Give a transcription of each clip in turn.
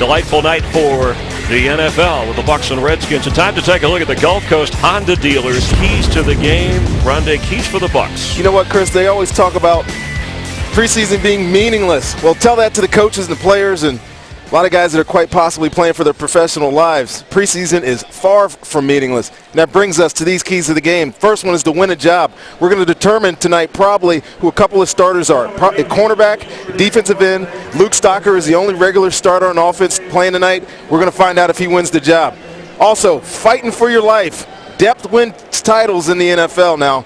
Delightful night for the NFL with the Bucs and Redskins. It's time to take a look at the Gulf Coast Honda dealers. Keys to the game. Rondé, keys for the Bucs. You know what, Chris? They always talk about preseason being meaningless. Well, tell that to the coaches and the players and a lot of guys that are quite possibly playing for their professional lives. Preseason is far from meaningless. And that brings us to these keys of the game. First one is to win a job. We're going to determine tonight probably who a couple of starters are. At cornerback, defensive end, Luke Stocker is the only regular starter on offense playing tonight. We're going to find out if he wins the job. Also, fighting for your life. Depth wins titles in the NFL now.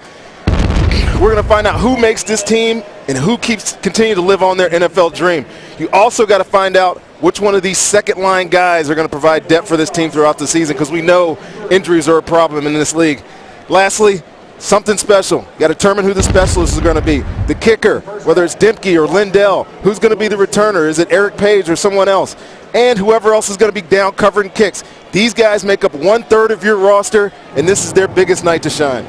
We're going to find out who makes this team and who continue to live on their NFL dream. You also got to find out which one of these second-line guys are going to provide depth for this team throughout the season, because we know injuries are a problem in this league. Lastly, something special. You got to determine who the specialist is going to be. The kicker, whether it's Dempke or Lindell, who's going to be the returner? Is it Eric Page or someone else? And whoever else is going to be down covering kicks. These guys make up 1/3 of your roster, and this is their biggest night to shine.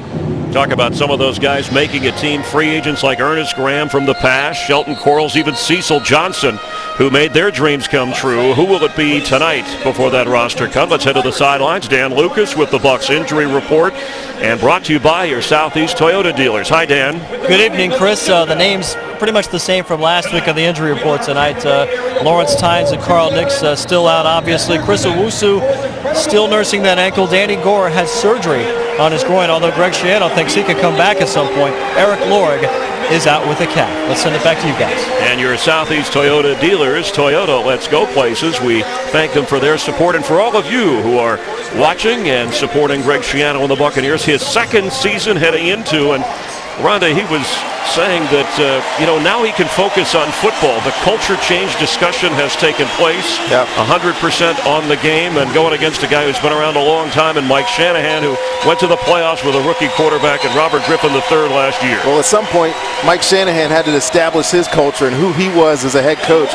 Talk about some of those guys making a team. Free agents like Ernest Graham from the past, Shelton Quarles, even Cecil Johnson, who made their dreams come true. Who will it be tonight before that roster cut? Let's head to the sidelines. Dan Lucas with the Bucs injury report, and brought to you by your Southeast Toyota dealers. Hi, Dan. Good evening, Chris. The names pretty much the same from last week on the injury report tonight. Lawrence Tynes and Carl Nix still out, obviously. Chris Owusu still nursing that ankle. Danny Gore has surgery on his groin, although Greg Schiano thinks he could come back at some point. Eric Lorig is out with a calf. Let's send it back to you guys. And your Southeast Toyota dealers, Toyota, let's go places. We thank them for their support, and for all of you who are watching and supporting Greg Schiano and the Buccaneers, his second season heading into, and Rondé, he was saying that, now he can focus on football. The culture change discussion has taken place. 100% on the game, and going against a guy who's been around a long time, and Mike Shanahan, who went to the playoffs with a rookie quarterback, and Robert Griffin III last year. Well, at some point, Mike Shanahan had to establish his culture and who he was as a head coach.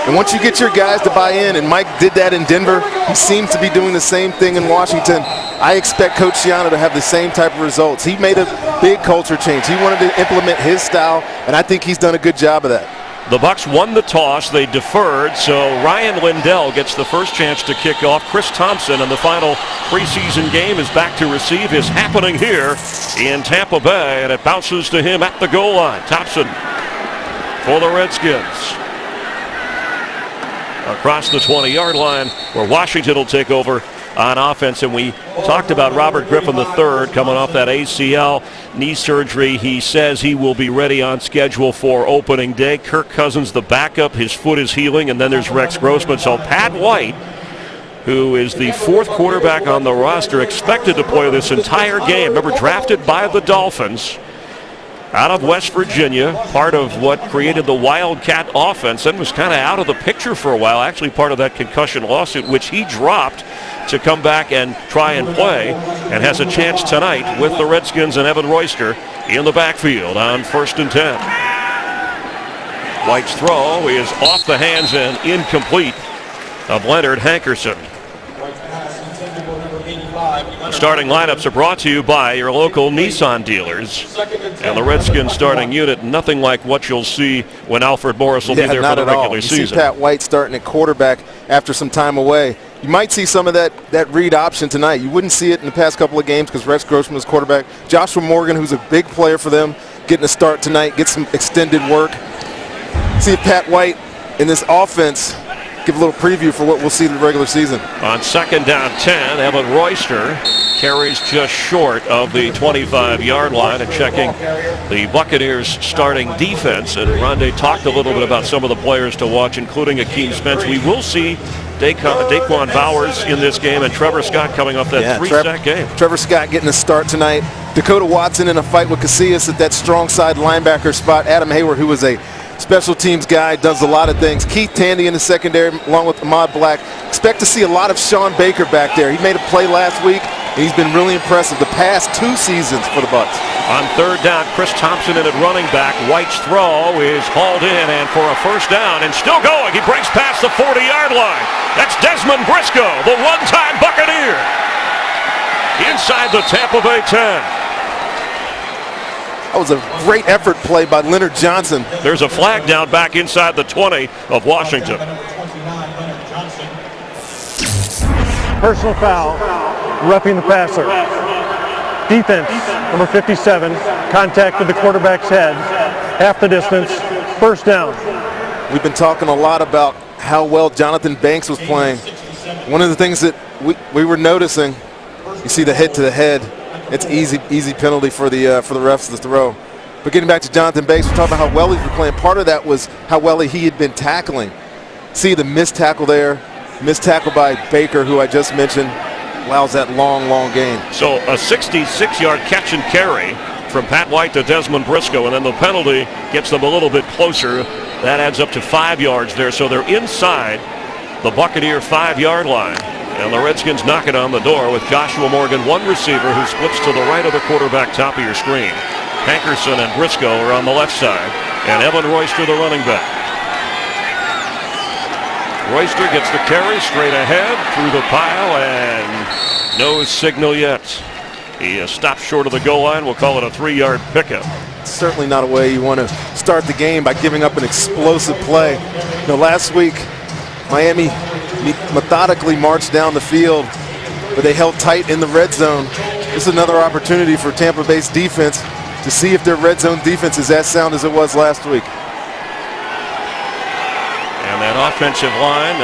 And once you get your guys to buy in, and Mike did that in Denver, he seems to be doing the same thing in Washington. I expect Coach Schiano to have the same type of results. He made a big culture change. He wanted to implement his style, and I think he's done a good job of that. The Bucs won the toss. They deferred, so Ryan Lindell gets the first chance to kick off. Chris Thompson in the final preseason game is back to receive. Is happening here in Tampa Bay, and it bounces to him at the goal line. Thompson for the Redskins. Across the 20-yard line, where Washington will take over on offense. And we talked about Robert Griffin III coming off that ACL knee surgery. He says he will be ready on schedule for opening day. Kirk Cousins, the backup, his foot is healing. And then there's Rex Grossman. So Pat White, who is the fourth quarterback on the roster, expected to play this entire game. Remember, drafted by the Dolphins out of West Virginia, part of what created the Wildcat offense, and was kind of out of the picture for a while, actually part of that concussion lawsuit, which he dropped to come back and try and play, and has a chance tonight with the Redskins and Evan Royster in the backfield on 1st and 10. White's throw is off the hands and incomplete of Leonard Hankerson. Starting lineups are brought to you by your local Nissan dealers. And the Redskins starting unit, nothing like what you'll see when Alfred Morris will be there for the regular season. You see Pat White starting at quarterback after some time away. You might see some of that read option tonight. You wouldn't see it in the past couple of games because Rex Grossman is quarterback. Joshua Morgan, who's a big player for them, getting a start tonight, get some extended work. See if Pat White in this offense give a little preview for what we'll see in the regular season. On 2nd down 10, Evan Royster carries just short of the 25-yard line, and checking the Buccaneers starting defense. And Rondé talked a little bit about some of the players to watch, including Akeem Spence. We will see Daquan Bowers in this game, and Trevor Scott coming off that 3-sack game. Trevor Scott getting a start tonight. Dakota Watson in a fight with Casillas at that strong side linebacker spot. Adam Hayward, who was a special teams guy, does a lot of things. Keith Tandy in the secondary along with Ahmad Black. Expect to see a lot of Sean Baker back there. He made a play last week, and he's been really impressive the past 2 seasons for the Bucs. On 3rd down, Chris Thompson in at running back. White's throw is hauled in, and for a 1st down, and still going. He breaks past the 40-yard line. That's Desmond Briscoe, the one-time Buccaneer, inside the Tampa Bay 10. That was a great effort play by Leonard Johnson. There's a flag down back inside the 20 of Washington. Personal foul, roughing the passer. Defense, number 57, contact with the quarterback's head, half the distance, first down. We've been talking a lot about how well Jonathan Banks was playing. One of the things that we were noticing, you see the hit to the head. It's easy penalty for the refs to throw. But getting back to Jonathan Banks, we're talking about how well he's been playing. Part of that was how well he had been tackling. See the missed tackle there, missed tackle by Baker, who I just mentioned, allows that long gain. So a 66-yard catch and carry from Pat White to Desmond Briscoe, and then the penalty gets them a little bit closer. That adds up to 5 yards there. So they're inside the Buccaneer 5-yard line. And the Redskins knock it on the door with Joshua Morgan, one receiver who splits to the right of the quarterback, top of your screen. Hankerson and Briscoe are on the left side, and Evan Royster, the running back. Royster gets the carry straight ahead through the pile, and no signal yet. He stops short of the goal line. We'll call it a 3-yard pickup. Certainly not a way you want to start the game by giving up an explosive play. You know, last week, Miami methodically marched down the field, but they held tight in the red zone. This is another opportunity for Tampa Bay's defense to see if their red zone defense is as sound as it was last week. And that offensive line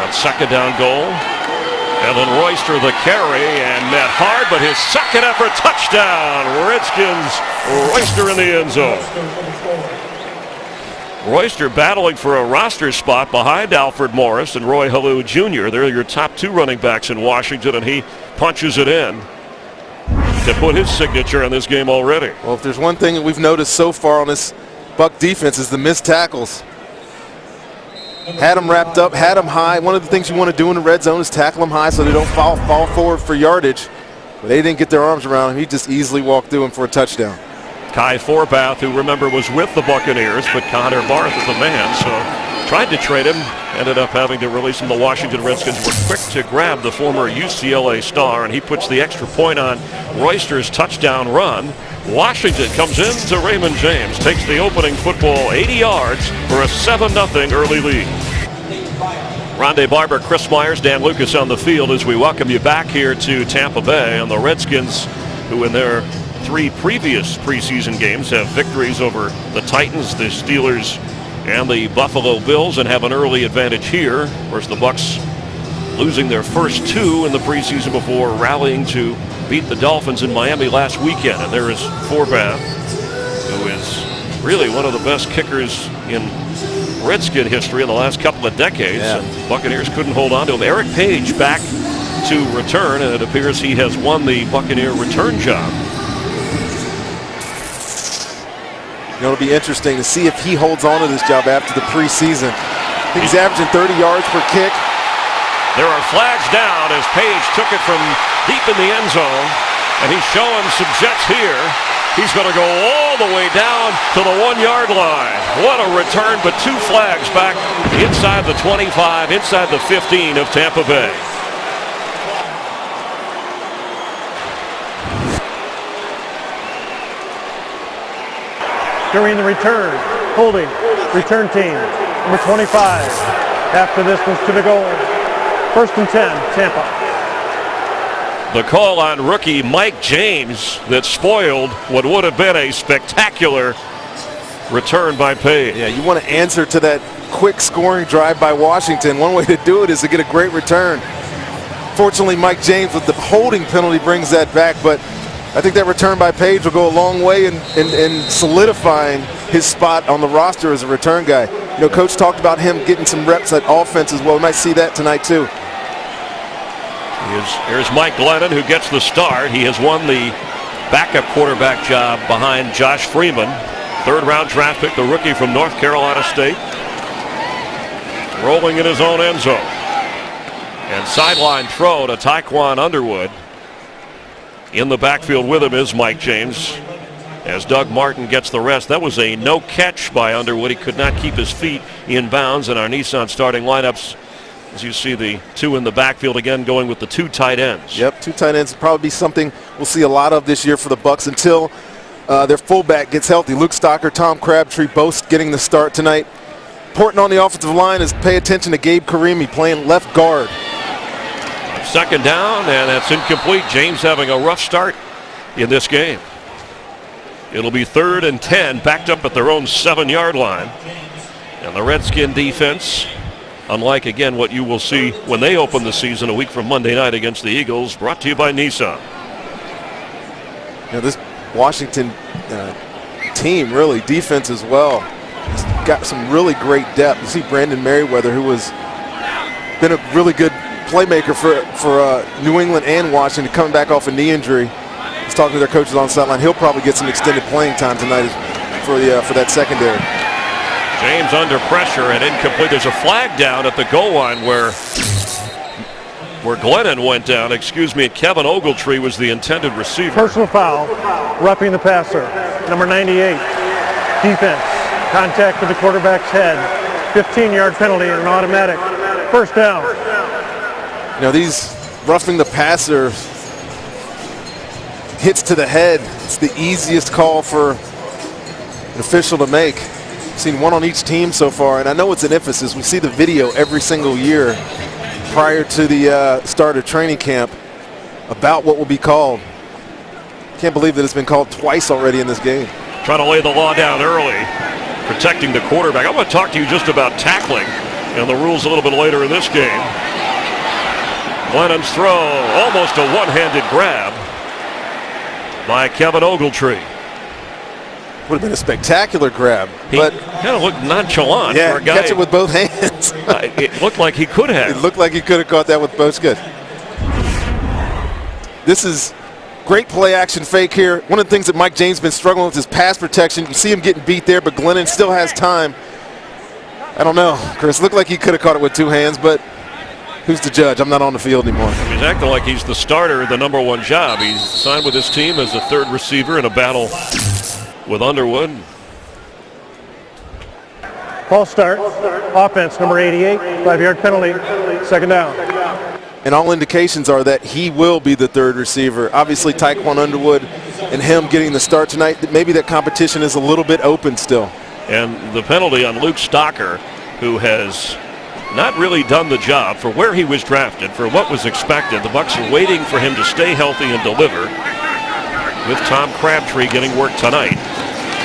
on second down goal. Evan Royster the carry and met hard, but his second effort touchdown. Redskins, Royster in the end zone. Royster battling for a roster spot behind Alfred Morris and Roy Halou Jr. They're your top two running backs in Washington, and he punches it in to put his signature on this game already. Well, if there's one thing that we've noticed so far on this Buck defense is the missed tackles. Had them wrapped up, had them high. One of the things you want to do in the red zone is tackle them high so they don't fall forward for yardage. But they didn't get their arms around him. He just easily walked through him for a touchdown. Kai Forbath, who remember was with the Buccaneers, but Connor Barth is the man, so tried to trade him, ended up having to release him. The Washington Redskins were quick to grab the former UCLA star, and he puts the extra point on Royster's touchdown run. Washington comes into Raymond James, takes the opening football 80 yards for a 7-0 early lead. Rondé Barber, Chris Myers, Dan Lucas on the field as we welcome you back here to Tampa Bay, and the Redskins, who in their 3 previous preseason games have victories over the Titans, the Steelers, and the Buffalo Bills, and have an early advantage here. Of course, the Bucs losing their first 2 in the preseason before rallying to beat the Dolphins in Miami last weekend. And there is Forbath, who is really one of the best kickers in Redskin history in the last couple of decades. Yeah. And Buccaneers couldn't hold on to him. Eric Page back to return, and it appears he has won the Buccaneer return job. You know, it'll be interesting to see if he holds on to this job after the preseason. I think he's averaging 30 yards per kick. There are flags down as Page took it from deep in the end zone, and he's showing some jets here. He's going to go all the way down to the 1-yard line. What a return, but 2 flags back inside the 25, inside the 15 of Tampa Bay. During the return, holding, return team, number 25, half the distance to the goal. First and 10, Tampa. The call on rookie Mike James that spoiled what would have been a spectacular return by Page. Yeah, you want to answer to that quick scoring drive by Washington. One way to do it is to get a great return. Fortunately, Mike James with the holding penalty brings that back, but I think that return by Page will go a long way in solidifying his spot on the roster as a return guy. You know, Coach talked about him getting some reps at offense as well. We might see that tonight too. Here's Mike Glennon, who gets the start. He has won the backup quarterback job behind Josh Freeman. 3rd-round draft pick, the rookie from North Carolina State. Rolling in his own end zone. And sideline throw to Tyquan Underwood. In the backfield with him is Mike James as Doug Martin gets the rest. That was a no catch by Underwood. He could not keep his feet in bounds in our Nissan starting lineups. As you see the 2 in the backfield again, going with the 2 tight ends. Yep, 2 tight ends will probably be something we'll see a lot of this year for the Bucs until their fullback gets healthy. Luke Stocker, Tom Crabtree both getting the start tonight. important on the offensive line is pay attention to Gabe Karimi playing left guard. Second down, and that's incomplete. James having a rough start in this game. It'll be 3rd and 10, backed up at their own 7-yard line. And the Redskin defense, unlike, again, what you will see when they open the season a week from Monday night against the Eagles, brought to you by Nissan. This Washington team, really, defense as well, has got some really great depth. You see Brandon Merriweather, who has been a really good playmaker for New England and Washington, coming back off a knee injury. He's talking to their coaches on the sideline. He'll probably get some extended playing time tonight for that secondary. James under pressure and incomplete. There's a flag down at the goal line where Glennon went down. Excuse me. Kevin Ogletree was the intended receiver. Personal foul, roughing the passer. Number 98, defense. Contact with the quarterback's head. 15-yard penalty and an automatic first down. These roughing the passer hits to the head. It's the easiest call for an official to make. I've seen one on each team so far, and I know it's an emphasis. We see the video every single year prior to the start of training camp about what will be called. Can't believe that it's been called twice already in this game. Trying to lay the law down early, protecting the quarterback. I want to talk to you just about tackling and the rules a little bit later in this game. Glennon's throw, almost a one-handed grab by Kevin Ogletree. Would have been a spectacular grab. He kind of looked nonchalant for a guy. Catch it with both hands. It looked like he could have. It looked like he could have caught that with both. Good. This is great play action fake here. One of the things that Mike James has been struggling with is pass protection. You see him getting beat there, but Glennon still has time. I don't know, Chris. Looked like he could have caught it with two hands, but who's the judge? I'm not on the field anymore. He's acting like he's the starter, the number one job. He's signed with his team as a third receiver in a battle with Underwood. False start. Offense, number 88. 5-yard penalty. Second down. And all indications are that he will be the third receiver. Obviously, Tyquan Underwood and him getting the start tonight, maybe that competition is a little bit open still. And the penalty on Luke Stocker, who has not really done the job for where he was drafted, for what was expected. The Bucs are waiting for him to stay healthy and deliver, with Tom Crabtree getting work tonight.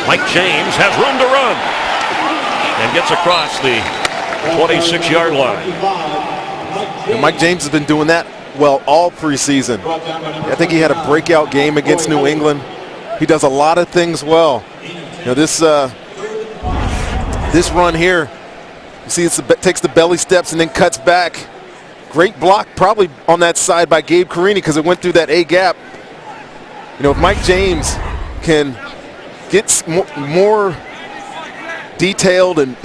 Mike James has room to run and gets across the 26-yard line. And Mike James has been doing that well all preseason. I think he had a breakout game against New England. He does a lot of things well. This run here, you see it takes the belly steps and then cuts back. Great block probably on that side by Gabe Carini because it went through that A gap. If Mike James can get more detailed and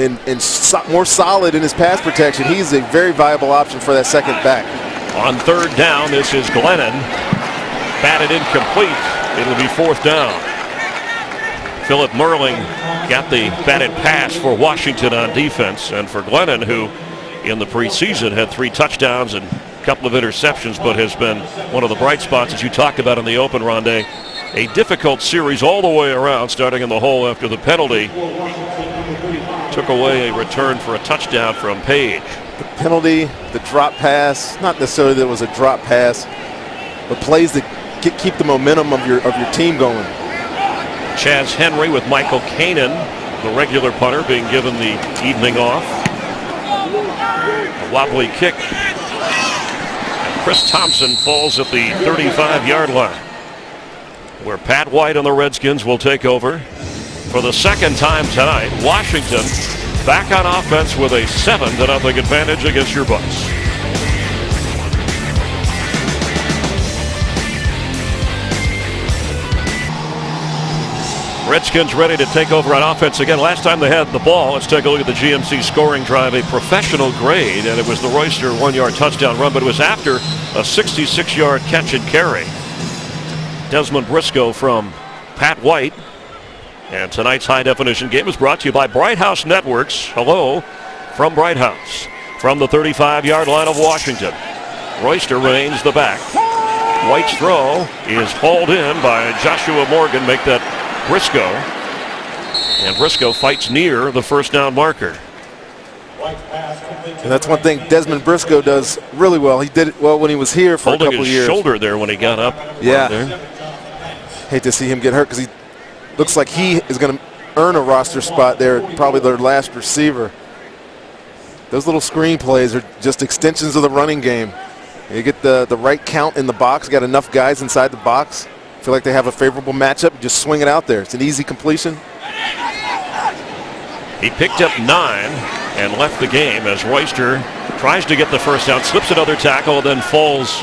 more solid in his pass protection, he's a very viable option for that second back. On third down, this is Glennon. Batted incomplete. It'll be fourth down. Philip Merling got the batted pass for Washington on defense, and for Glennon, who in the preseason had 3 touchdowns and a couple of interceptions, but has been one of the bright spots, as you talked about in the open, Rondé. A difficult series all the way around, starting in the hole after the penalty. Took away a return for a touchdown from Page. The penalty, the drop pass, not necessarily that it was a drop pass, but plays that keep the momentum of your team going. Chaz Henry with Michael Kanan, the regular punter, being given the evening off. A wobbly kick. Chris Thompson falls at the 35-yard line, where Pat White and the Redskins will take over. For the second time tonight, Washington back on offense with a 7-0 advantage against your Bucs. Redskins ready to take over on offense again. Last time they had the ball, let's take a look at the GMC scoring drive, a professional grade, and it was the Royster 1-yard touchdown run, but it was after a 66-yard catch and carry. Desmond Briscoe from Pat White. And tonight's high-definition game is brought to you by Bright House Networks. Hello from Bright House. From the 35-yard line of Washington, Royster remains the back. White's throw is hauled in by Joshua Morgan. Make that Briscoe. And Briscoe fights near the first down marker. And that's one thing Desmond Briscoe does really well. He did it well when he was here for a couple Holding years. his shoulder there when he got up. Yeah. There. Hate to see him get hurt because he looks like he is going to earn a roster spot there, probably their last receiver. Those little screen plays are just extensions of the running game. You get the right count in the box, got enough guys inside the box. Feel like they have a favorable matchup, you just swing it out there. It's an easy completion. He picked up 9 and left the game as Royster tries to get the first down, slips another tackle, then falls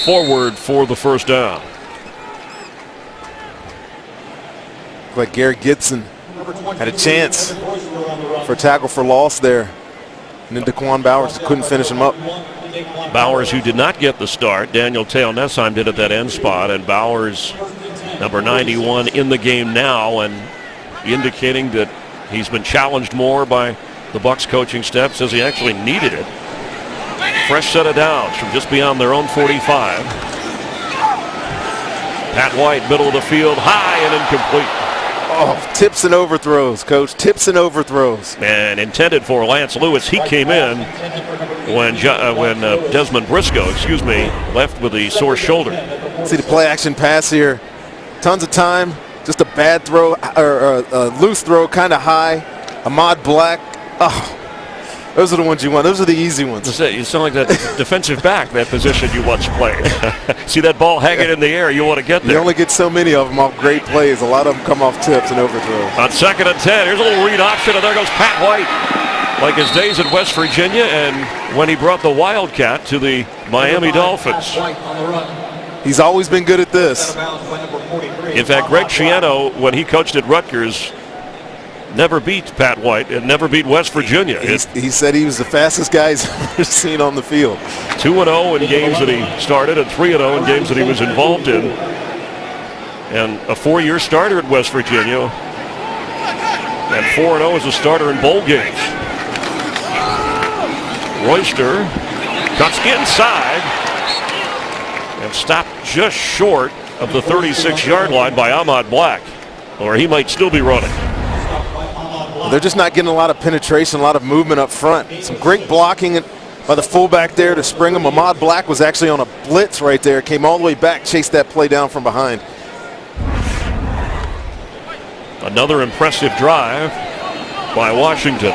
forward for the first down. Like Gary Gibson had a chance for a tackle for loss there. And then DeQuan Bowers couldn't finish him up. Bowers, who did not get the start, Daniel Teo-Nessheim did at that end spot, and Bowers, number 91, in the game now, and indicating that he's been challenged more by the Bucs coaching staff, says he actually needed it. Fresh set of downs from just beyond their own 45. Pat White, middle of the field, high and incomplete. Oh, tips and overthrows, Coach. Tips and overthrows. And intended for Lance Lewis. He came in when Desmond Briscoe, left with a sore shoulder. See the play action pass here. Tons of time. Just a bad throw, or a loose throw, kind of high. Ahmad Black. Oh, those are the ones you want. Those are the easy ones. That's it. You sound like that defensive back, that position you once played. See that ball hanging in the air, you want to get there. You only get so many of them off great plays. A lot of them come off tips and overthrows. On 2nd and 10, here's a little read option, and there goes Pat White. Like his days at West Virginia and when he brought the Wildcat to the Miami Dolphins. He's always been good at this. In fact, Greg Schiano, when he coached at Rutgers, never beat Pat White and never beat West Virginia. He said he was the fastest guy he's ever seen on the field. 2-0 in games that he started and 3-0 in games that he was involved in. And a 4-year starter at West Virginia. And 4-0 as a starter in bowl games. Royster cuts inside and stopped just short of the 36-yard line by Ahmad Black, or he might still be running. They're just not getting a lot of penetration, a lot of movement up front. Some great blocking by the fullback there to spring him. Ahmad Black was actually on a blitz right there, came all the way back, chased that play down from behind. Another impressive drive by Washington.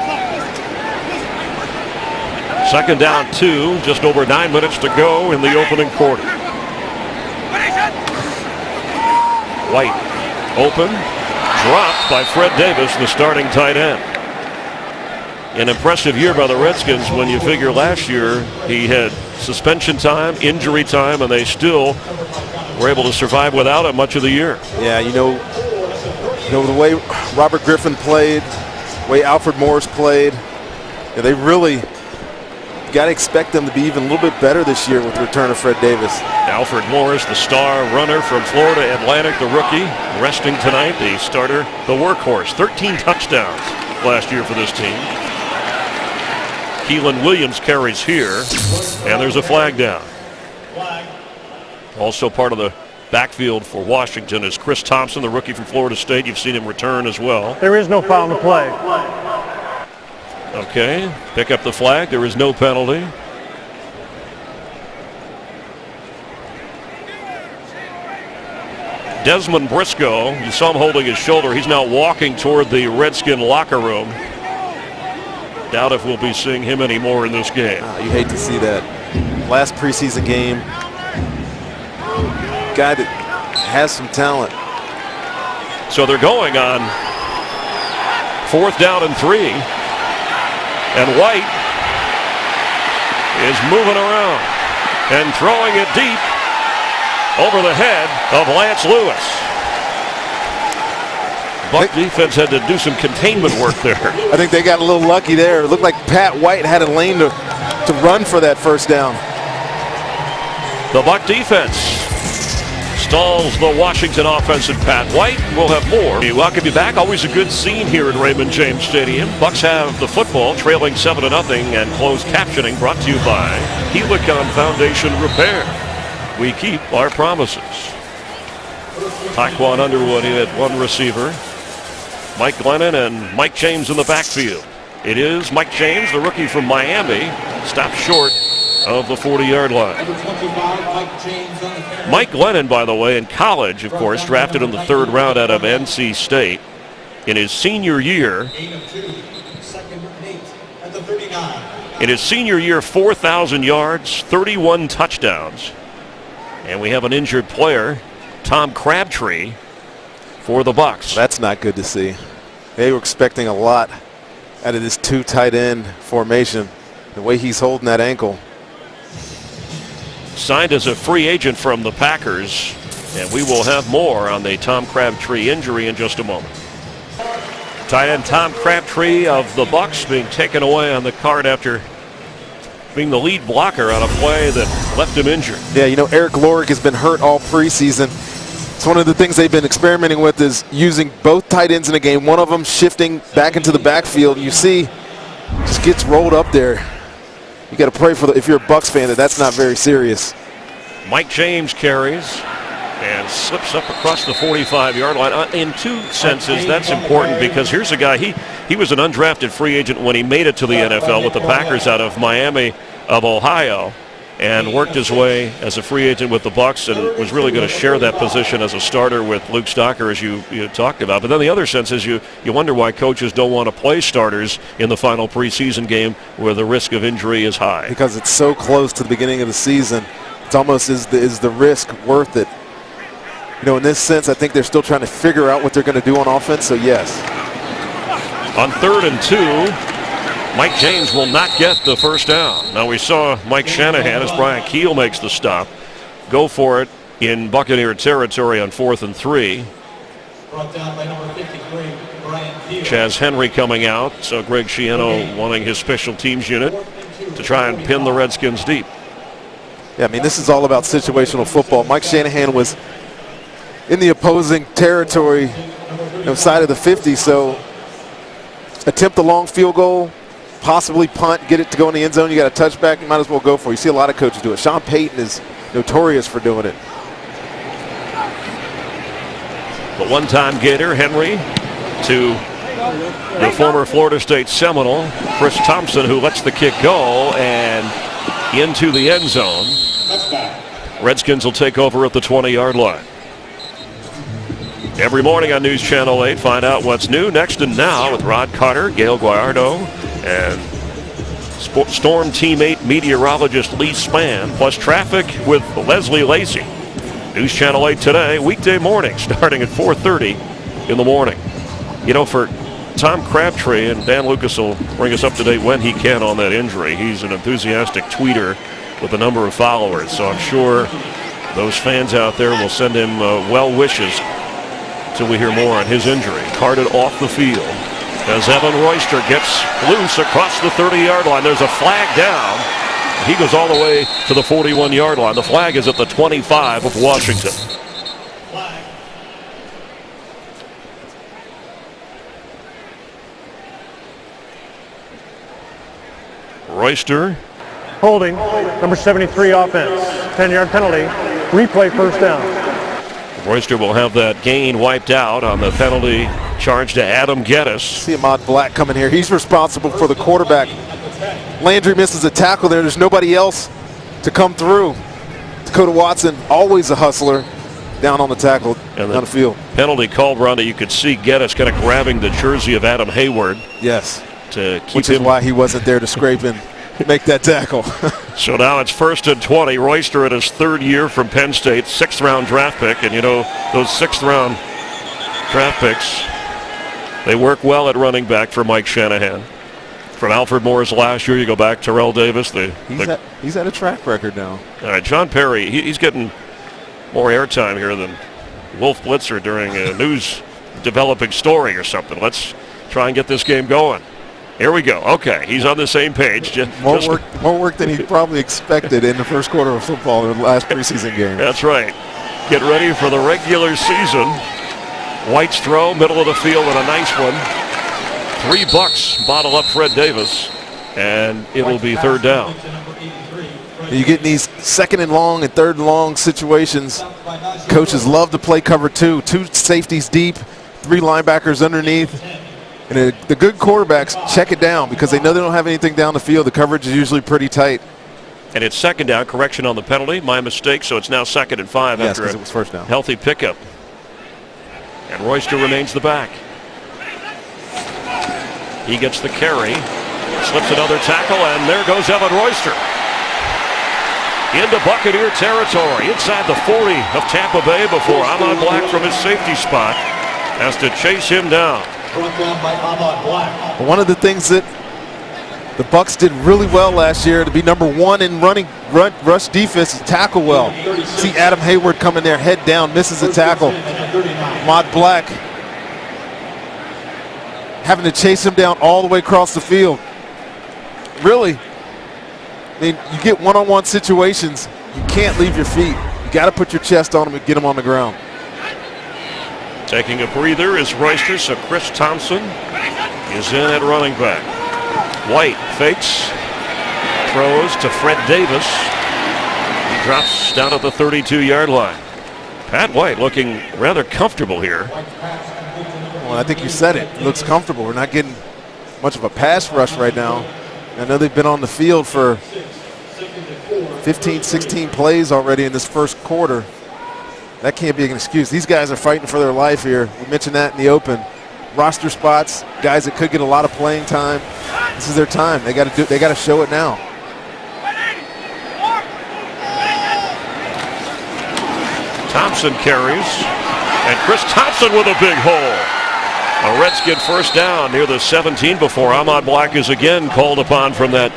2nd down 2, just over 9 minutes to go in the opening quarter. White open, dropped by Fred Davis, the starting tight end. An impressive year by the Redskins when you figure last year he had suspension time, injury time, and they still were able to survive without him much of the year. Yeah, you know the way Robert Griffin played, the way Alfred Morris played, they really got to expect them to be even a little bit better this year with the return of Fred Davis. Alfred Morris, the star runner from Florida Atlantic, the rookie, resting tonight. The starter, the workhorse, 13 touchdowns last year for this team. Keelan Williams carries here, and there's a flag down. Also part of the backfield for Washington is Chris Thompson, the rookie from Florida State. You've seen him return as well. There is no foul in the play. Okay, pick up the flag. There is no penalty. Desmond Briscoe, you saw him holding his shoulder. He's now walking toward the Redskin locker room. Doubt if we'll be seeing him anymore in this game. You hate to see that. Last preseason game. Guy that has some talent. So they're going on 4th down and 3. And White is moving around and throwing it deep over the head of Lance Lewis. Buck defense had to do some containment work there. I think they got a little lucky there. It looked like Pat White had a lane to run for that first down. The Buck defense stalls the Washington offense and Pat White. We'll have more. We welcome you back. Always a good scene here at Raymond James Stadium. Bucs have the football trailing 7-0 and closed captioning brought to you by Helicon Foundation Repair. We keep our promises. Taquan Underwood at one receiver. Mike Glennon and Mike James in the backfield. It is Mike James, the rookie from Miami, stopped short of the 40-yard line. Mike Glennon, by the way, in college, of course, drafted in the 3rd round out of NC State. In his senior year, 4,000 yards, 31 touchdowns. And we have an injured player, Tom Crabtree, for the Bucs. That's not good to see. They were expecting a lot out of this 2 tight end formation. The way he's holding that ankle. Signed as a free agent from the Packers, and we will have more on the Tom Crabtree injury in just a moment. Tight end Tom Crabtree of the Bucs being taken away on the card after being the lead blocker on a play that left him injured. Yeah, you know, Eric Lorig has been hurt all preseason. It's one of the things they've been experimenting with is using both tight ends in a game. One of them shifting back into the backfield. You see, just gets rolled up there. You got to pray for if you're a Bucs fan, that's not very serious. Mike James carries and slips up across the 45-yard line. In two senses, that's important because here's a guy, he was an undrafted free agent when he made it to the NFL with the Packers out of Miami of Ohio, and worked his way as a free agent with the Bucs and was really going to share that position as a starter with Luke Stocker, as you talked about. But then the other sense is you wonder why coaches don't want to play starters in the final preseason game where the risk of injury is high. Because it's so close to the beginning of the season. It's almost is the risk worth it? You know, in this sense, I think they're still trying to figure out what they're going to do on offense, so yes. On 3rd and 2, Mike James will not get the first down. Now we saw Mike Shanahan, as Brian Keel makes the stop, go for it in Buccaneer territory on 4th and 3. Brought down by number 53, Brian Keel. Chaz Henry coming out, so Greg Schiano wanting his special teams unit to try and pin the Redskins deep. Yeah, I mean, this is all about situational football. Mike Shanahan was in the opposing territory, side of the 50, so attempt a long field goal, possibly punt, get it to go in the end zone. You got a touchback, you might as well go for it. You see a lot of coaches do it. Sean Payton is notorious for doing it. The one-time Gator, Henry, to the former Florida State Seminole, Chris Thompson, who lets the kick go and into the end zone. Redskins will take over at the 20-yard line. Every morning on News Channel 8, find out what's new, next, and now with Rod Carter, Gail Guiardo, and Storm teammate meteorologist Lee Spann, plus traffic with Leslie Lacey. News Channel 8 today, weekday morning, starting at 4:30 in the morning. You know, for Tom Crabtree, and Dan Lucas will bring us up to date when he can on that injury. He's an enthusiastic tweeter with a number of followers, so I'm sure those fans out there will send him well wishes till we hear more on his injury. Carted off the field as Evan Royster gets loose across the 30-yard line. There's a flag down. He goes all the way to the 41-yard line. The flag is at the 25 of Washington. Royster. Holding, number 73 offense. 10-yard penalty. Replay first down. Royster will have that gain wiped out on the penalty charge to Adam Geddes. See Ahmad Black coming here. He's responsible for the quarterback. Landry misses a tackle there. There's nobody else to come through. Dakota Watson, always a hustler, down on the tackle, and down the field. Penalty called, Ron, that you could see Geddes kind of grabbing the jersey of Adam Hayward. Yes. To keep Which is why he wasn't there to scrape and make that tackle. So now it's 1st and 20. Royster in his 3rd year from Penn State, 6th-round draft pick. And, you know, those 6th-round draft picks, they work well at running back for Mike Shanahan. From Alfred Morris last year, you go back to Terrell Davis. He's had a track record now. All right, John Perry, he's getting more airtime here than Wolf Blitzer during a news developing story or something. Let's try and get this game going. Here we go. Okay, he's on the same page. More work than he probably expected in the first quarter of football in the last preseason game. That's right. Get ready for the regular season. White's throw, middle of the field, and a nice one. 3 Bucs bottle up Fred Davis, and it will be 3rd down. You get in these 2nd and long and 3rd and long situations. Coaches love to play cover 2. 2 safeties deep, 3 linebackers underneath. And the good quarterbacks check it down because they know they don't have anything down the field. The coverage is usually pretty tight. And it's second down. Correction on the penalty. My mistake. So it's now 2nd and 5 yes, after it was first down. Healthy pickup. And Royster remains the back. He gets the carry. Slips another tackle, and there goes Evan Royster. Into Buccaneer territory, inside the 40 of Tampa Bay before Ahmad Black from his safety spot has to chase him down. Brought down by Ahmad Black. One of the things that the Bucs did really well last year to be number 1 in rush defense is tackle well. See Adam Hayward coming there, head down, misses a tackle. Ahmad Black having to chase him down all the way across the field. Really, I mean, you get one-on-one situations, you can't leave your feet. You got to put your chest on them and get them on the ground. Taking a breather is Royster, so Chris Thompson is in at running back. White fakes, throws to Fred Davis. He drops down at the 32-yard line. Pat White looking rather comfortable here. Well, I think you said it. It looks comfortable. We're not getting much of a pass rush right now. I know they've been on the field for 15, 16 plays already in this first quarter. That can't be an excuse. These guys are fighting for their life here. We mentioned that in the open. Roster spots, guys that could get a lot of playing time. This is their time. They got to do. They got to show it now. Thompson carries, and Chris Thompson with a big hole. A Redskin first down near the 17 before Ahmad Black is again called upon from that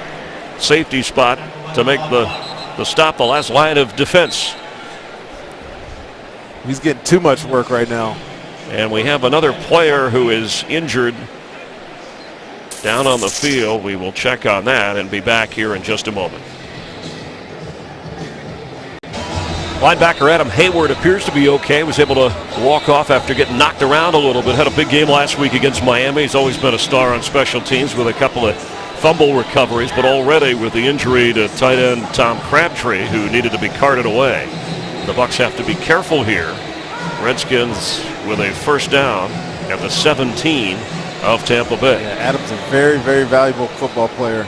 safety spot to make the stop, the last line of defense. He's getting too much work right now. And we have another player who is injured down on the field. We will check on that and be back here in just a moment. Linebacker Adam Hayward appears to be okay. Was able to walk off after getting knocked around a little bit. Had a big game last week against Miami. He's always been a star on special teams with a couple of fumble recoveries, but already with the injury to tight end Tom Crabtree, who needed to be carted away. The Bucs have to be careful here. Redskins with a first down at the 17 of Tampa Bay. Yeah, Adam's a very, very valuable football player.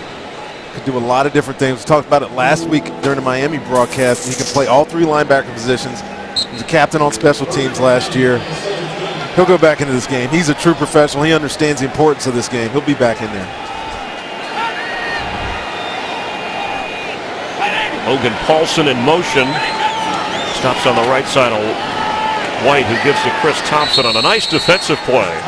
Could do a lot of different things. We talked about it last week during the Miami broadcast. He can play all 3 linebacker positions. He was a captain on special teams last year. He'll go back into this game. He's a true professional. He understands the importance of this game. He'll be back in there. Logan Paulson in motion. Stops on the right side of White, who gives to Chris Thompson on a nice defensive play.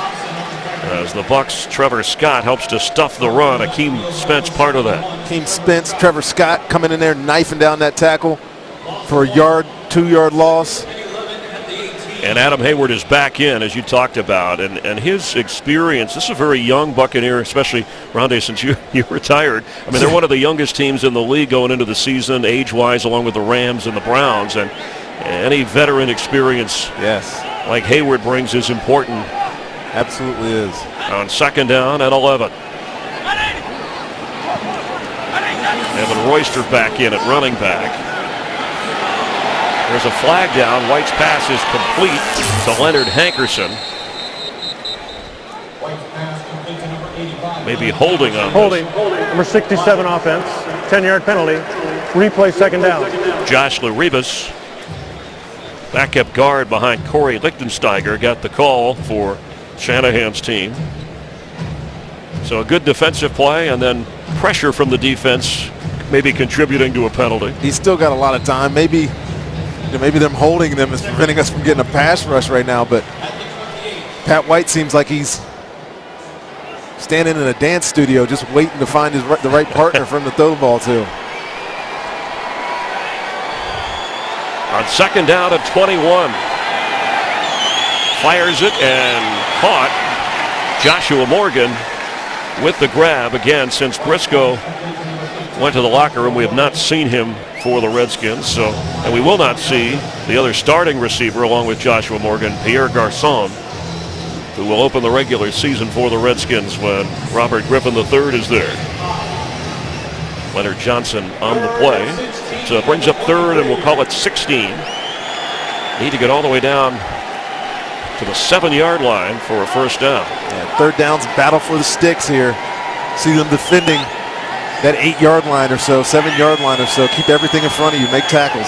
As the Bucs, Trevor Scott helps to stuff the run. Akeem Spence part of that. Akeem Spence, Trevor Scott coming in there, knifing down that tackle for a 2-yard loss. And Adam Hayward is back in, as you talked about, and his experience. This is a very young Buccaneer, especially, Rondé, since you retired. I mean, they're one of the youngest teams in the league going into the season, age-wise, along with the Rams and the Browns. And any veteran experience, yes, like Hayward brings is important. Absolutely is. On second down and 11. Evan Royster back in at running back. There's a flag down. White's pass is complete to Leonard Hankerson. Maybe holding on Holding. Number 67 offense. 10-yard penalty. Replay second down. Josh Laribas, backup guard behind Corey Lichtensteiger, got the call for Shanahan's team. So a good defensive play and then pressure from the defense, maybe contributing to a penalty. He's still got a lot of time. Maybe them holding them is preventing us from getting a pass rush right now, but Pat White seems like he's standing in a dance studio just waiting to find the right partner for him to throw the ball to. On second down at 21. Fires it and caught. Joshua Morgan with the grab again. Since Briscoe went to the locker room, we have not seen him for the Redskins. And we will not see the other starting receiver along with Joshua Morgan, Pierre Garçon, who will open the regular season for the Redskins when Robert Griffin III is there. Leonard Johnson on the play. So it brings up third, and we'll call it 16. Need to get all the way down to the 7-yard line for a first down. Yeah, third down's battle for the sticks here. See them defending that 8-yard line or so, 7-yard line or so. Keep everything in front of you. Make tackles.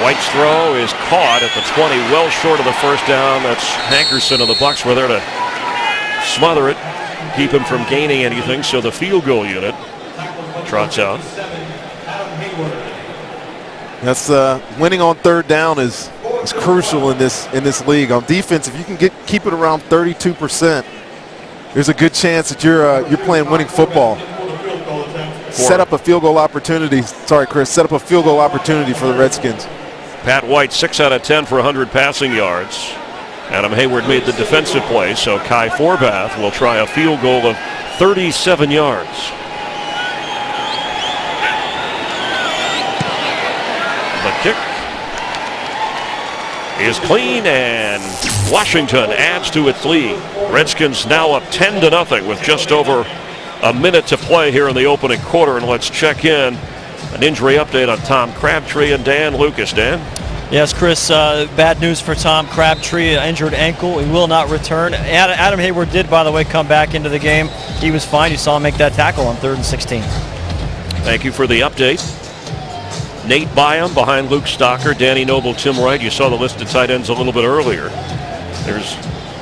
White's throw is caught at the 20, well short of the first down. That's Hankerson, and the Bucs were there to smother it, keep him from gaining anything. So the field goal unit trots out. That's winning on third down is crucial in this league. On defense, if you can keep it around 32%, there's a good chance that you're playing winning football. Set up a field goal opportunity. Sorry, Chris. Set up a field goal opportunity for the Redskins. Pat White, 6 out of 10 for 100 passing yards. Adam Hayward made the defensive play, so Kai Forbath will try a field goal of 37 yards. The kick is clean, and Washington adds to its lead. Redskins now up 10-0 with just over a minute to play here in the opening quarter. And let's check in an injury update on Tom Crabtree and Dan Lucas. Dan? Yes, Chris, bad news for Tom Crabtree, injured ankle. He will not return. Adam Hayward did, by the way, come back into the game. He was fine. You saw him make that tackle on 3rd and 16. Thank you for the update. Nate Byam behind Luke Stocker, Danny Noble, Tim Wright. You saw the list of tight ends a little bit earlier. There's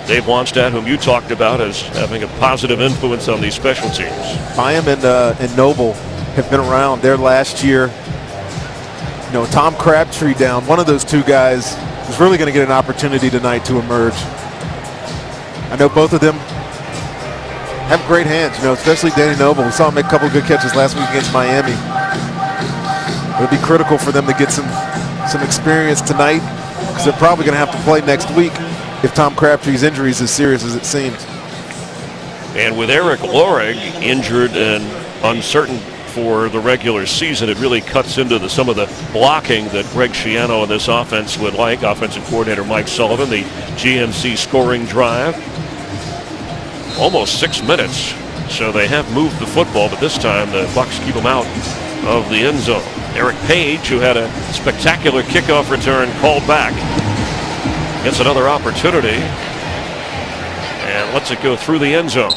Dave Wannstedt, whom you talked about as having a positive influence on these special teams. Byam and Noble have been around there last year. You know, Tom Crabtree down. One of those two guys is really going to get an opportunity tonight to emerge. I know both of them have great hands, you know, especially Danny Noble. We saw him make a couple of good catches last week against Miami. It'll be critical for them to get some experience tonight, because they're probably going to have to play next week if Tom Crabtree's injury is as serious as it seems. And with Eric Lorig injured and uncertain for the regular season, it really cuts into some of the blocking that Greg Schiano and this offense would like. Offensive coordinator Mike Sullivan, the GMC scoring drive. Almost 6 minutes, so they have moved the football, but this time the Bucs keep them out of the end zone. Eric Page, who had a spectacular kickoff return, called back. Gets another opportunity and lets it go through the end zone.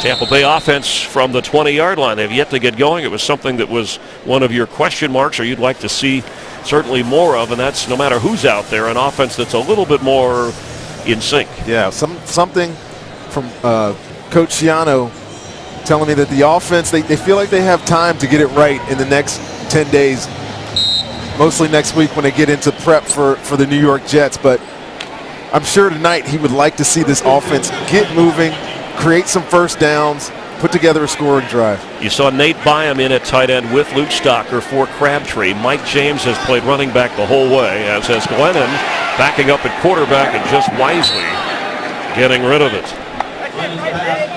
Tampa Bay offense from the 20-yard line. They've yet to get going. It was something that was one of your question marks, or you'd like to see certainly more of, and that's no matter who's out there, an offense that's a little bit more in sync. Yeah, something from Coach Schiano telling me that the offense, they feel like they have time to get it right in the next 10 days, mostly next week when they get into prep for the New York Jets. But I'm sure tonight he would like to see this offense get moving, create some first downs, put together a scoring drive. You saw Nate Byam in at tight end with Luke Stocker for Crabtree. Mike James has played running back the whole way, as has Glennon, backing up at quarterback and just wisely getting rid of it.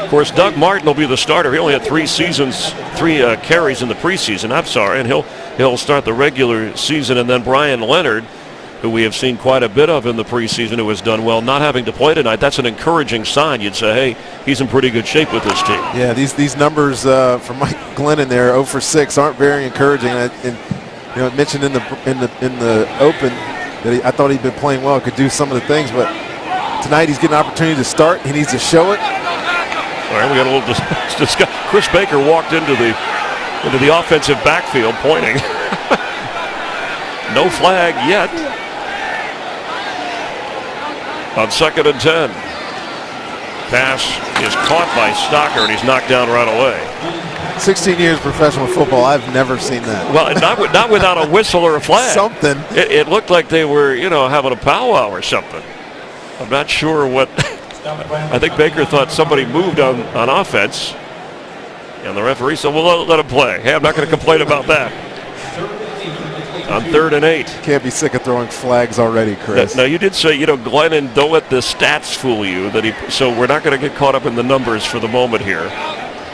Of course, Doug Martin will be the starter. He only had 3 carries in the preseason. I'm sorry, and he'll start the regular season. And then Brian Leonard, who we have seen quite a bit of in the preseason, who has done well, not having to play tonight. That's an encouraging sign. You'd say, hey, he's in pretty good shape with this team. Yeah, these numbers from Mike Glennon there, 0 for 6, aren't very encouraging. And you know, I mentioned in the open that I thought he'd been playing well, could do some of the things, but tonight he's getting an opportunity to start. He needs to show it. All right, we got a little discussion. Chris Baker walked into the offensive backfield pointing. No flag yet. On 2nd and 10. Pass is caught by Stocker, and he's knocked down right away. 16 years of professional football, I've never seen that. Well, not without a whistle or a flag. Something. It looked like they were, having a powwow or something. I'm not sure what. I think Baker thought somebody moved on offense, and the referee said, well, let him play. Hey, I'm not going to complain about that. On 3rd and 8. Can't be sick of throwing flags already, Chris. Now, you did say, Glennon, don't let the stats fool you. So we're not going to get caught up in the numbers for the moment here.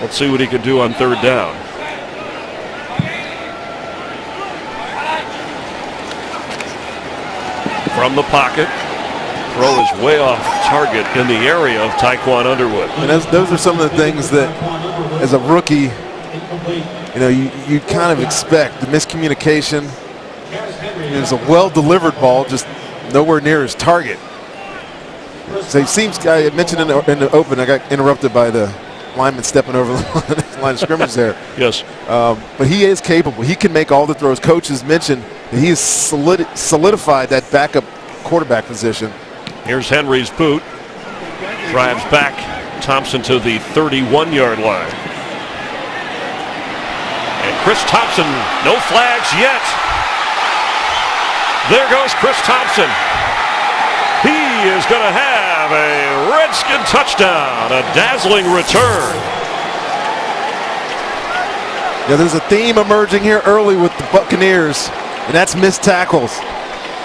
Let's see what he can do on 3rd down. From the pocket. Throw is way off target in the area of Tyquan Underwood. And those are some of the things that, as a rookie, you kind of expect. The miscommunication It was a well-delivered ball, just nowhere near his target. So it seems, I mentioned in the open, I got interrupted by the lineman stepping over the line of scrimmage there. Yes. But he is capable. He can make all the throws. Coaches mentioned that he has solidified that backup quarterback position. Here's Henry's boot. Drives back Thompson to the 31-yard line. And Chris Thompson, no flags yet. There goes Chris Thompson. He is going to have a Redskin touchdown, a dazzling return. Yeah, there's a theme emerging here early with the Buccaneers, and that's missed tackles.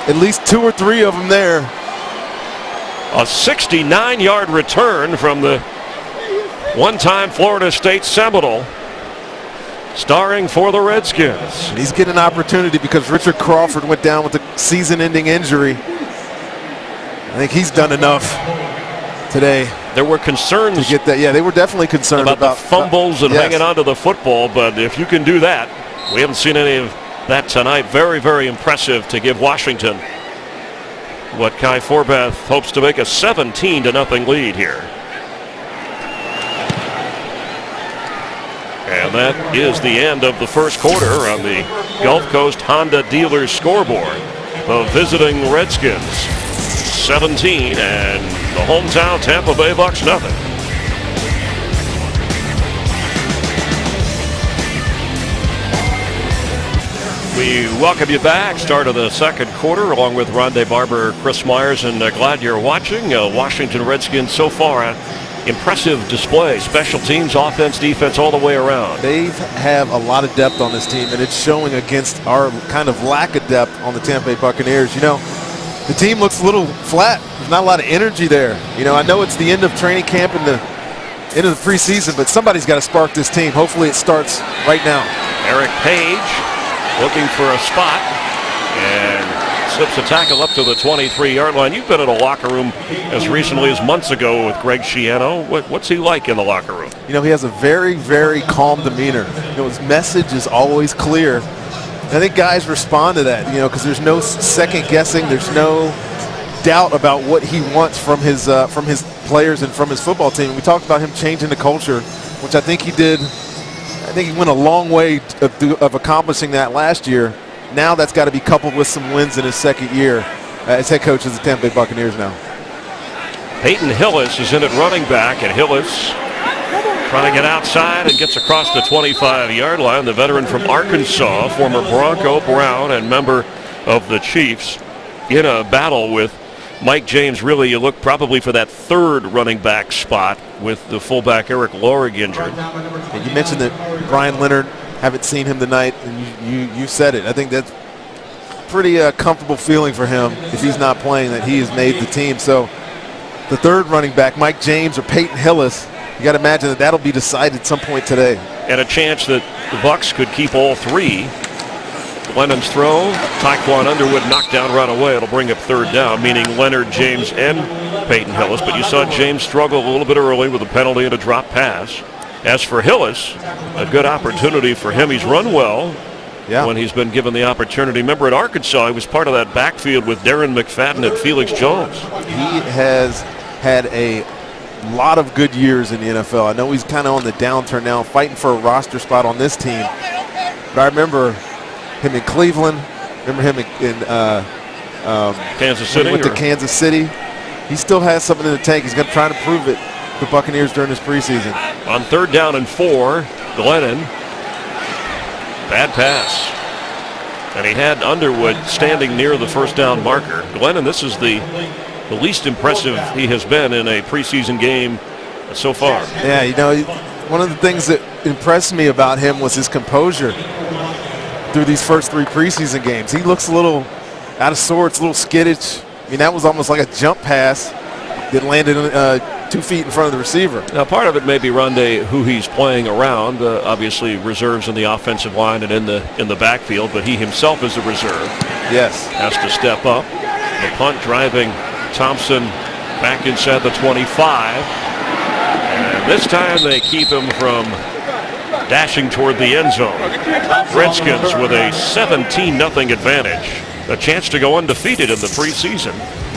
At least 2 or 3 of them there. A 69-yard return from the one-time Florida State Seminole, starring for the Redskins. And he's getting an opportunity because Richard Crawford went down with a season-ending injury. I think he's done enough today. There were concerns to get that. Yeah, they were definitely concerned about the fumbles and hanging onto the football, but if you can do that, we haven't seen any of that tonight. Very, very impressive to give Washington what Kai Forbath hopes to make a 17-0 lead here. And that is the end of the first quarter on the Gulf Coast Honda Dealers scoreboard. The visiting Redskins 17 and the hometown Tampa Bay Bucs nothing. We welcome you back. Start of the second quarter along with Rondé Barber, Chris Myers, and glad you're watching. Washington Redskins so far, impressive display. Special teams, offense, defense, all the way around. They have a lot of depth on this team, and it's showing against our kind of lack of depth on the Tampa Bay Buccaneers. You know, the team looks a little flat. There's not a lot of energy there. You know, I know it's the end of training camp and the end of the preseason, but somebody's got to spark this team. Hopefully it starts right now. Eric Page looking for a spot and slips a tackle up to the 23-yard line. You've been in a locker room as recently as months ago with Greg Schiano. What's he like in the locker room? You know, he has a very, very calm demeanor. You know, his message is always clear. And I think guys respond to that, you know, because there's no second guessing. There's no doubt about what he wants from his players and from his football team. We talked about him changing the culture, which I think he did. I think he went a long way of accomplishing that last year. Now that's got to be coupled with some wins in his second year as head coach of the Tampa Bay Buccaneers now. Peyton Hillis is in at running back, and Hillis trying to get outside and gets across the 25-yard line. The veteran from Arkansas, former Bronco, Brown, and member of the Chiefs, in a battle with Mike James. Really, you look probably for that third running back spot with the fullback Eric Lorig injured. And you mentioned that Brian Leonard, haven't seen him tonight, and you said it. I think that's pretty comfortable feeling for him if he's not playing, that he has made the team. So the third running back, Mike James or Peyton Hillis, you got to imagine that that'll be decided at some point today. And a chance that the Bucs could keep all three. Lennon's throw, Tyquan Underwood knocked down right away. It'll bring up third down, meaning Leonard, James, and Peyton Hillis. But you saw James struggle a little bit early with a penalty and a drop pass. As for Hillis, a good opportunity for him. He's run well when he's been given the opportunity. Remember at Arkansas, he was part of that backfield with Darren McFadden and Felix Jones. He has had a lot of good years in the NFL. I know he's kind of on the downturn now, fighting for a roster spot on this team. But I remember him in Cleveland. Remember him in Kansas City. With the Kansas City. He still has something in the tank. He's going to try to prove it to the Buccaneers during this preseason. On 3rd down and 4, Glennon. Bad pass. And he had Underwood standing near the first down marker. Glennon, this is the least impressive he has been in a preseason game so far. Yeah, you know, one of the things that impressed me about him was his composure through these first 3 preseason games. He looks a little out of sorts, a little skittish. I mean, that was almost like a jump pass that landed 2 feet in front of the receiver. Now, part of it may be Rondé, who he's playing around. Obviously, reserves in the offensive line and in the backfield, but he himself is a reserve. Yes, has to step up. The punt driving Thompson back inside the 25, and this time they keep him from dashing toward the end zone. Redskins with a 17-0 advantage. a chance to go undefeated in the preseason.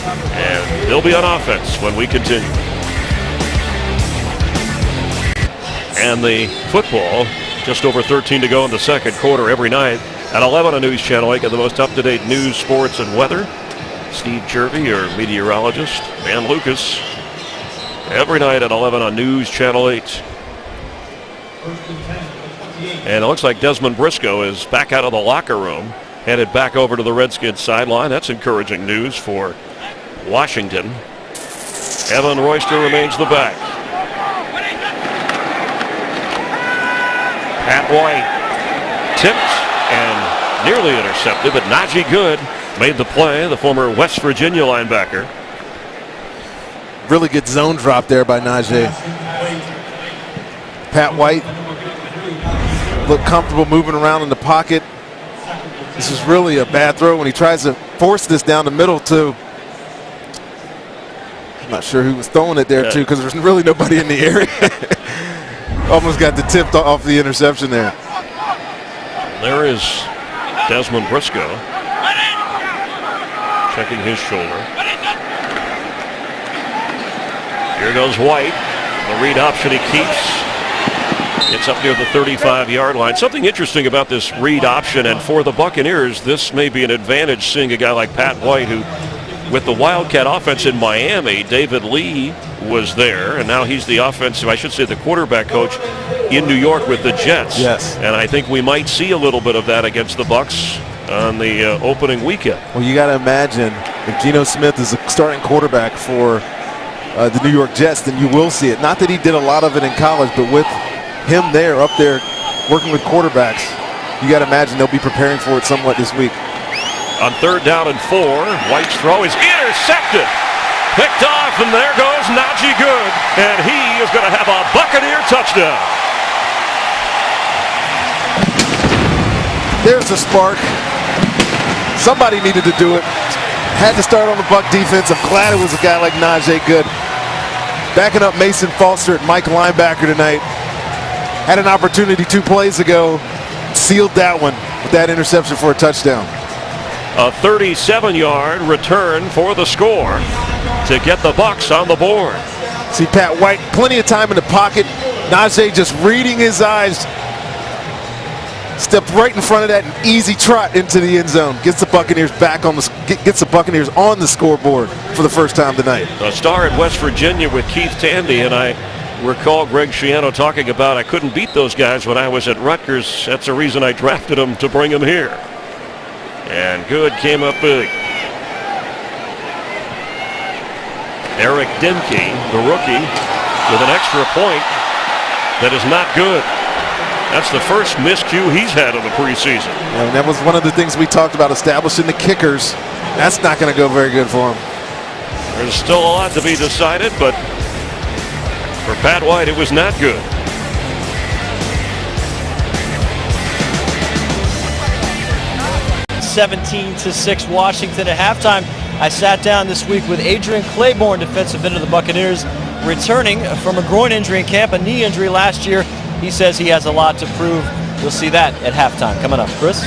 And they'll be on offense when we continue. And the football, just over 13 to go in the second quarter every night at 11 on News Channel 8. Get the most up-to-date news, sports, and weather. Steve Jervy, your meteorologist, and Lucas, every night at 11 on News Channel 8. And it looks like Desmond Briscoe is back out of the locker room, headed back over to the Redskins sideline. That's encouraging news for Washington. Evan Royster remains the back. Pat White tipped and nearly intercepted, but Najee Good made the play, the former West Virginia linebacker. Really good zone drop there by Najee. Pat White looked comfortable moving around in the pocket. This is really a bad throw when he tries to force this down the middle to, I'm not sure who was throwing it there too, because there's really nobody in the area. Almost got the tip off the interception there. There is Desmond Briscoe checking his shoulder. Here goes White. The read option he keeps. It's up near the 35-yard line. Something interesting about this read option, and for the Buccaneers, this may be an advantage, seeing a guy like Pat White, who, with the Wildcat offense in Miami, David Lee was there, and now he's the offensive, I should say the quarterback coach in New York with the Jets. Yes. And I think we might see a little bit of that against the Bucs on the opening weekend. Well, you got to imagine if Geno Smith is a starting quarterback for the New York Jets, then you will see it. Not that he did a lot of it in college, but with him there, up there, working with quarterbacks, you got to imagine they'll be preparing for it somewhat this week. On 3rd down and 4, White's throw is intercepted. Picked off, and there goes Najee Good, and he is going to have a Buccaneer touchdown. There's a spark. Somebody needed to do it. Had to start on the Buck defense. I'm glad it was a guy like Najee Good. Backing up Mason Foster at Mike linebacker tonight. Had an opportunity 2 plays ago. Sealed that one with that interception for a touchdown. A 37-yard return for the score to get the Bucs on the board. See Pat White, plenty of time in the pocket. Najee just reading his eyes. Stepped right in front of that, an easy trot into the end zone. Gets the Buccaneers back on gets the Buccaneers on the scoreboard for the first time tonight. A star at West Virginia with Keith Tandy, and I recall Greg Schiano talking about, I couldn't beat those guys when I was at Rutgers. That's the reason I drafted them, to bring them here. And Good came up big. Eric Dimke, the rookie, with an extra point that is not good. That's the first miscue he's had in the preseason. Yeah, and that was one of the things we talked about, establishing the kickers. That's not going to go very good for him. There's still a lot to be decided, but for Pat White, it was not good. (17-6) Washington at halftime. I sat down this week with Adrian Claiborne, defensive end of the Buccaneers, returning from a groin injury in camp, a knee injury last year. He says he has a lot to prove. We'll see that at halftime. Coming up, Chris.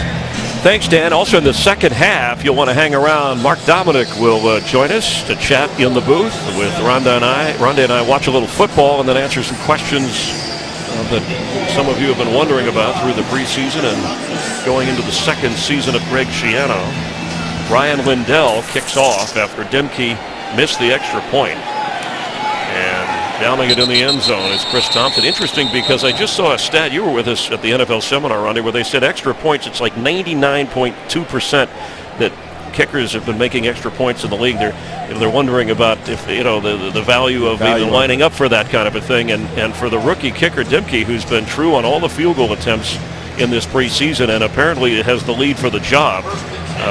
Thanks, Dan. Also in the second half, you'll want to hang around. Mark Dominic will join us to chat in the booth with Rhonda and I. Rhonda and I watch a little football and then answer some questions that some of you have been wondering about through the preseason and going into the second season of Greg Schiano. Ryan Lindell kicks off after Dimke missed the extra point. And downing it in the end zone is Chris Thompson. Interesting, because I just saw a stat. You were with us at the NFL seminar, Ronnie, where they said extra points, it's like 99.2% that kickers have been making extra points in the league. They're wondering about if, the value of even lining up for that kind of a thing. And for the rookie kicker, Dimke, who's been true on all the field goal attempts in this preseason and apparently has the lead for the job,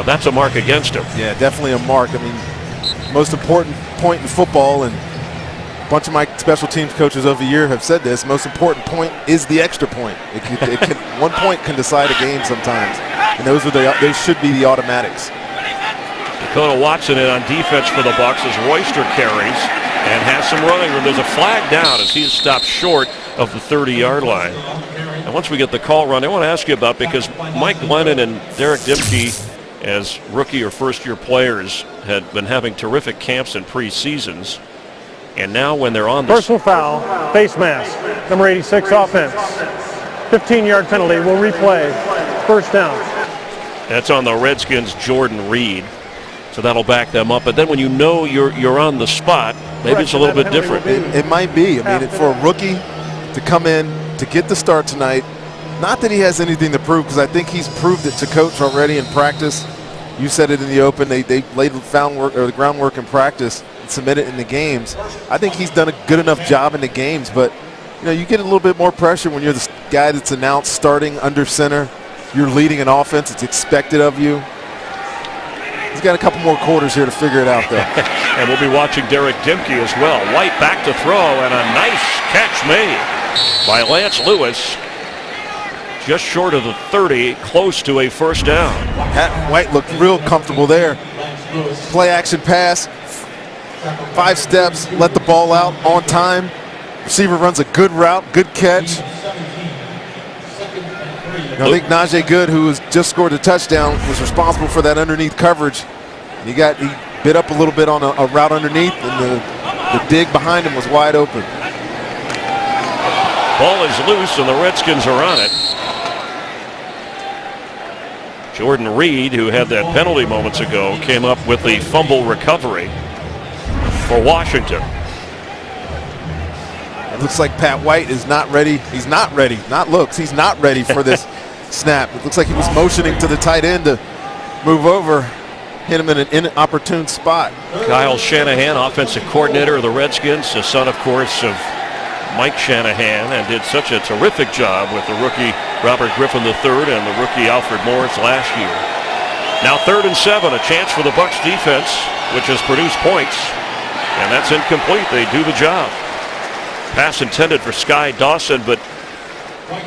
that's a mark against him. Yeah, definitely a mark. I mean, most important point in football, and a bunch of my special teams coaches over the year have said this, most important point is the extra point. One point can decide a game sometimes, and they should be the automatics. Dakota Watson in on defense for the Bucs as Royster carries and has some running room. There's a flag down as he is stopped short of the 30-yard line. And once we get the call run, I want to ask you about, because Mike Glennon and Derek Dimke as rookie or first-year players had been having terrific camps and preseasons. And now when they're on the personal foul, face mask, number 86 offense. 15-yard penalty. We'll replay. First down. That's on the Redskins' Jordan Reed. So that'll back them up. But then when you know you're on the spot, maybe it's a little bit different. It might be. I mean, for a rookie to come in to get the start tonight, not that he has anything to prove, because I think he's proved it to coach already in practice. You said it in the open. They laid the groundwork in practice and submitted it in the games. I think he's done a good enough job in the games, but you get a little bit more pressure when you're the guy that's announced starting under center. You're leading an offense. It's expected of you. He's got a couple more quarters here to figure it out, though. And we'll be watching Derek Dimke as well. White back to throw, and a nice catch made by Lance Lewis. Just short of the 30, close to a first down. Pat White looked real comfortable there. Play action pass, 5 steps, let the ball out on time. Receiver runs a good route, good catch. I think Najee Good, who has just scored a touchdown, was responsible for that underneath coverage. He bit up a little bit on a route underneath, and the dig behind him was wide open. Ball is loose, and the Redskins are on it. Jordan Reed, who had that penalty moments ago, came up with the fumble recovery for Washington. It looks like Pat White is not ready. He's not ready. He's not ready for this snap. It looks like he was motioning to the tight end to move over, hit him in an inopportune spot. Kyle Shanahan, offensive coordinator of the Redskins, the son, of course, of Mike Shanahan, and did such a terrific job with the rookie Robert Griffin III and the rookie Alfred Morris last year. Now 3rd and 7, a chance for the Bucs defense, which has produced points, and that's incomplete. They do the job. Pass intended for Sky Dawson, but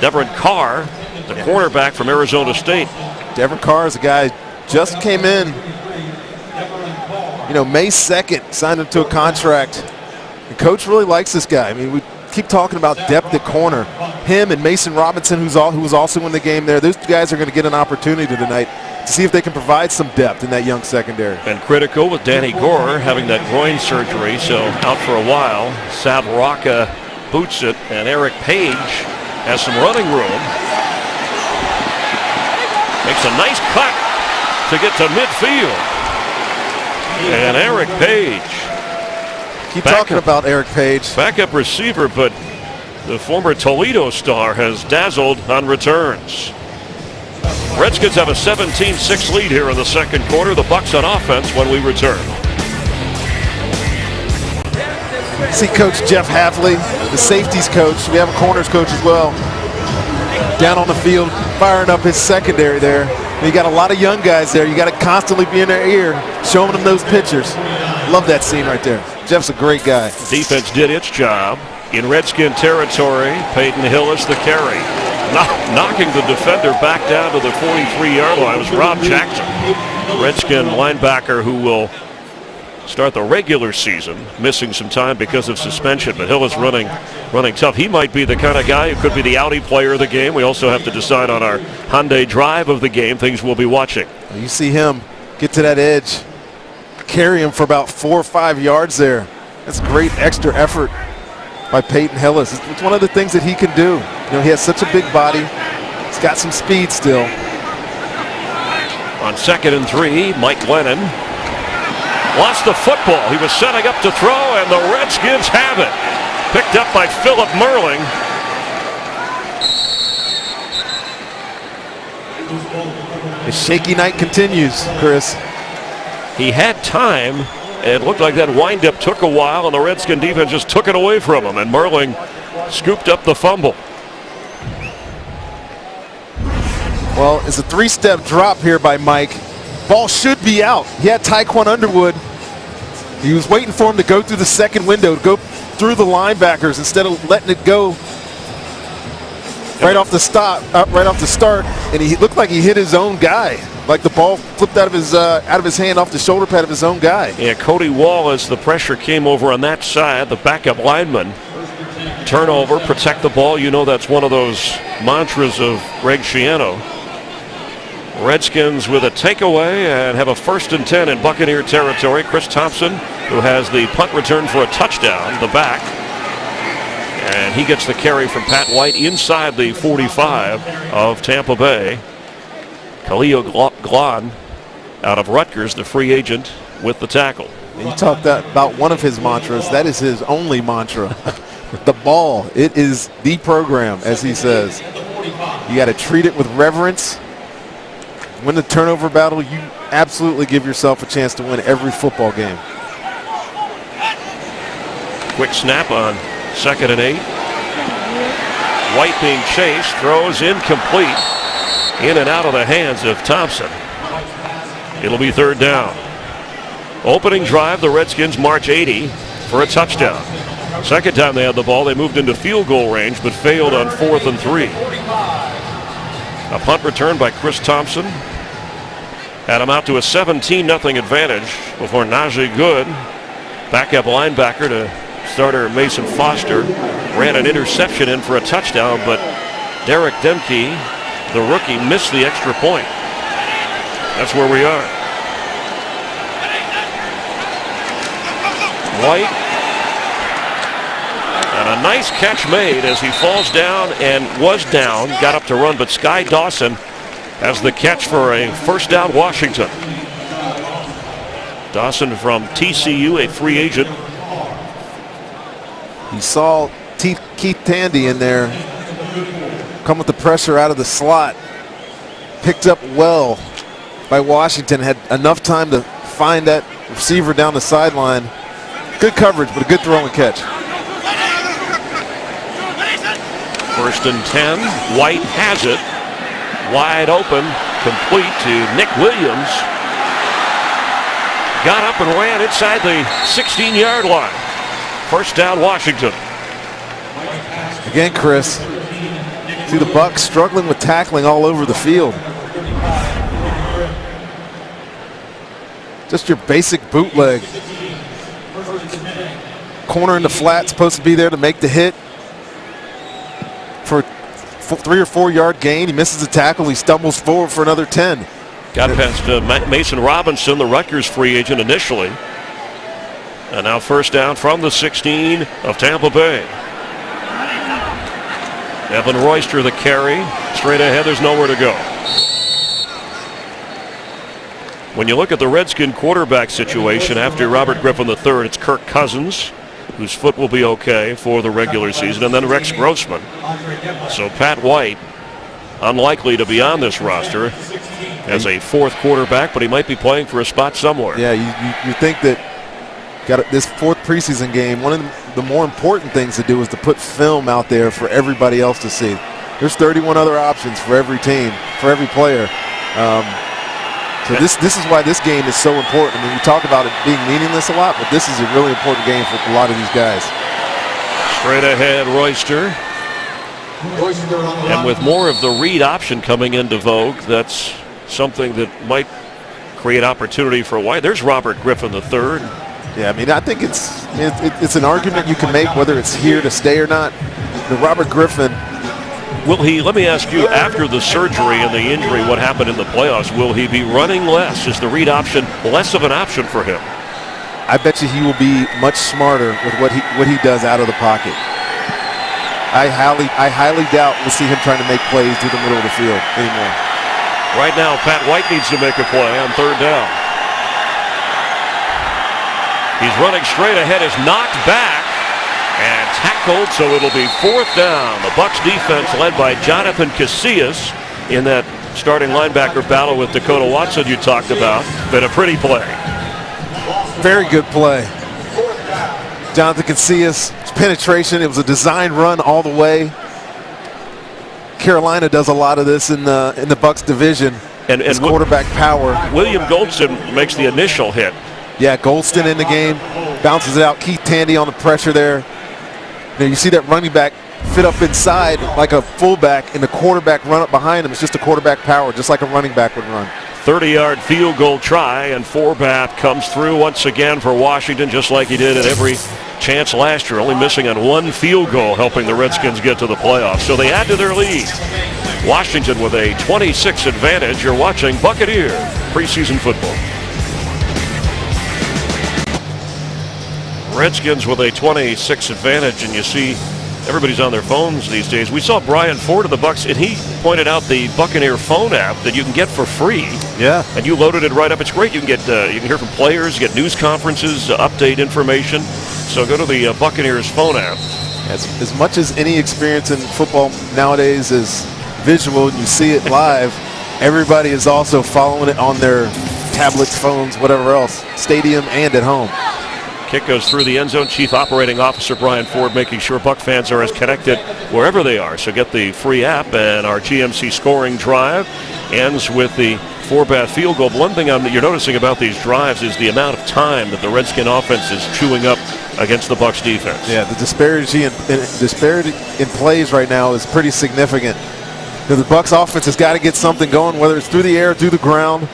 Devin Carr, the cornerback from Arizona State. Devin Carr is a guy just came in, May 2nd, signed him to a contract. The coach really likes this guy. I mean, we keep talking about depth at corner. Him and Mason Robinson, who was also in the game there, those guys are going to get an opportunity tonight to see if they can provide some depth in that young secondary. Been critical with Danny Gore having that groin surgery, so out for a while. Sab Rocca boots it, and Eric Page has some running room. Makes a nice cut to get to midfield. And Eric Page. Keep talking about Eric Page. Backup receiver, but the former Toledo star has dazzled on returns. Redskins have a 17-6 lead here in the second quarter. The Bucs on offense when we return. See Coach Jeff Hafley, the safeties coach. We have a corners coach as well. Down on the field, firing up his secondary there. You got a lot of young guys there. You got to constantly be in their ear, showing them those pictures. Love that scene right there. Jeff's a great guy. Defense did its job. In Redskin territory, Peyton Hillis the carry. Knocking the defender back down to the 43-yard line was Rob Jackson, Redskin linebacker who will start the regular season missing some time because of suspension. But Hillis running tough. He might be the kind of guy who could be the Audi player of the game. We also have to decide on our Hyundai drive of the game, things we'll be watching. You see him get to that edge, carry him for about 4 or 5 yards there. That's great extra effort by Peyton Hillis. It's one of the things that he can do. He has such a big body. He's got some speed still. On 2nd and 3, Mike Lennon lost the football. He was setting up to throw, and the Redskins have it. Picked up by Philip Merling. The shaky night continues, Chris. He had time. It looked like that windup took a while, and the Redskin defense just took it away from him, and Merling scooped up the fumble. Well, it's a 3-step drop here by Mike. Ball should be out. He had Tyquan Underwood. He was waiting for him to go through the second window, to go through the linebackers instead of letting it go right off the start, and he looked like he hit his own guy. Like the ball flipped out of his hand off the shoulder pad of his own guy. Yeah, Cody Wall, as the pressure came over on that side, the backup lineman. Turnover, protect the ball. That's one of those mantras of Greg Schiano. Redskins with a takeaway and have a 1st and 10 in Buccaneer territory. Chris Thompson, who has the punt return for a touchdown, the back. And he gets the carry from Pat White inside the 45 of Tampa Bay. Khalil Glon out of Rutgers, the free agent, with the tackle. You talked about one of his mantras. That is his only mantra. The ball. It is the program, as he says. You got to treat it with reverence. Win the turnover battle, you absolutely give yourself a chance to win every football game. Quick snap on 2nd and 8. White being chased, throws incomplete. In and out of the hands of Thompson. It'll be 3rd down. Opening drive, the Redskins march 80 for a touchdown. Second time they had the ball, they moved into field goal range but failed on 4th and 3. A punt return by Chris Thompson had him out to a 17-0 advantage before Najee Good, backup linebacker to starter Mason Foster, ran an interception in for a touchdown, but Derek Demke, the rookie, missed the extra point. That's where we are. White, and a nice catch made as he falls down and was down, got up to run, but Sky Dawson has the catch for a 1st down Washington. Dawson from TCU, a free agent. You saw Keith Tandy in there come with the pressure out of the slot. Picked up well by Washington. Had enough time to find that receiver down the sideline. Good coverage, but a good throw and catch. 1st and 10. White has it. Wide open. Complete to Nick Williams. Got up and ran inside the 16-yard line. 1st down Washington. Again, Chris. See the Bucs struggling with tackling all over the field. Just your basic bootleg. Corner in the flat, supposed to be there to make the hit. For a 3 or 4 yard gain, he misses the tackle. He stumbles forward for another 10. Got past Mason Robinson, the Rutgers free agent initially. And now 1st down from the 16 of Tampa Bay. Evan Royster the carry. Straight ahead, there's nowhere to go. When you look at the Redskin quarterback situation after Robert Griffin III, it's Kirk Cousins, whose foot will be okay for the regular season, and then Rex Grossman. So Pat White, unlikely to be on this roster as a 4th quarterback, but he might be playing for a spot somewhere. Yeah, you think that this 4th preseason game, one of the more important things to do is to put film out there for everybody else to see. There's 31 other options for every team, for every player. So this is why this game is so important. I mean, we talk about it being meaningless a lot, but this is a really important game for a lot of these guys. Straight ahead, Royster. And with more of the read option coming into vogue, that's something that might create opportunity for White. There's Robert Griffin III. Yeah, I mean, I think it's an argument you can make whether it's here to stay or not. The Robert Griffin. Will he, let me ask you, after the surgery and the injury, what happened in the playoffs, will he be running less? Is the read option less of an option for him? I bet you he will be much smarter with what he does out of the pocket. I highly doubt we'll see him trying to make plays through the middle of the field anymore. Right now, Pat White needs to make a play on 3rd down. He's running straight ahead, is knocked back and tackled, so it'll be 4th down. The Bucs defense led by Jonathan Casillas in that starting linebacker battle with Dakota Watson you talked about. Been a pretty play. Very good play. Jonathan Casillas, penetration, it was a design run all the way. Carolina does a lot of this in the Bucs division. And quarterback power. William Goldston makes the initial hit. Yeah, Goldston in the game, bounces it out. Keith Tandy on the pressure there. Now you see that running back fit up inside like a fullback, and the quarterback run up behind him. It's just a quarterback power, just like a running back would run. 30-yard field goal try, and Forbath comes through once again for Washington, just like he did at every chance last year, only missing on 1 field goal, helping the Redskins get to the playoffs. So they add to their lead. Washington with a 26 advantage. You're watching Buccaneer preseason football. Redskins with a 26 advantage, and you see everybody's on their phones these days. We saw Brian Ford of the Bucs, and he pointed out the Buccaneer phone app that you can get for free. Yeah. And you loaded it right up. It's great. You can get you can hear from players, get news conferences, update information. So go to the Buccaneers phone app. As much as any experience in football nowadays is visual, you see it live, everybody is also following it on their tablets, phones, whatever else, stadium and at home. Kick goes through the end zone. Chief Operating Officer Brian Ford making sure Buck fans are as connected wherever they are. So get the free app, and our GMC scoring drive ends with the Forbath field goal. One thing you're noticing about these drives is the amount of time that the Redskin offense is chewing up against the Bucs defense. Yeah, the disparity in plays right now is pretty significant. The Bucs offense has got to get something going, whether it's through the air, through the ground.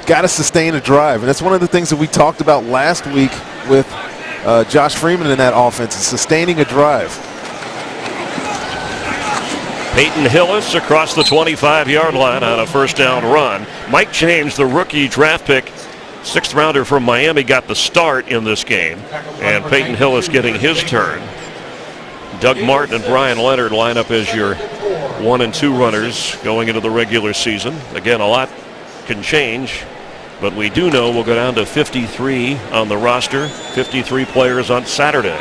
Got to sustain a drive, and that's one of the things that we talked about last week with Josh Freeman in that offense, is sustaining a drive. Peyton Hillis across the 25-yard line on a first down run. Mike James, the rookie draft pick, sixth rounder from Miami, got the start in this game, and Peyton Hillis getting his turn. Doug Martin and Brian Leonard line up as your 1 and 2 runners going into the regular season. Again, a lot can change, but we do know we'll go down to 53 on the roster, 53 players on Saturday.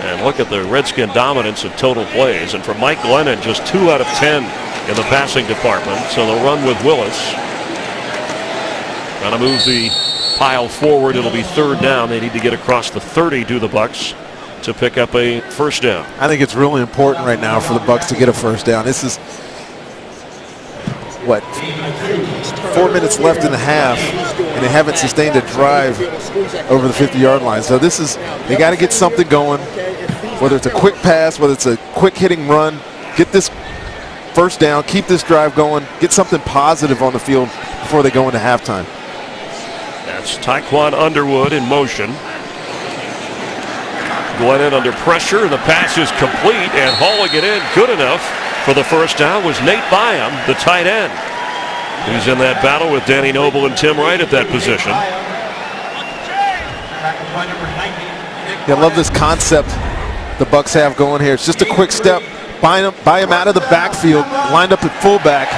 And look at the Redskin dominance of total plays. And for Mike Glennon, just 2 out of 10 in the passing department. So they'll run with Willis. Trying to move the pile forward. It'll be third down. They need to get across the 30 to the Bucs to pick up a first down. I think it's really important right now for the Bucs to get a first down. This is, what, 4 minutes left in the half, and they haven't sustained a drive over the 50-yard line. So this is, they got to get something going, whether it's a quick pass, whether it's a quick hitting run, get this first down, keep this drive going, get something positive on the field before they go into halftime. That's Tyquan Underwood in motion. Glennon under pressure, and the pass is complete, and hauling it in good enough for the first down was Nate Byam, the tight end. He's in that battle with Danny Noble and Tim Wright at that position. Yeah, I love this concept the Bucs have going here. It's just a quick step, buy him out of the backfield, lined up at fullback.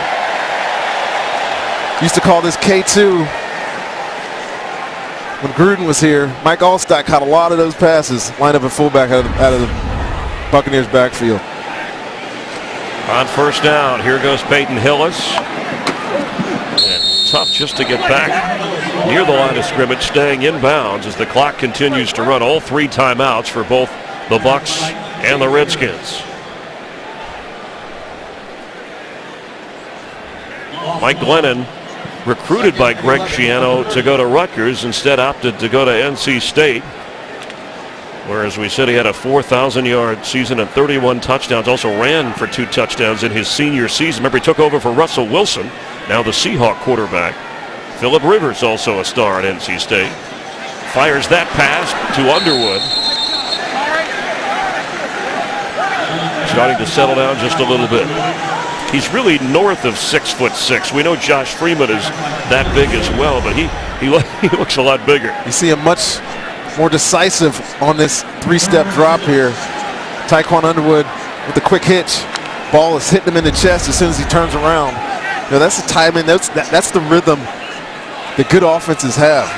Used to call this K2 when Gruden was here. Mike Allstott caught a lot of those passes, lined up at fullback out of the Buccaneers backfield. On first down, here goes Peyton Hillis. And tough just to get back near the line of scrimmage, staying inbounds as the clock continues to run. All 3 timeouts for both the Bucs and the Redskins. Mike Glennon, recruited by Greg Schiano to go to Rutgers, instead opted to go to NC State. Whereas we said he had a 4,000-yard season and 31 touchdowns. Also ran for 2 touchdowns in his senior season. Remember, he took over for Russell Wilson, now the Seahawk quarterback. Phillip Rivers, also a star at NC State. Fires that pass to Underwood. Starting to settle down just a little bit. He's really north of 6'6". We know Josh Freeman is that big as well, but he looks a lot bigger. You see him much more decisive on this 3-step drop here. Tyquan Underwood with the quick hitch. Ball is hitting him in the chest as soon as he turns around. You know, that's the timing. That's the rhythm that good offenses have.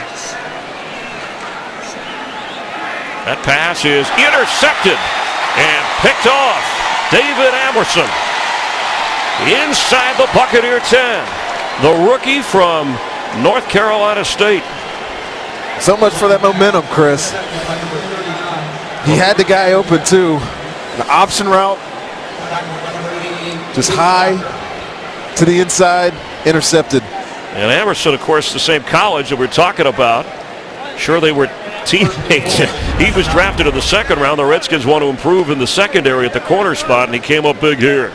That pass is intercepted and picked off. David Amerson inside the Buccaneer 10. The rookie from North Carolina State. So much for that momentum, Chris. He had the guy open too. The option route, just high to the inside, intercepted. And Amerson, of course, the same college that we're talking about. Sure, they were teammates. He was drafted in the 2nd round. The Redskins want to improve in the secondary at the corner spot, and he came up big here.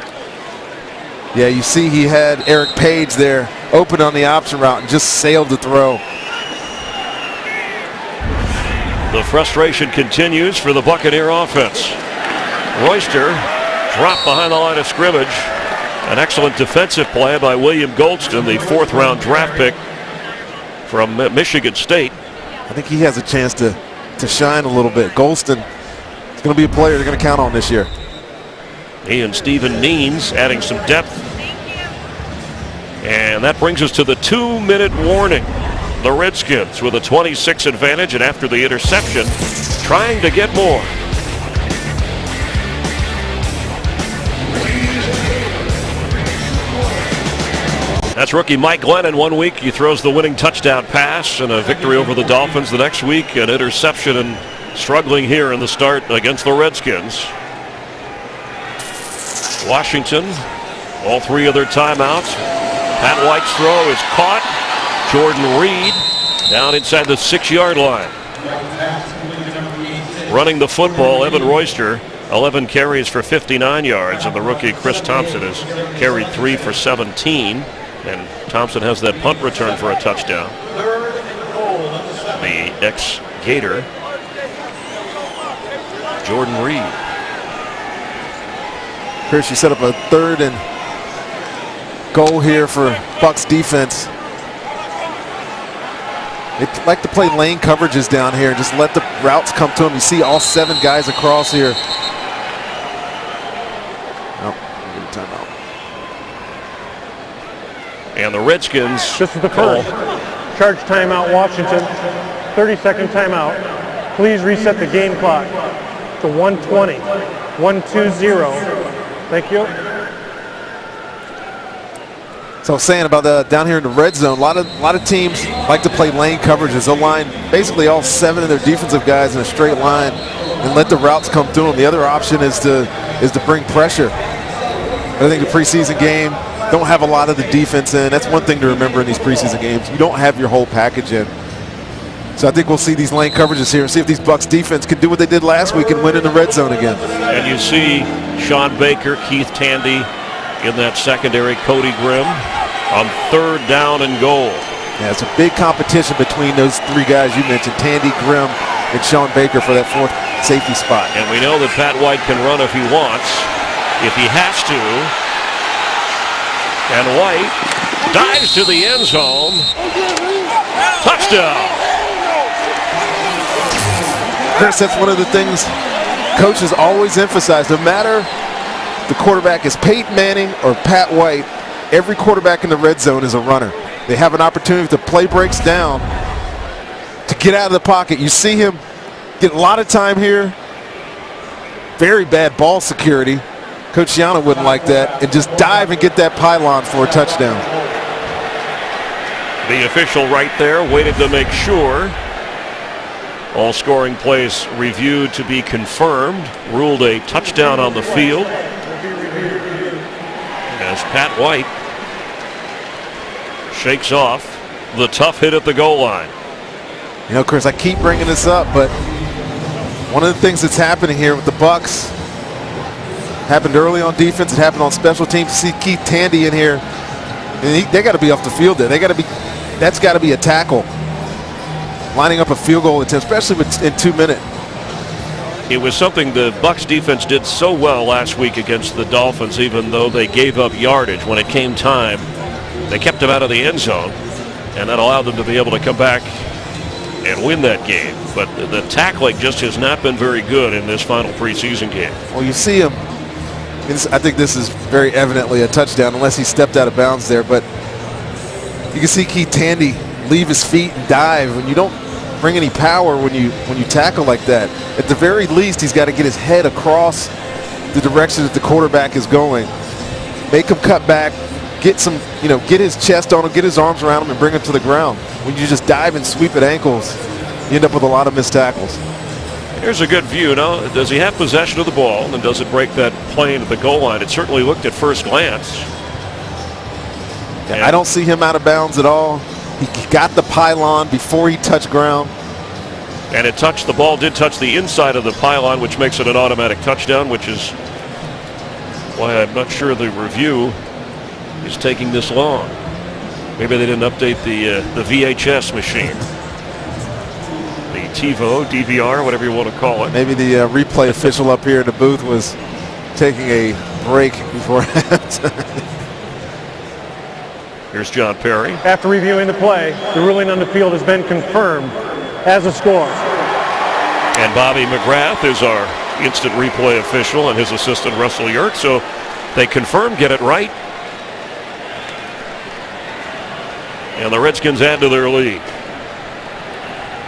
Yeah, you see he had Eric Page there open on the option route and just sailed the throw. The frustration continues for the Buccaneer offense. Royster dropped behind the line of scrimmage. An excellent defensive play by William Goldston, the 4th-round draft pick from Michigan State. I think he has a chance to shine a little bit. Goldston is going to be a player they're going to count on this year. He and Stephen Neens adding some depth. And that brings us to the 2-minute warning. The Redskins with a 26 advantage, and after the interception, trying to get more. That's rookie Mike Glennon. 1 week he throws the winning touchdown pass and a victory over the Dolphins. The next week an interception and struggling here in the start against the Redskins. Washington, all 3 of their timeouts. Pat White's throw is caught. Jordan Reed down inside the 6-yard line. Running the football, Evan Royster, 11 carries for 59 yards, and the rookie Chris Thompson has carried 3 for 17. And Thompson has that punt return for a touchdown. The ex-Gator, Jordan Reed. Chris, you set up a 3rd and goal here for Bucs defense. They like to play lane coverages down here and just let the routes come to them. You see all 7 guys across here. Oh, timeout. And the Redskins. This is the first. Charge timeout, Washington. 30-second timeout. Please reset the game clock to 1:20. 1:20. Thank you. So I was saying about down here in the red zone, a lot of teams like to play lane coverages. They'll line basically all 7 of their defensive guys in a straight line and let the routes come through them. The other option is to bring pressure. I think the preseason game don't have a lot of the defense in. That's one thing to remember in these preseason games. You don't have your whole package in. So I think we'll see these lane coverages here and see if these Bucs defense can do what they did last week and win in the red zone again. And you see Sean Baker, Keith Tandy in that secondary, Cody Grimm on 3rd down and goal. Yeah, it's a big competition between those 3 guys you mentioned, Tandy, Grimm, and Sean Baker for that 4th safety spot. And we know that Pat White can run if he wants, if he has to. And White dives to the end zone. Touchdown. Chris, that's one of the things coaches always emphasize. No matter the quarterback is Peyton Manning or Pat White, every quarterback in the red zone is a runner. They have an opportunity to play breaks down to get out of the pocket. You see him get a lot of time here. Very bad ball security. Coach Shiano wouldn't like that. And just dive and get that pylon for a touchdown. The official right there waited to make sure. All scoring plays reviewed to be confirmed. Ruled a touchdown on the field. As Pat White shakes off the tough hit at the goal line. You know, Chris, I keep bringing this up, but one of the things that's happening here with the Bucs happened early on defense. It happened on special teams. See Keith Tandy in here, and they got to be off the field there. That's got to be a tackle. Lining up a field goal attempt, especially in 2 minutes. It was something the Bucs defense did so well last week against the Dolphins, even though they gave up yardage. When it came time, they kept them out of the end zone, and that allowed them to be able to come back and win that game. But the tackling just has not been very good in this final preseason game. Well, you see him. I think this is very evidently a touchdown, unless he stepped out of bounds there. But you can see Keith Tandy leave his feet and dive. When you don't bring any power when you tackle like that, at the very least, he's got to get his head across the direction that the quarterback is going. Make him cut back, get his chest on him, get his arms around him, and bring him to the ground. When you just dive and sweep at ankles, you end up with a lot of missed tackles. Here's a good view. Now, does he have possession of the ball, and does it break that plane at the goal line? It certainly looked at first glance. I don't see him out of bounds at all. He got the pylon before he touched ground. And the ball did touch the inside of the pylon, which makes it an automatic touchdown, which is why I'm not sure the review is taking this long. Maybe they didn't update the VHS machine. The TiVo, DVR, whatever you want to call it. Maybe the replay official up here in the booth was taking a break before halftime. Here's John Perry. After reviewing the play, the ruling on the field has been confirmed as a score. And Bobby McGrath is our instant replay official, and his assistant Russell Yerk. So they confirm, get it right. And the Redskins add to their lead.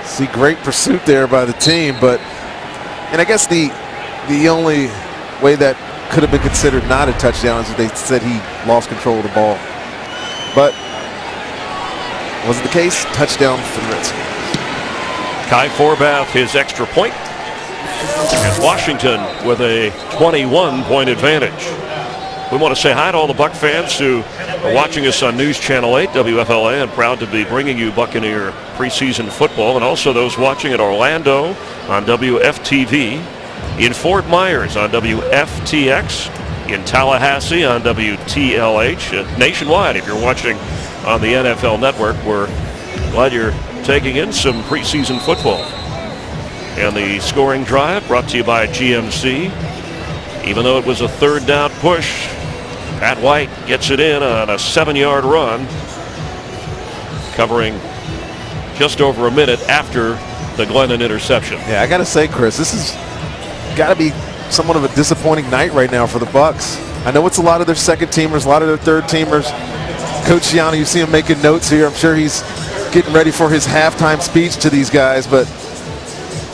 See, great pursuit there by the team, and I guess the only way that could have been considered not a touchdown is if they said he lost control of the ball. But wasn't the case. Touchdown for the Redskins. Kai Forbath, his extra point. And Washington with a 21-point advantage. We want to say hi to all the Buck fans who are watching us on News Channel 8, WFLA, and proud to be bringing you Buccaneer preseason football, and also those watching at Orlando on WFTV, in Fort Myers on WFTX, in Tallahassee on WTLH, nationwide. If you're watching on the NFL Network, we're glad you're taking in some preseason football. And the scoring drive brought to you by GMC. Even though it was a third down push, Pat White gets it in on a 7-yard run, covering just over a minute after the Glennon interception. Yeah, I got to say, Chris, this has got to be somewhat of a disappointing night right now for the Bucs. I know it's a lot of their second teamers, a lot of their third teamers. Coach Gianni, you see him making notes here. I'm sure he's getting ready for his halftime speech to these guys, but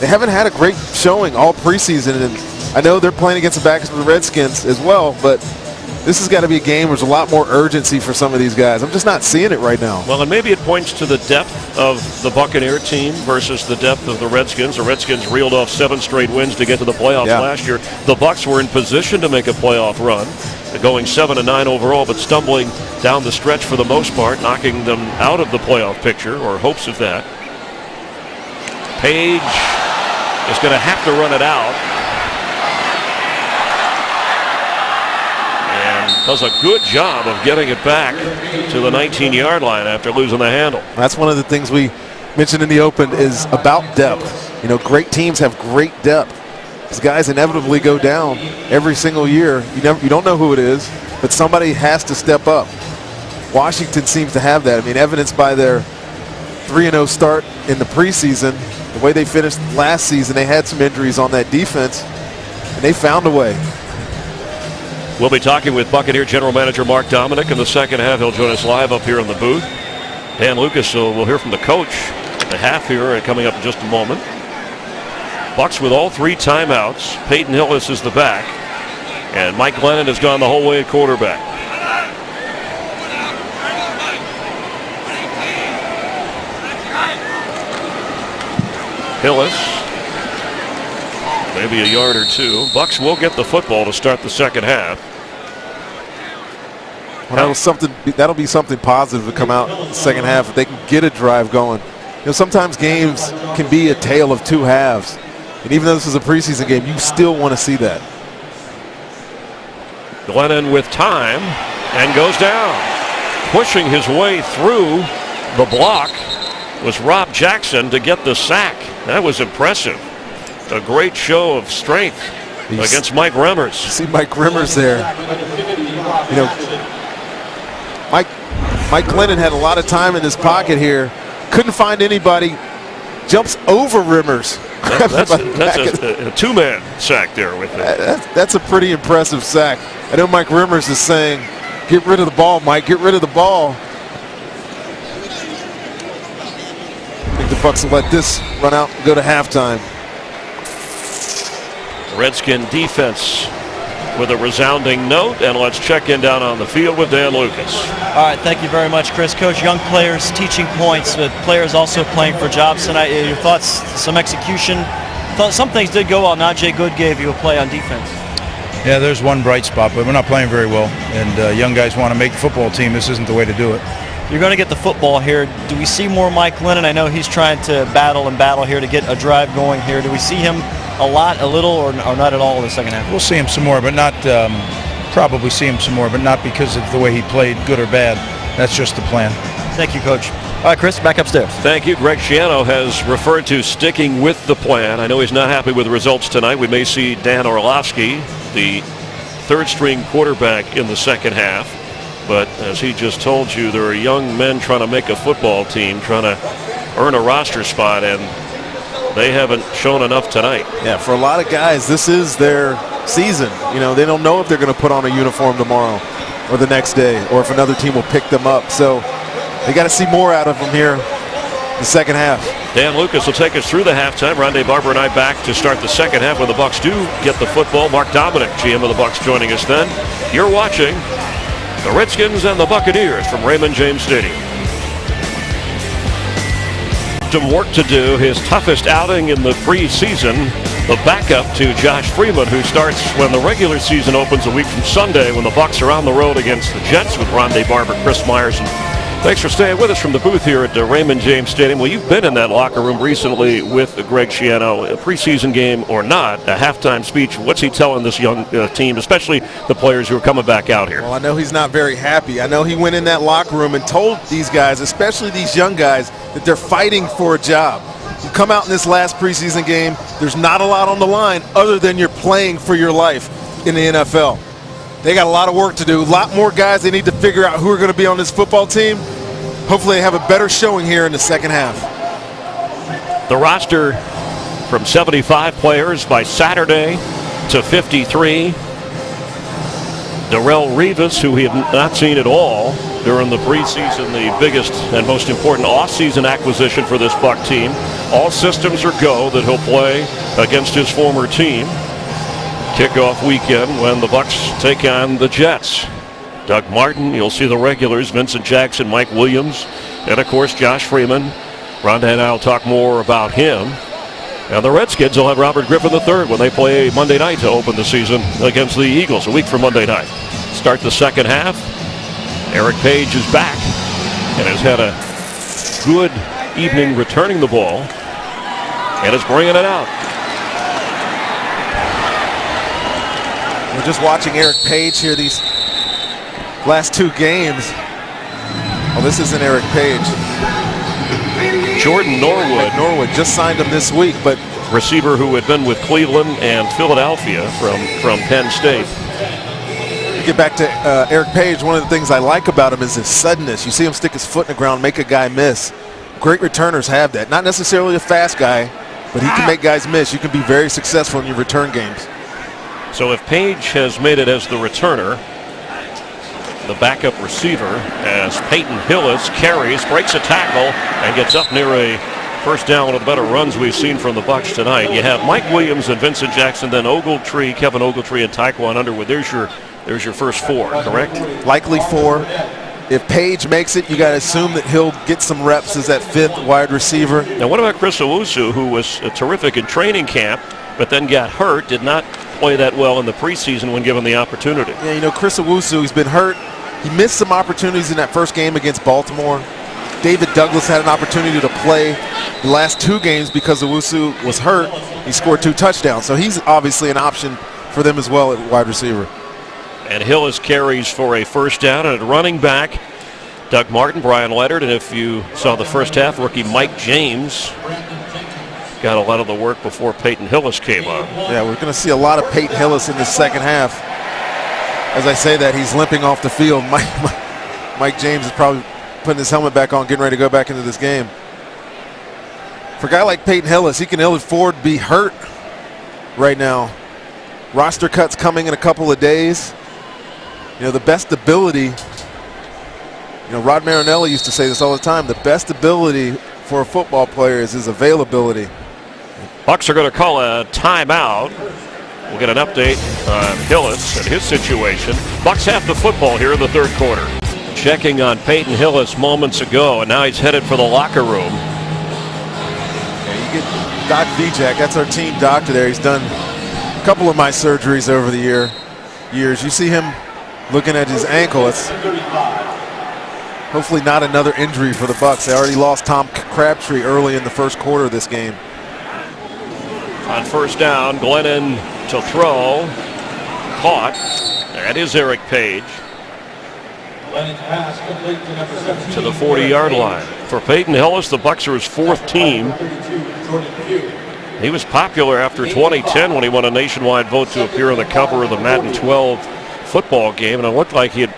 they haven't had a great showing all preseason. And I know they're playing against the backs of the Redskins as well, but this has got to be a game where there's a lot more urgency for some of these guys. I'm just not seeing it right now. Well, and maybe it points to the depth of the Buccaneer team versus the depth of the Redskins. The Redskins reeled off 7 straight wins to get to the playoffs last year. The Bucs were in position to make a playoff run, going 7-9 overall, but stumbling down the stretch for the most part, knocking them out of the playoff picture, or hopes of that. Page is going to have to run it out. Does a good job of getting it back to the 19-yard line after losing the handle. That's one of the things we mentioned in the open is about depth. You know, great teams have great depth. These guys inevitably go down every single year. You don't know who it is, but somebody has to step up. Washington seems to have that. I mean, evidenced by their 3-0 start in the preseason. The way they finished last season, they had some injuries on that defense, and they found a way. We'll be talking with Buccaneer General Manager Mark Dominic in the second half. He'll join us live up here in the booth. Dan Lucas, so we'll hear from the coach. The half here coming up in just a moment. Bucs with all 3 timeouts. Peyton Hillis is the back. And Mike Glennon has gone the whole way at quarterback. Hillis. Maybe a yard or two. Bucs will get the football to start the second half. Well, that'll be something positive to come out in the second half if they can get a drive going. You know, sometimes games can be a tale of 2 halves. And even though this is a preseason game, you still want to see that. Glennon with time and goes down. Pushing his way through the block was Rob Jackson to get the sack. That was impressive. A great show of strength against Mike Remmers. See Mike Remmers there. You know, Mike Glennon had a lot of time in his pocket here. Couldn't find anybody. Jumps over Remmers. That's a 2-man sack there with it. That's a pretty impressive sack. I know Mike Remmers is saying, "Get rid of the ball, Mike. Get rid of the ball." I think the Bucs will let this run out and go to halftime. Redskin defense with a resounding note, and let's check in down on the field with Dan Lucas. All right, thank you very much, Chris. Coach, young players teaching points, but players also playing for jobs tonight. Your thoughts, some execution? Some things did go well. Najee Good gave you a play on defense. Yeah, there's one bright spot, but we're not playing very well, and young guys want to make the football team. This isn't the way to do it. You're going to get the football here. Do we see more Mike Glennon? I know he's trying to battle here to get a drive going here. Do we see him a lot, a little, or not at all in the second half? We'll see him some more, but not probably see him some more, but not because of the way he played, good or bad. That's just the plan. Thank you, Coach. All right, Chris, back upstairs. Thank you. Greg Schiano has referred to sticking with the plan. I know he's not happy with the results tonight. We may see Dan Orlovsky, the third-string quarterback in the second half. But as he just told you, there are young men trying to make a football team, trying to earn a roster spot, and they haven't shown enough tonight. Yeah, for a lot of guys, this is their season. You know, they don't know if they're going to put on a uniform tomorrow or the next day, or if another team will pick them up. So they got to see more out of them here in the second half. Dan Lucas will take us through the halftime. Rondé Barber and I back to start the second half when the Bucs do get the football. Mark Dominic, GM of the Bucs, joining us then. You're watching the Redskins and the Buccaneers from Raymond James Stadium. Some work to do. His toughest outing in the preseason. The backup to Josh Freeman, who starts when the regular season opens a week from Sunday when the Bucs are on the road against the Jets with Rondé Barber, Chris Myers, and thanks for staying with us from the booth here at Raymond James Stadium. Well, you've been in that locker room recently with Greg Schiano. A preseason game or not, a halftime speech. What's he telling this young team, especially the players who are coming back out here? Well, I know he's not very happy. I know he went in that locker room and told these guys, especially these young guys, that they're fighting for a job. You come out in this last preseason game, there's not a lot on the line other than you're playing for your life in the NFL. They got a lot of work to do, a lot more guys they need to figure out who are going to be on this football team. Hopefully they have a better showing here in the second half. The roster from 75 players by Saturday to 53. Darrelle Revis, who we have not seen at all during the preseason, the biggest and most important offseason acquisition for this Buck team. All systems are go that he'll play against his former team. Kickoff weekend when the Bucs take on the Jets. Doug Martin, you'll see the regulars, Vincent Jackson, Mike Williams, and of course Josh Freeman. Rondé and I will talk more about him. And the Redskins will have Robert Griffin III when they play Monday night to open the season against the Eagles, a week from Monday night. Start the second half. Eric Page is back and has had a good evening returning the ball and is bringing it out. We're just watching Eric Page here these last two games. Oh, this isn't Eric Page. Jordan Norwood. Norwood just signed him this week, but receiver who had been with Cleveland and Philadelphia from Penn State. to get back to Eric Page, one of the things I like about him is his suddenness. You see him stick his foot in the ground, make a guy miss. Great returners have that. Not necessarily a fast guy, but he can make guys miss. You can be very successful in your return games. So if Page has made it as the returner, the backup receiver, as Peyton Hillis carries, breaks a tackle, and gets up near a first down, one of the better runs we've seen from the Bucs tonight. You have Mike Williams and Vincent Jackson, then Ogletree, Kevin Ogletree, and Tyquan Underwood. There's your first four, correct? Likely four. If Page makes it, you got to assume that he'll get some reps as that fifth wide receiver. Now, what about Chris Owusu, who was terrific in training camp, but then got hurt, did not play that well in the preseason when given the opportunity? Yeah, you know, Chris Owusu, he's been hurt. He missed some opportunities in that first game against Baltimore. David Douglas had an opportunity to play the last two games because Owusu was hurt. He scored 2 touchdowns, so he's obviously an option for them as well at wide receiver. And Hillis carries for a first down, and at running back, Doug Martin, Brian Leonard, and if you saw the first half, rookie Mike James got a lot of the work before Peyton Hillis came on. Yeah, we're going to see a lot of Peyton Hillis in the second half. As I say that, he's limping off the field. Mike James is probably putting his helmet back on, getting ready to go back into this game. For a guy like Peyton Hillis, he can ill afford to be hurt right now. Roster cuts coming in a couple of days. You know, the best ability, you know, Rod Marinelli used to say this all the time, the best ability for a football player is his availability. Bucs are going to call a timeout. We'll get an update on Hillis and his situation. Bucs have the football here in the third quarter. Checking on Peyton Hillis moments ago, and now he's headed for the locker room. Yeah, you get Doc Vijak, that's our team doctor there. He's done a couple of my surgeries over the years. You see him looking at his ankle. It's hopefully not another injury for the Bucs. They already lost Tom Crabtree early in the first quarter of this game. On first down, Glennon to throw. Caught. That is Eric Page. To the 40-yard line. For Peyton Hillis, the Bucs are his fourth team. He was popular after 2010 when he won a nationwide vote to appear on the cover of the Madden 12 football game, and it looked like he had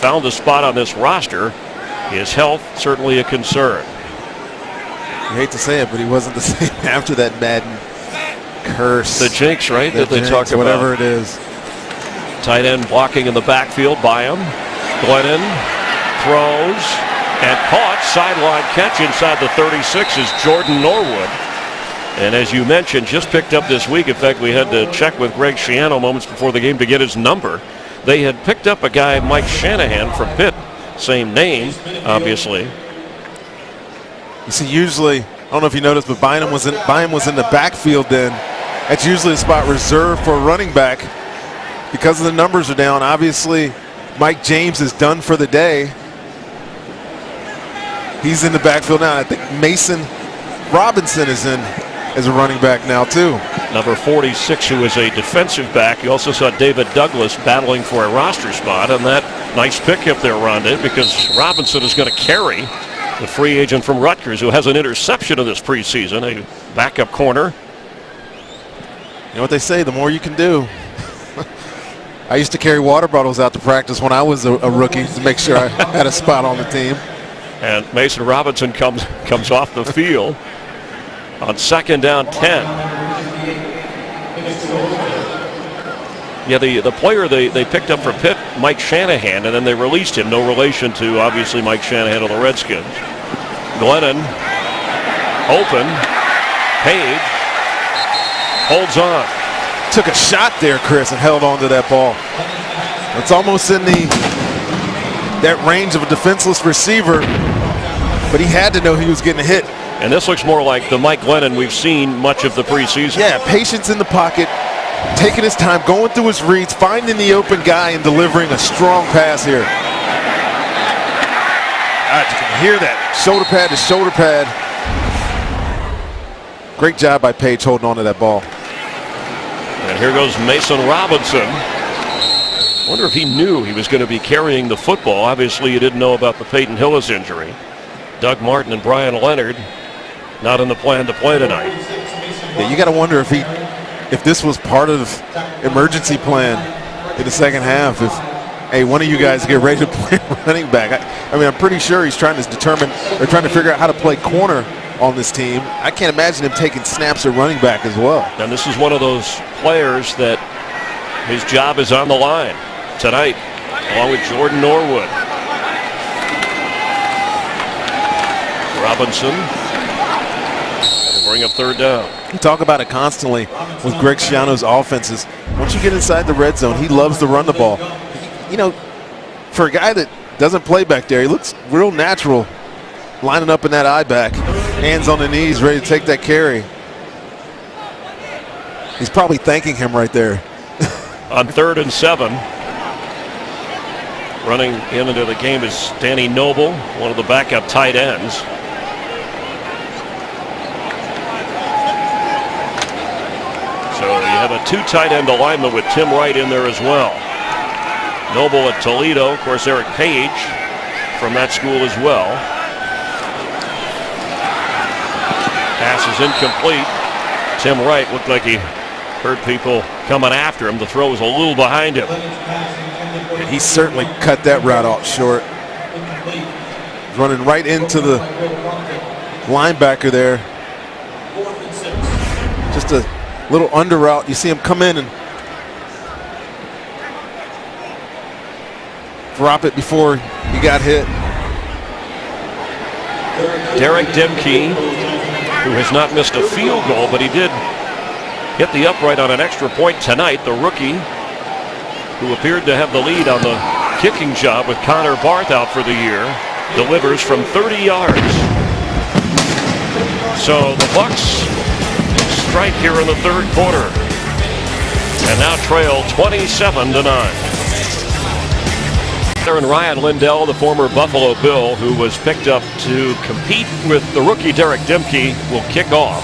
found a spot on this roster. His health certainly a concern. You hate to say it, but he wasn't the same after that Madden curse. The jinx, right? That they talk about. Whatever it is. Tight end blocking in the backfield by him. Glennon throws and caught. Sideline catch inside the 36 is Jordan Norwood. And as you mentioned, just picked up this week. In fact, we had to check with Greg Schiano moments before the game to get his number. They had picked up a guy, Mike Shanahan from Pitt. Same name, obviously. You see, usually, I don't know if you noticed, but Bynum was in the backfield then. That's usually a spot reserved for a running back. Because of the numbers are down, obviously, Mike James is done for the day. He's in the backfield now. I think Mason Robinson is in as a running back now, too. Number 46, who is a defensive back. You also saw David Douglas battling for a roster spot, and that nice pickup there, Rhonda, because Robinson is going to carry the free agent from Rutgers, who has an interception in this preseason, a backup corner. You know what they say, the more you can do. I used to carry water bottles out to practice when I was a rookie to make sure I had a spot on the team. And Mason Robinson comes off the field on 2nd down 10. Yeah, the player they picked up for Pitt, Mike Shanahan, and then they released him. No relation to, obviously, Mike Shanahan of the Redskins. Glennon, open. Page holds on. Took a shot there, Chris, and held on to that ball. It's almost in that range of a defenseless receiver, but he had to know he was getting hit. And this looks more like the Mike Glennon we've seen much of the preseason. Yeah, patience in the pocket, taking his time, going through his reads, finding the open guy, and delivering a strong pass here. God, you can hear that. Shoulder pad to shoulder pad. Great job by Page holding on to that ball. And here goes Mason Robinson. I wonder if he knew he was going to be carrying the football. Obviously, you didn't know about the Peyton Hillis injury. Doug Martin and Brian Leonard not in the plan to play tonight. Yeah, you got to wonder if this was part of emergency plan in the second half. If, hey, one of you guys get ready to play running back. I mean, I'm pretty sure he's trying to figure out how to play corner on this team. I can't imagine him taking snaps at running back as well. And this is one of those players that his job is on the line tonight, along with Jordan Norwood. Robinson will bring up 3rd down. We talk about it constantly with Greg Schiano's offenses. Once you get inside the red zone, he loves to run the ball. You know, for a guy that doesn't play back there, he looks real natural lining up in that eye back. Hands on the knees, ready to take that carry. He's probably thanking him right there. On 3rd and 7. Running into the game is Danny Noble, one of the backup tight ends. So you have a 2 tight end alignment with Tim Wright in there as well. Noble at Toledo, of course, Eric Page from that school as well. Pass is incomplete. Tim Wright looked like he heard people coming after him. The throw was a little behind him. And he certainly cut that route off short. Running right into the linebacker there. Just a little under route. You see him come in and drop it before he got hit. Derek Demke, who has not missed a field goal, but he did hit the upright on an extra point tonight. The rookie, who appeared to have the lead on the kicking job with Connor Barth out for the year, delivers from 30 yards. So the Bucs strike here in the 3rd quarter and now trail 27-9. And Ryan Lindell, the former Buffalo Bill, who was picked up to compete with the rookie Derek Demke, will kick off.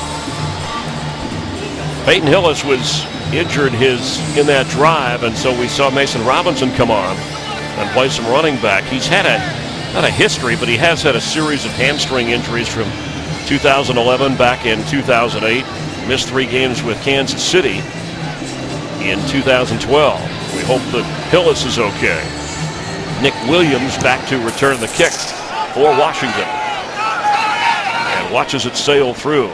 Peyton Hillis was injured in that drive, and so we saw Mason Robinson come on and play some running back. He's had not a history, but he has had a series of hamstring injuries from 2011 back in 2008. Missed 3 games with Kansas City in 2012. We hope that Hillis is okay. Nick Williams back to return the kick for Washington. And watches it sail through.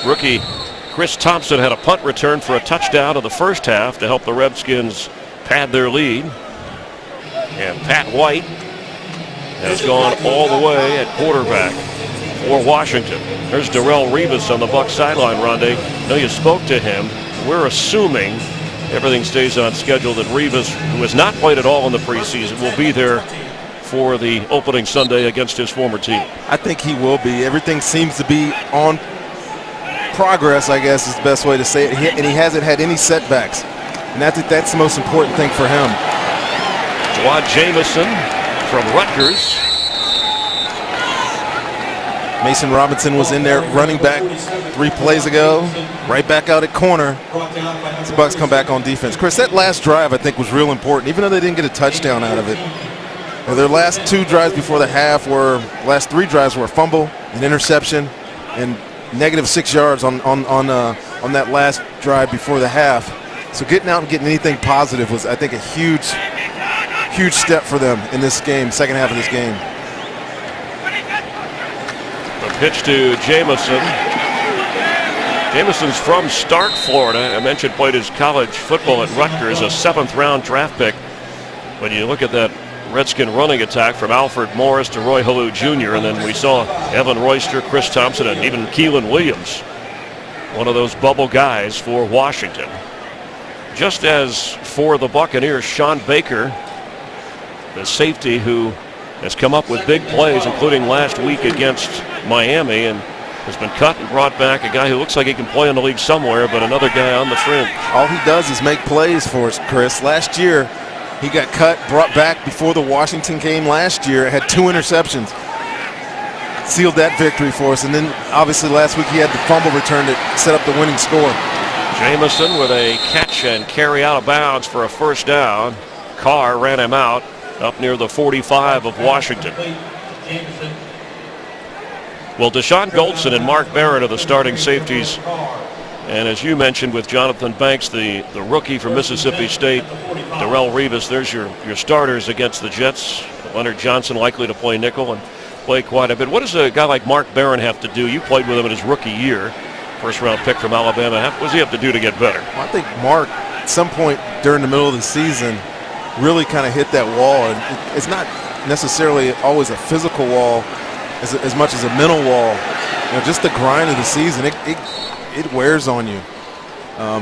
Rookie Chris Thompson had a punt return for a touchdown in the first half to help the Redskins pad their lead. And Pat White has gone all the way at quarterback for Washington. There's Darrelle Revis on the Bucs sideline, Rondé. I know you spoke to him. We're assuming everything stays on schedule that Revis, who has not played at all in the preseason, will be there for the opening Sunday against his former team. I think he will be. Everything seems to be on progress, I guess is the best way to say it. And he hasn't had any setbacks. And I think that's the most important thing for him. Jawad Jamison from Rutgers. Mason Robinson was in there running back 3 plays ago, right back out at corner. The Bucs come back on defense. Chris, that last drive I think was real important, even though they didn't get a touchdown out of it. Their last 2 drives before the half last 3 drives were a fumble, an interception, and -6 yards on that last drive before the half. So getting out and getting anything positive was, I think, a huge step for them in this game, second half of this game. The pitch to Jamison. Jamison's from Stark, Florida. I mentioned played his college football at Rutgers, a 7th-round draft pick. When you look at that Redskin running attack from Alfred Morris to Roy Halou Jr., and then we saw Evan Royster, Chris Thompson, and even Keelan Williams, one of those bubble guys for Washington. Just as for the Buccaneers, Sean Baker, the safety who has come up with big plays, including last week against Miami, and has been cut and brought back, a guy who looks like he can play in the league somewhere, but another guy on the fringe. All he does is make plays for us, Chris. Last year, he got cut, brought back before the Washington game last year, had 2 interceptions. Sealed that victory for us, and then obviously last week he had the fumble return that set up the winning score. Jamison with a catch and carry out of bounds for a first down. Carr ran him out up near the 45 of Washington. Well, Deshaun Goldson and Mark Barrett are the starting safeties. And as you mentioned with Jonathan Banks, the rookie from Mississippi State, Darrelle Revis, there's your starters against the Jets. Leonard Johnson likely to play nickel and play quite a bit. What does a guy like Mark Barrett have to do? You played with him in his rookie year, first-round pick from Alabama. What does he have to do to get better? Well, I think Mark, at some point during the middle of the season, really kind of hit that wall. And it's not necessarily always a physical wall as much as a mental wall. You know, just the grind of the season, it wears on you.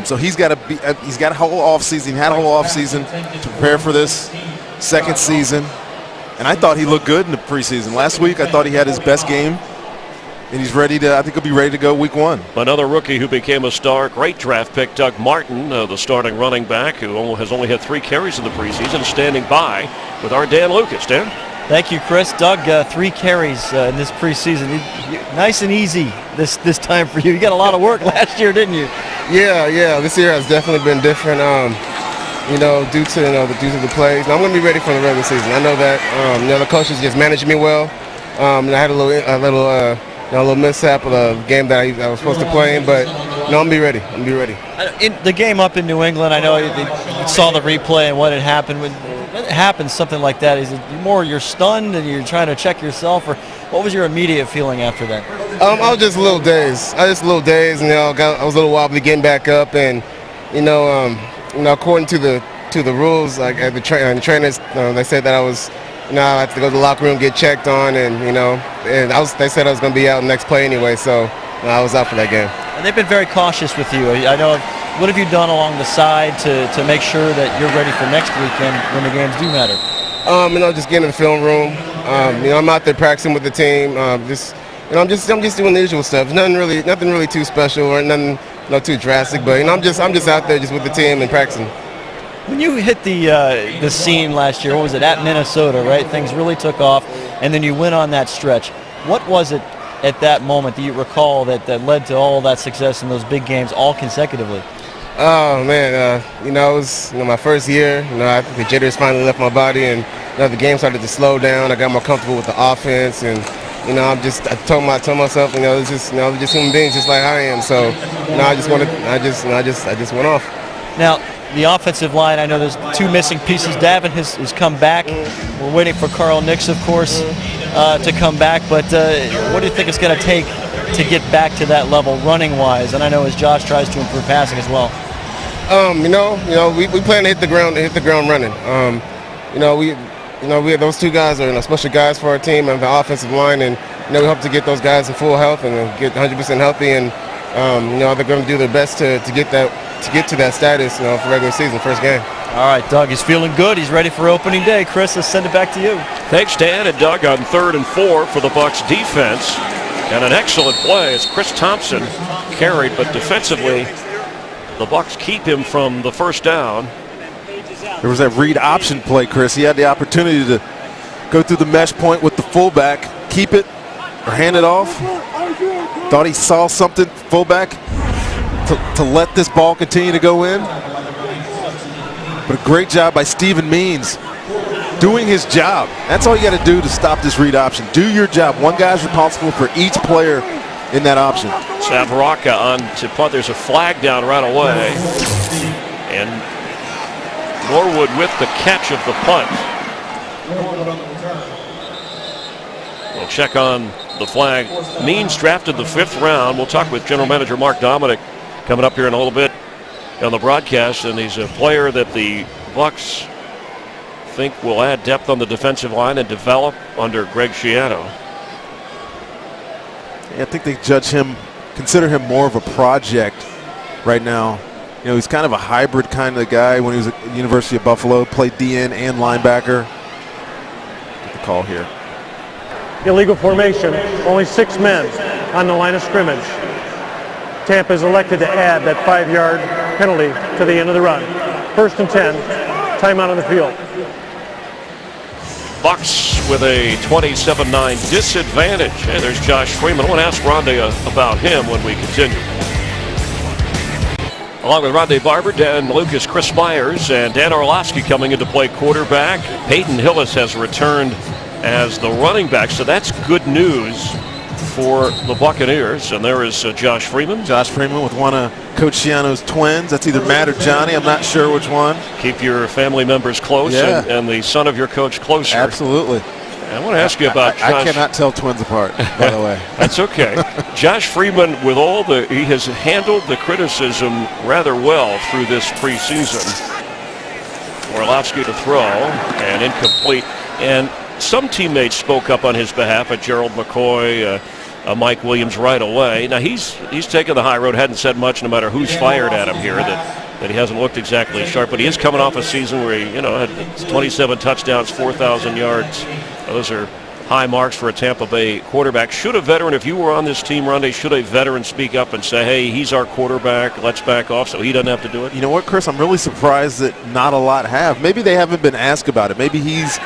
So he's got a whole off season. He had a whole off season to prepare for this second season, and I thought he looked good in the preseason. Last week, I thought he had his best game, and he's ready to. I think he'll be ready to go week 1. Another rookie who became a star, great draft pick, Doug Martin, the starting running back, who has only had 3 carries in the preseason, standing by with our Dan Lucas. Dan. Thank you, Chris. Doug, 3 carries in this preseason. Nice and easy this time for you. You got a lot of work last year, didn't you? Yeah. This year has definitely been different. Due to the plays. Now, I'm going to be ready for the regular season. I know that. The coaches just managed me well. And I had a little mishap of the game that I was supposed to play in, but I'm going to be ready. I'm going to be ready. In the game up in New England, I know you saw the replay and what had happened. When it happens, something like that, is it more you're stunned and you're trying to check yourself, or what was your immediate feeling after that? I was just a little dazed. I was a little wobbly getting back up, and according to the rules, like at the trainers, they said that I had to go to the locker room, get checked on, and they said I was going to be out next play anyway, so I was out for that game. And they've been very cautious with you. I know. What have you done along the side to make sure that you're ready for next weekend when the games do matter? Just getting in the film room. I'm out there practicing with the team. I'm just doing the usual stuff. Nothing really too special or nothing too drastic. But I'm just out there just with the team and practicing. When you hit the scene last year, what was it, at Minnesota, right? Things really took off, and then you went on that stretch. What was it at that moment that you recall that led to all that success in those big games all consecutively? Oh man, it was my first year. I think the jitters finally left my body, and the game started to slow down. I got more comfortable with the offense, and I told myself, it's just human beings, just like I am. So I just went off. Now, the offensive line, I know there's 2 missing pieces. Davin has come back. We're waiting for Carl Nix, of course, to come back. But what do you think it's going to take to get back to that level running-wise? And I know as Josh tries to improve passing as well. We plan to hit the ground running. We have those 2 guys are special guys for our team and the offensive line, and we hope to get those guys in full health and get 100% healthy, and they're going to do their best to get to that status, for regular season, first game. All right, Doug, he's feeling good. He's ready for opening day. Chris, let's send it back to you. Thanks, Dan and Doug, on 3rd and 4 for the Bucs defense, and an excellent play as Chris Thompson carried, but defensively, the Bucs keep him from the first down. There was that read option play, Chris. He had the opportunity to go through the mesh point with the fullback, keep it or hand it off. Thought he saw something, fullback, to let this ball continue to go in. But a great job by Stephen Means doing his job. That's all you got to do to stop this read option. Do your job. One guy's responsible for each player in that option. Savaraka on to punt. There's a flag down right away. And Norwood with the catch of the punt. We'll check on the flag. Means drafted the 5th round. We'll talk with General Manager Mark Dominic coming up here in a little bit on the broadcast. And he's a player that the Bucs think will add depth on the defensive line and develop under Greg Schiano. I think they consider him more of a project right now. He's kind of a hybrid kind of guy. When he was at the University of Buffalo, played DN and linebacker. Get the call here. Illegal formation, only 6 men on the line of scrimmage. Tampa is elected to add that 5-yard penalty to the end of the run. 1st and 10, timeout on the field. Bucs with a 27-9 disadvantage. Hey, there's Josh Freeman. I want to ask Rondé about him when we continue. Along with Rondé Barber, Dan Lucas, Chris Myers, and Dan Orlovsky coming into play quarterback. Peyton Hillis has returned as the running back, so that's good news for the Buccaneers. And there is Josh Freeman. Josh Freeman with one of Coach Schiano's twins. That's either Matt or Johnny. I'm not sure which one. Keep your family members close, and the son of your coach closer. Absolutely. I want to ask you about Josh. I cannot tell twins apart, by the way. That's okay. Josh Freeman, with he has handled the criticism rather well through this preseason. Orlovsky to throw, and incomplete. And some teammates spoke up on his behalf, at Gerald McCoy, Mike Williams right away. Now he's taken the high road, hadn't said much no matter who's fired at him here, that he hasn't looked exactly sharp, but he is coming off a season where he had 27 touchdowns, 4,000 yards. Those are high marks for a Tampa Bay quarterback. Should a veteran, if you were on this team, Rondé, should a veteran speak up and say, hey, he's our quarterback, let's back off, so he doesn't have to do it? You know what, Chris? I'm really surprised that not a lot have. Maybe they haven't been asked about it. Maybe he's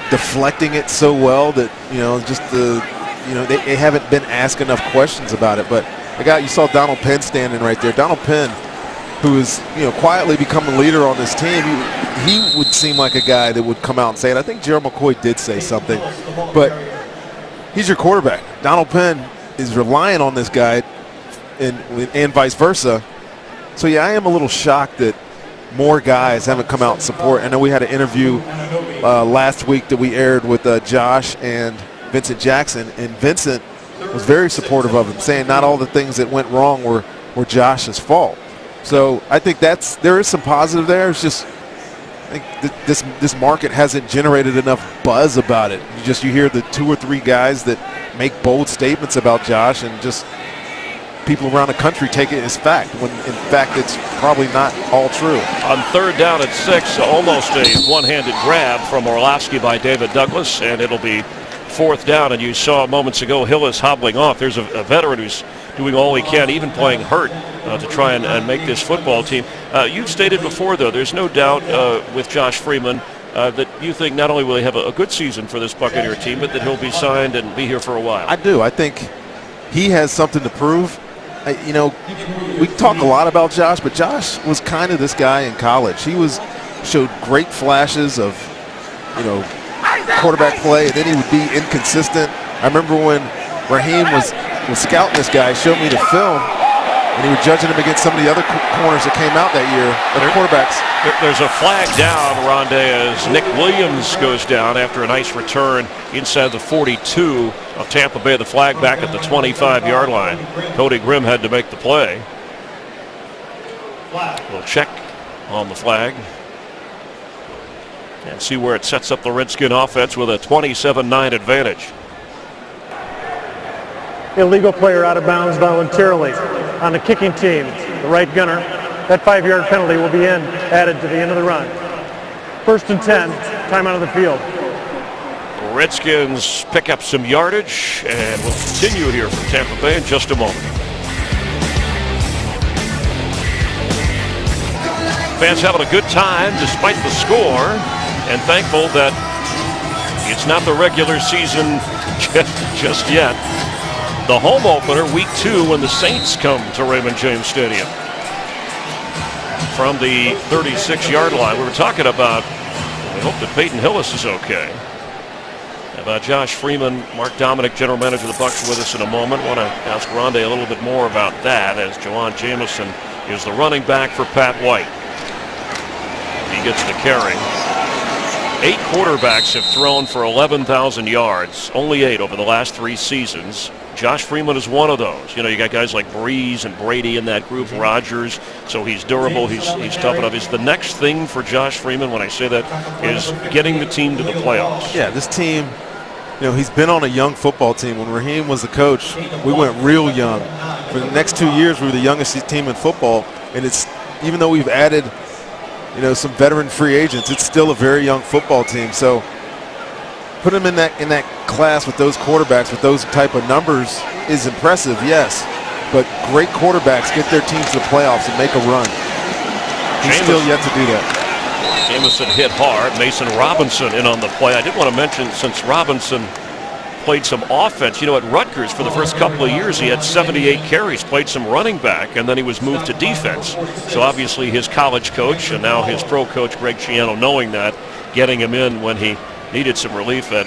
deflecting it so well that, they haven't been asked enough questions about it. But you saw Donald Penn standing right there. Donald Penn, who is, quietly becoming a leader on this team, he would seem like a guy that would come out and say it. I think Gerald McCoy did say something, but he's your quarterback. Donald Penn is relying on this guy and vice versa. So, I am a little shocked that more guys haven't come out and support. I know we had an interview last week that we aired with Josh and Vincent Jackson, and Vincent was very supportive of him, saying not all the things that went wrong were Josh's fault. So I think there is some positive there. It's just I think this market hasn't generated enough buzz about it. You hear the 2 or 3 guys that make bold statements about Josh, and just people around the country take it as fact, when in fact it's probably not all true. On 3rd down at 6, almost a one-handed grab from Orlovsky by David Douglas, and it'll be 4th down. And you saw moments ago Hillis hobbling off. There's a veteran who's doing all he can, even playing hurt, to try and make this football team. You've stated before, though, there's no doubt with Josh Freeman that you think not only will he have a good season for this Buccaneer team, but that he'll be signed and be here for a while. I do. I think he has something to prove. We talk a lot about Josh, but Josh was kind of this guy in college. He showed great flashes of, quarterback play, and then he would be inconsistent. I remember when Raheem was scouting this guy, showed me the film. And he was judging him against some of the other corners that came out that year, the quarterbacks. There's a flag down, Rondé, as Nick Williams goes down after a nice return inside the 42 of Tampa Bay. The flag back at the 25-yard line. Cody Grimm had to make the play. We'll check on the flag and see where it sets up the Redskin offense with a 27-9 advantage. Illegal player out of bounds voluntarily on the kicking team, the right gunner. That 5-yard penalty will be added to the end of the run. 1st and 10, timeout of the field. Redskins pick up some yardage, and we'll continue here from Tampa Bay in just a moment. Fans having a good time despite the score, and thankful that it's not the regular season just yet. The home opener, week 2, when the Saints come to Raymond James Stadium. From the 36-yard line, we were talking about, we hope that Peyton Hillis is okay. About Josh Freeman, Mark Dominic, general manager of the Bucs, with us in a moment. Want to ask Rondé a little bit more about that, as Jawan Jamison is the running back for Pat White. He gets the carry. 8 quarterbacks have thrown for 11,000 yards, only 8 over the last 3 seasons. Josh Freeman is one of those. You know, you got guys like Breeze and Brady in that group, Rodgers, so he's durable, he's tough enough. Is the next thing for Josh Freeman, when I say that, is getting the team to the playoffs? Yeah, this team, you know, he's been on a young football team. When Raheem was the coach, we went real young. For the next 2 years, we were the youngest team in football, and it's, even though we've added, you know, some veteran free agents, it's still a very young football team. So put him in that class with those quarterbacks, with those type of numbers is impressive, yes. But great quarterbacks get their teams to the playoffs and make a run. He's still yet to do that. Jamison hit hard. Mason Robinson in on the play. I did want to mention, since Robinson played some offense, you know, at Rutgers for the first couple of years, he had 78 carries, played some running back, and then he was moved to defense. So obviously his college coach and now his pro coach, Greg Schiano, knowing that, getting him in when he needed some relief at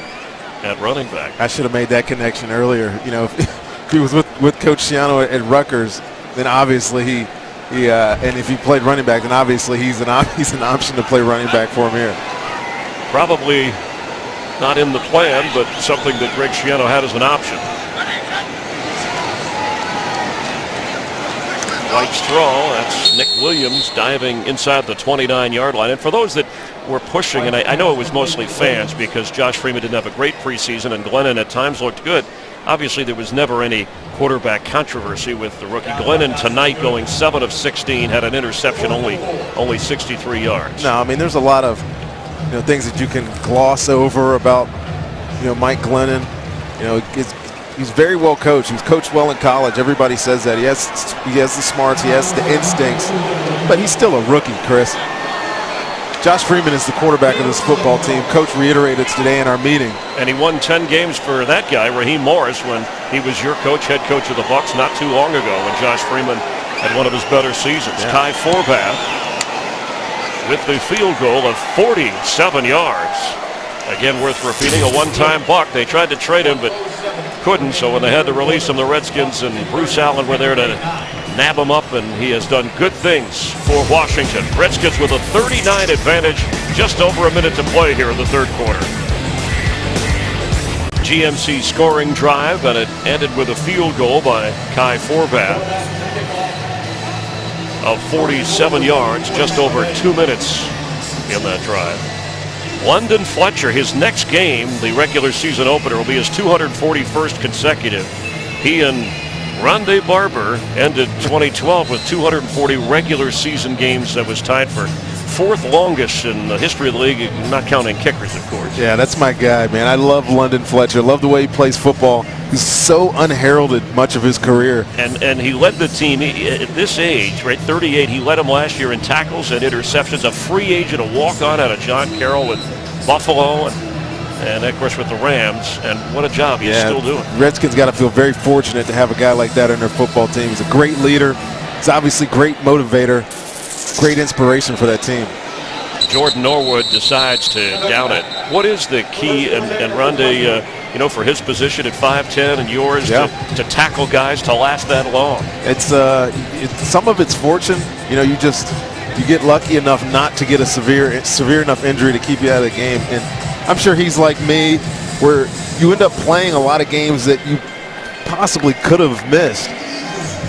running back. I should have made that connection earlier. You know, if he was with Coach Schiano at Rutgers, then obviously he and if he played running back, then obviously he's an option to play running back for him here. Probably not in the plan, but something that Greg Schiano had as an option. White's throw, that's Nick Williams diving inside the 29-yard line. And for those that were pushing, and I know it was mostly fans because Josh Freeman didn't have a great preseason and Glennon at times looked good. Obviously, there was never any quarterback controversy with the rookie. Glennon tonight going 7 of 16, had an interception, only 63 yards. No, I mean, there's a lot of, you know, things that you can gloss over about, you know, Mike Glennon. You know, he's very well coached. He was coached well in college. Everybody says that. He has the smarts, he has the instincts, but he's still a rookie, Chris. Josh Freeman is the quarterback of this football team. Coach reiterated today in our meeting. And he won 10 games for that guy, Raheem Morris, when he was your coach, head coach of the Bucs not too long ago when Josh Freeman had one of his better seasons. Yeah. Kai Forbath with the field goal of 47 yards. Again, worth repeating, a one-time Buck. They tried to trade him, but couldn't, so when they had to release him, the Redskins and Bruce Allen were there to nab him up, and he has done good things for Washington. Redskins with a 39 advantage, just over a minute to play here in the third quarter. GMC scoring drive, and it ended with a field goal by Kai Forbath of 47 yards, just over 2 minutes in that drive. London Fletcher, his next game, the regular season opener, will be his 241st consecutive. He and Rondé Barber ended 2012 with 240 regular season games. That was tied for 4th longest in the history of the league, not counting kickers, of course. Yeah, that's my guy, man. I love London Fletcher. Love the way he plays football. He's so unheralded much of his career. And he led the team at this age, right, 38. He led them last year in tackles and interceptions. A free agent, a walk-on out of John Carroll with Buffalo, and of course with the Rams. And what a job he's still doing. Redskins got to feel very fortunate to have a guy like that on their football team. He's a great leader. He's obviously a great motivator. Great inspiration for that team. Jordan Norwood decides to down it what is the key, and Rondé, for his position at 5'10" and yours to tackle guys to last that long? It's some of it's fortune. You get lucky enough not to get a severe enough injury to keep you out of the game. And I'm sure he's like me, where you end up playing a lot of games that you possibly could have missed.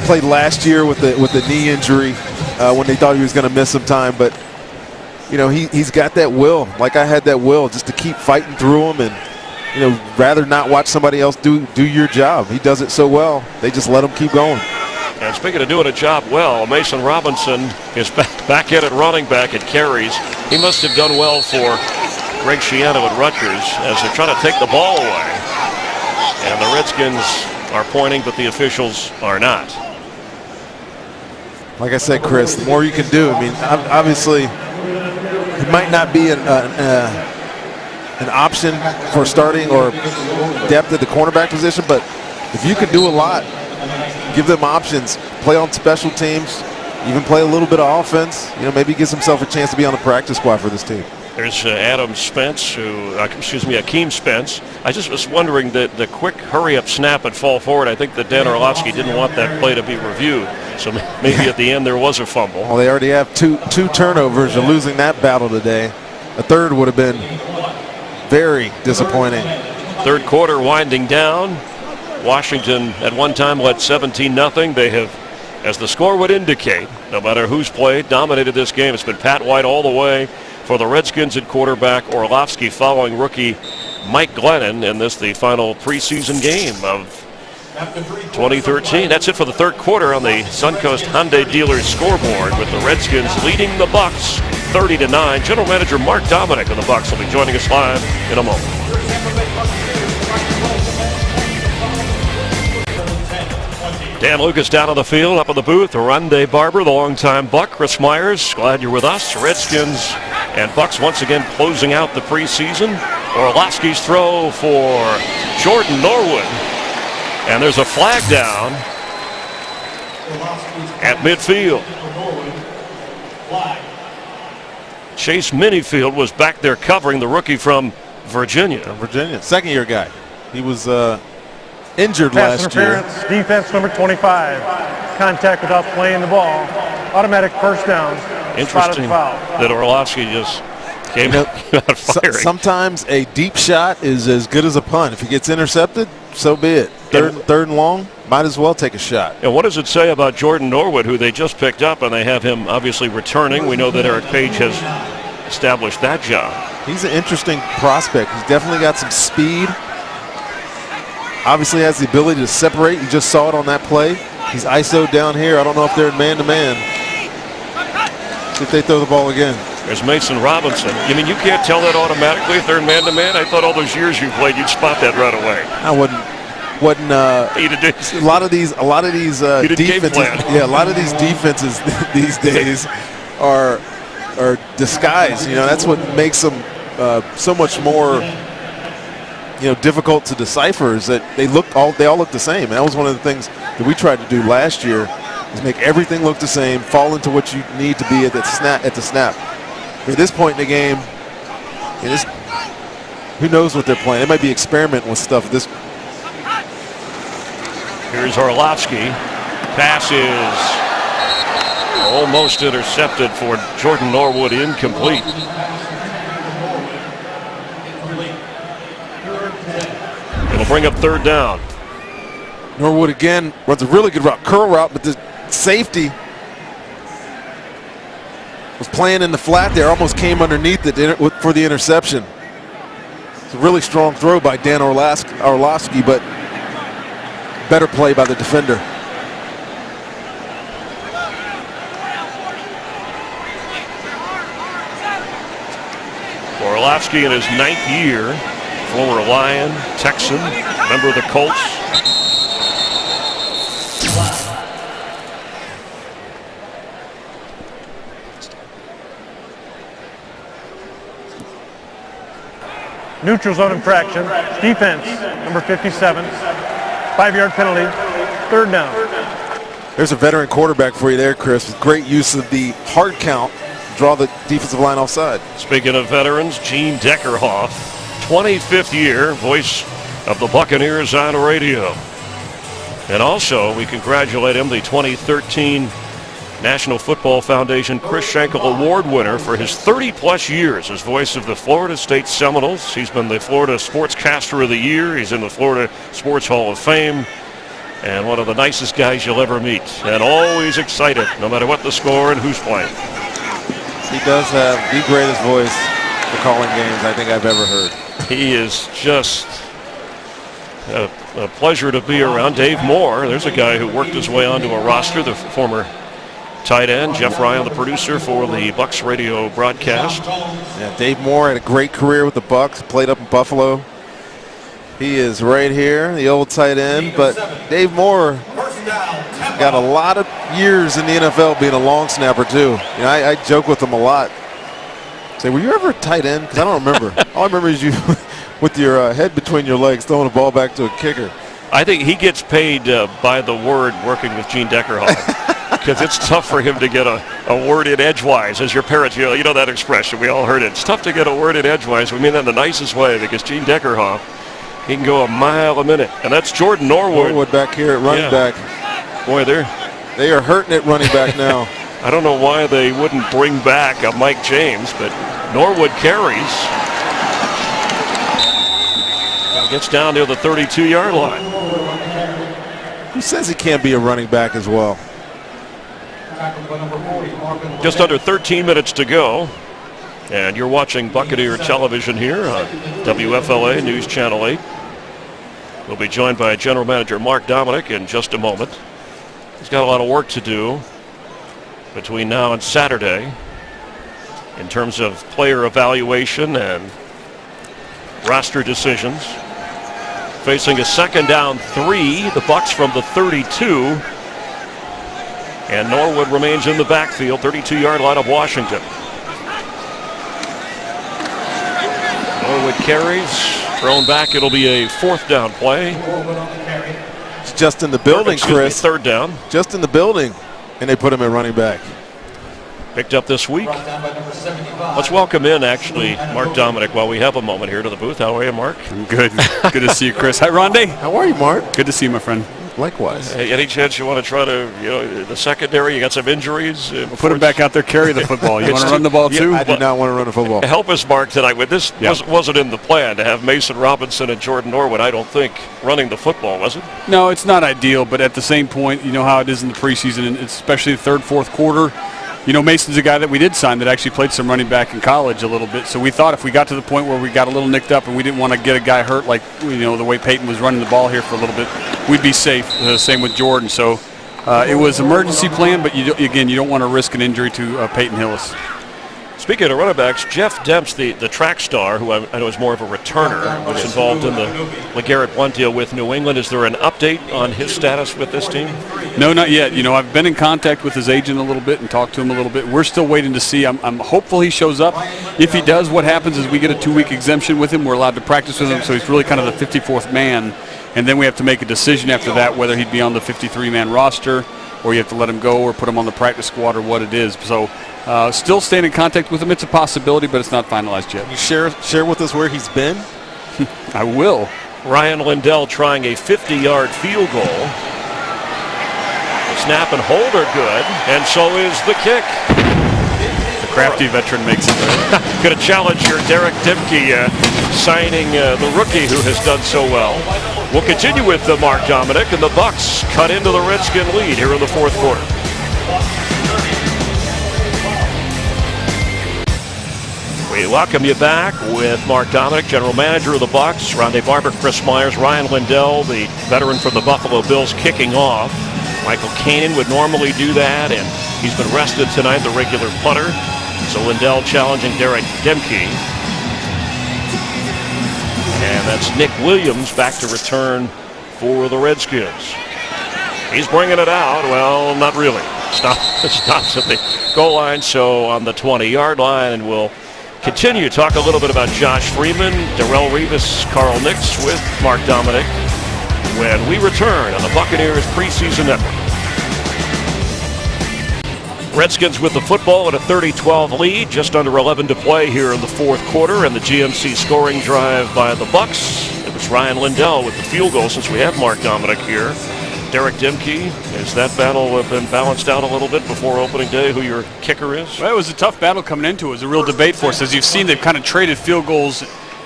Played last year with the knee injury when they thought he was going to miss some time, but he's got that will. Like I had that will just to keep fighting through them, and rather not watch somebody else do your job. He does it so well. They just let him keep going. And speaking of doing a job well, Mason Robinson is back at it, running back at carries. He must have done well for Greg Schiano at Rutgers as they're trying to take the ball away. And the Redskins are pointing, but the officials are not. Like I said, Chris, the more you can do. I mean, obviously, it might not be an option for starting or depth at the cornerback position, but if you can do a lot, give them options, play on special teams, even play a little bit of offense, maybe gives himself a chance to be on the practice squad for this team. There's Akeem Spence. I just was wondering that the quick hurry-up snap and fall forward, I think that Dan Orlovsky didn't want that play to be reviewed. So maybe at the end there was a fumble. Well, they already have two turnovers. You're losing that battle today. A third would have been very disappointing. Third quarter winding down. Washington at one time led 17-0. They have, as the score would indicate, no matter who's played, dominated this game. It's been Pat White all the way for the Redskins at quarterback. Orlovsky following rookie Mike Glennon in this, the final preseason game of 2013. That's it for the third quarter on the Suncoast Hyundai Dealers scoreboard, with the Redskins leading the Bucs 30-9. General Manager Mark Dominic of the Bucs will be joining us live in a moment. Dan Lucas down on the field, up in the booth. Rondé Barber, the longtime Buck. Chris Myers, glad you're with us. Redskins and Bucs once again closing out the preseason. Orlovsky's throw for Jordan Norwood. And there's a flag down at midfield. Chase Minifield was back there covering the rookie from Virginia. Second-year guy. He was injured Pass last year. Defense number 25. Contact without playing the ball. Automatic first down. Interesting that Orlovsky just came out firing. Sometimes a deep shot is as good as a punt. If he gets intercepted, so be it. Third and long, might as well take a shot. And what does it say about Jordan Norwood, who they just picked up, and they have him obviously returning? We know that Eric Page has established that job. He's an interesting prospect. He's definitely got some speed. Obviously has the ability to separate. You just saw it on that play. He's ISO down here. I don't know if they're in man-to-man. See if they throw the ball again. There's Mason Robinson. You mean you can't tell that automatically if they're in man-to-man? I thought all those years you played, you'd spot that right away. I wouldn't. A lot of these defenses. Yeah, a lot of these defenses these days are disguised. That's what makes them so much more difficult to decipher, is that they all look the same. And that was one of the things that we tried to do last year, is make everything look the same, fall into what you need to be at the snap. At this point in the game, who knows what they're playing? They might be experimenting with stuff. Here's Orlovsky. Pass is almost intercepted for Jordan Norwood, incomplete. It'll bring up third down. Norwood again runs a really good route, curl route, but the safety was playing in the flat there, almost came underneath it for the interception. It's a really strong throw by Dan Orlovsky, but better play by the defender. Orlovsky in his 9th year, former Lion, Texan, member of the Colts. Neutral zone infraction. Defense number 57. 5-yard penalty. Third down. There's a veteran quarterback for you there, Chris, with great use of the hard count draw the defensive line offside. Speaking of veterans, Gene Deckerhoff, 25th year, voice of the Buccaneers on radio. And also, we congratulate him, the 2013 National Football Foundation Chris Schenkel Award winner for his 30-plus years as voice of the Florida State Seminoles. He's been the Florida Sportscaster of the Year. He's in the Florida Sports Hall of Fame. And one of the nicest guys you'll ever meet. And always excited, no matter what the score and who's playing. He does have the greatest voice for calling games I think I've ever heard. He is just a pleasure to be around. Dave Moore, there's a guy who worked his way onto a roster, the former tight end. Jeff Ryan, the producer for the Bucs radio broadcast. Yeah, Dave Moore had a great career with the Bucs, played up in Buffalo. He is right here, the old tight end. But Dave Moore got a lot of years in the NFL being a long snapper too. You know, I joke with him a lot. Say, were you ever a tight end? Because I don't remember. All I remember is you with your head between your legs throwing the ball back to a kicker. I think he gets paid by the word working with Gene Deckerhoff. Because it's tough for him to get a word in edgewise. As your parents, you know that expression. We all heard it. It's tough to get a word in edgewise. We mean that in the nicest way because Gene Deckerhoff, he can go a mile a minute. And that's Jordan Norwood. Norwood back here at running back. Boy, they are hurting at running back now. I don't know why they wouldn't bring back a Mike James, but Norwood carries. And gets down near the 32-yard line. Who says he can't be a running back as well? Just under 13 minutes to go. And you're watching Buccaneer television here on WFLA News Channel 8. We'll be joined by General Manager Mark Dominic in just a moment. He's got a lot of work to do between now and Saturday in terms of player evaluation and roster decisions. Facing a second down 3, the Bucs from the 32. And Norwood remains in the backfield, 32-yard line of Washington. Norwood carries, thrown back. It'll be a fourth down play. It's just in the building, Chris. Third down. Just in the building, and they put him at running back. Picked up this week. Let's welcome in, actually, Mark Dominic while we have a moment here to the booth. How are you, Mark? I'm good. Good to see you, Chris. Hi, Rondé. How are you, Mark? Good to see you, my friend. Likewise. Hey, any chance you want to try to, the secondary, you got some injuries? Put him back out there, carry the football. You want to run the ball, too? I do not want to run the football. Help us, Mark, tonight. With this wasn't in the plan to have Mason Robinson and Jordan Norwood, I don't think, running the football, was it? No, it's not ideal, but at the same point, you know how it is in the preseason, and especially the third, fourth quarter. You know, Mason's a guy that we did sign that actually played some running back in college a little bit. So we thought if we got to the point where we got a little nicked up and we didn't want to get a guy hurt like, the way Peyton was running the ball here for a little bit, we'd be safe. Same with Jordan. So it was emergency plan, but you don't want to risk an injury to Peyton Hillis. Speaking of running backs, Jeff Demps, the track star, who I know is more of a returner, was involved in the LeGarrette Blount deal with New England. Is there an update on his status with this team? No, not yet. I've been in contact with his agent a little bit and talked to him a little bit. We're still waiting to see. I'm hopeful he shows up. If he does, what happens is we get a 2-week exemption with him. We're allowed to practice with him, so he's really kind of the 54th man. And then we have to make a decision after that whether he'd be on the 53-man roster or you have to let him go or put him on the practice squad or what it is. So still staying in contact with him. It's a possibility, but it's not finalized yet. Can you share with us where he's been? I will. Ryan Lindell trying a 50-yard field goal. The snap and hold are good, and so is the kick. The crafty veteran makes it. Going to challenge your Derek Dimke signing the rookie who has done so well. We'll continue with Mark Dominic, and the Bucs cut into the Redskin lead here in the fourth quarter. We welcome you back with Mark Dominic, General Manager of the Bucs, Rondé Barber, Chris Myers, Ryan Lindell, the veteran from the Buffalo Bills, kicking off. Michael Kanan would normally do that, and he's been rested tonight, the regular punter. So Lindell challenging Derek Dimke. And that's Nick Williams back to return for the Redskins. He's bringing it out. Well, not really. Stops at the goal line, so on the 20-yard line, and we'll continue to talk a little bit about Josh Freeman, Darrelle Revis, Carl Nix with Mark Dominic when we return on the Buccaneers Preseason Network. Redskins with the football at a 30-12 lead, just under 11 to play here in the fourth quarter, and the GMC scoring drive by the Bucs. It was Ryan Lindell with the field goal since we have Mark Dominic here. Derek Dimke, has that battle been balanced out a little bit before opening day, who your kicker is? Well, it was a tough battle coming into it. It was a real debate for us. As you've seen, they've kind of traded field goals,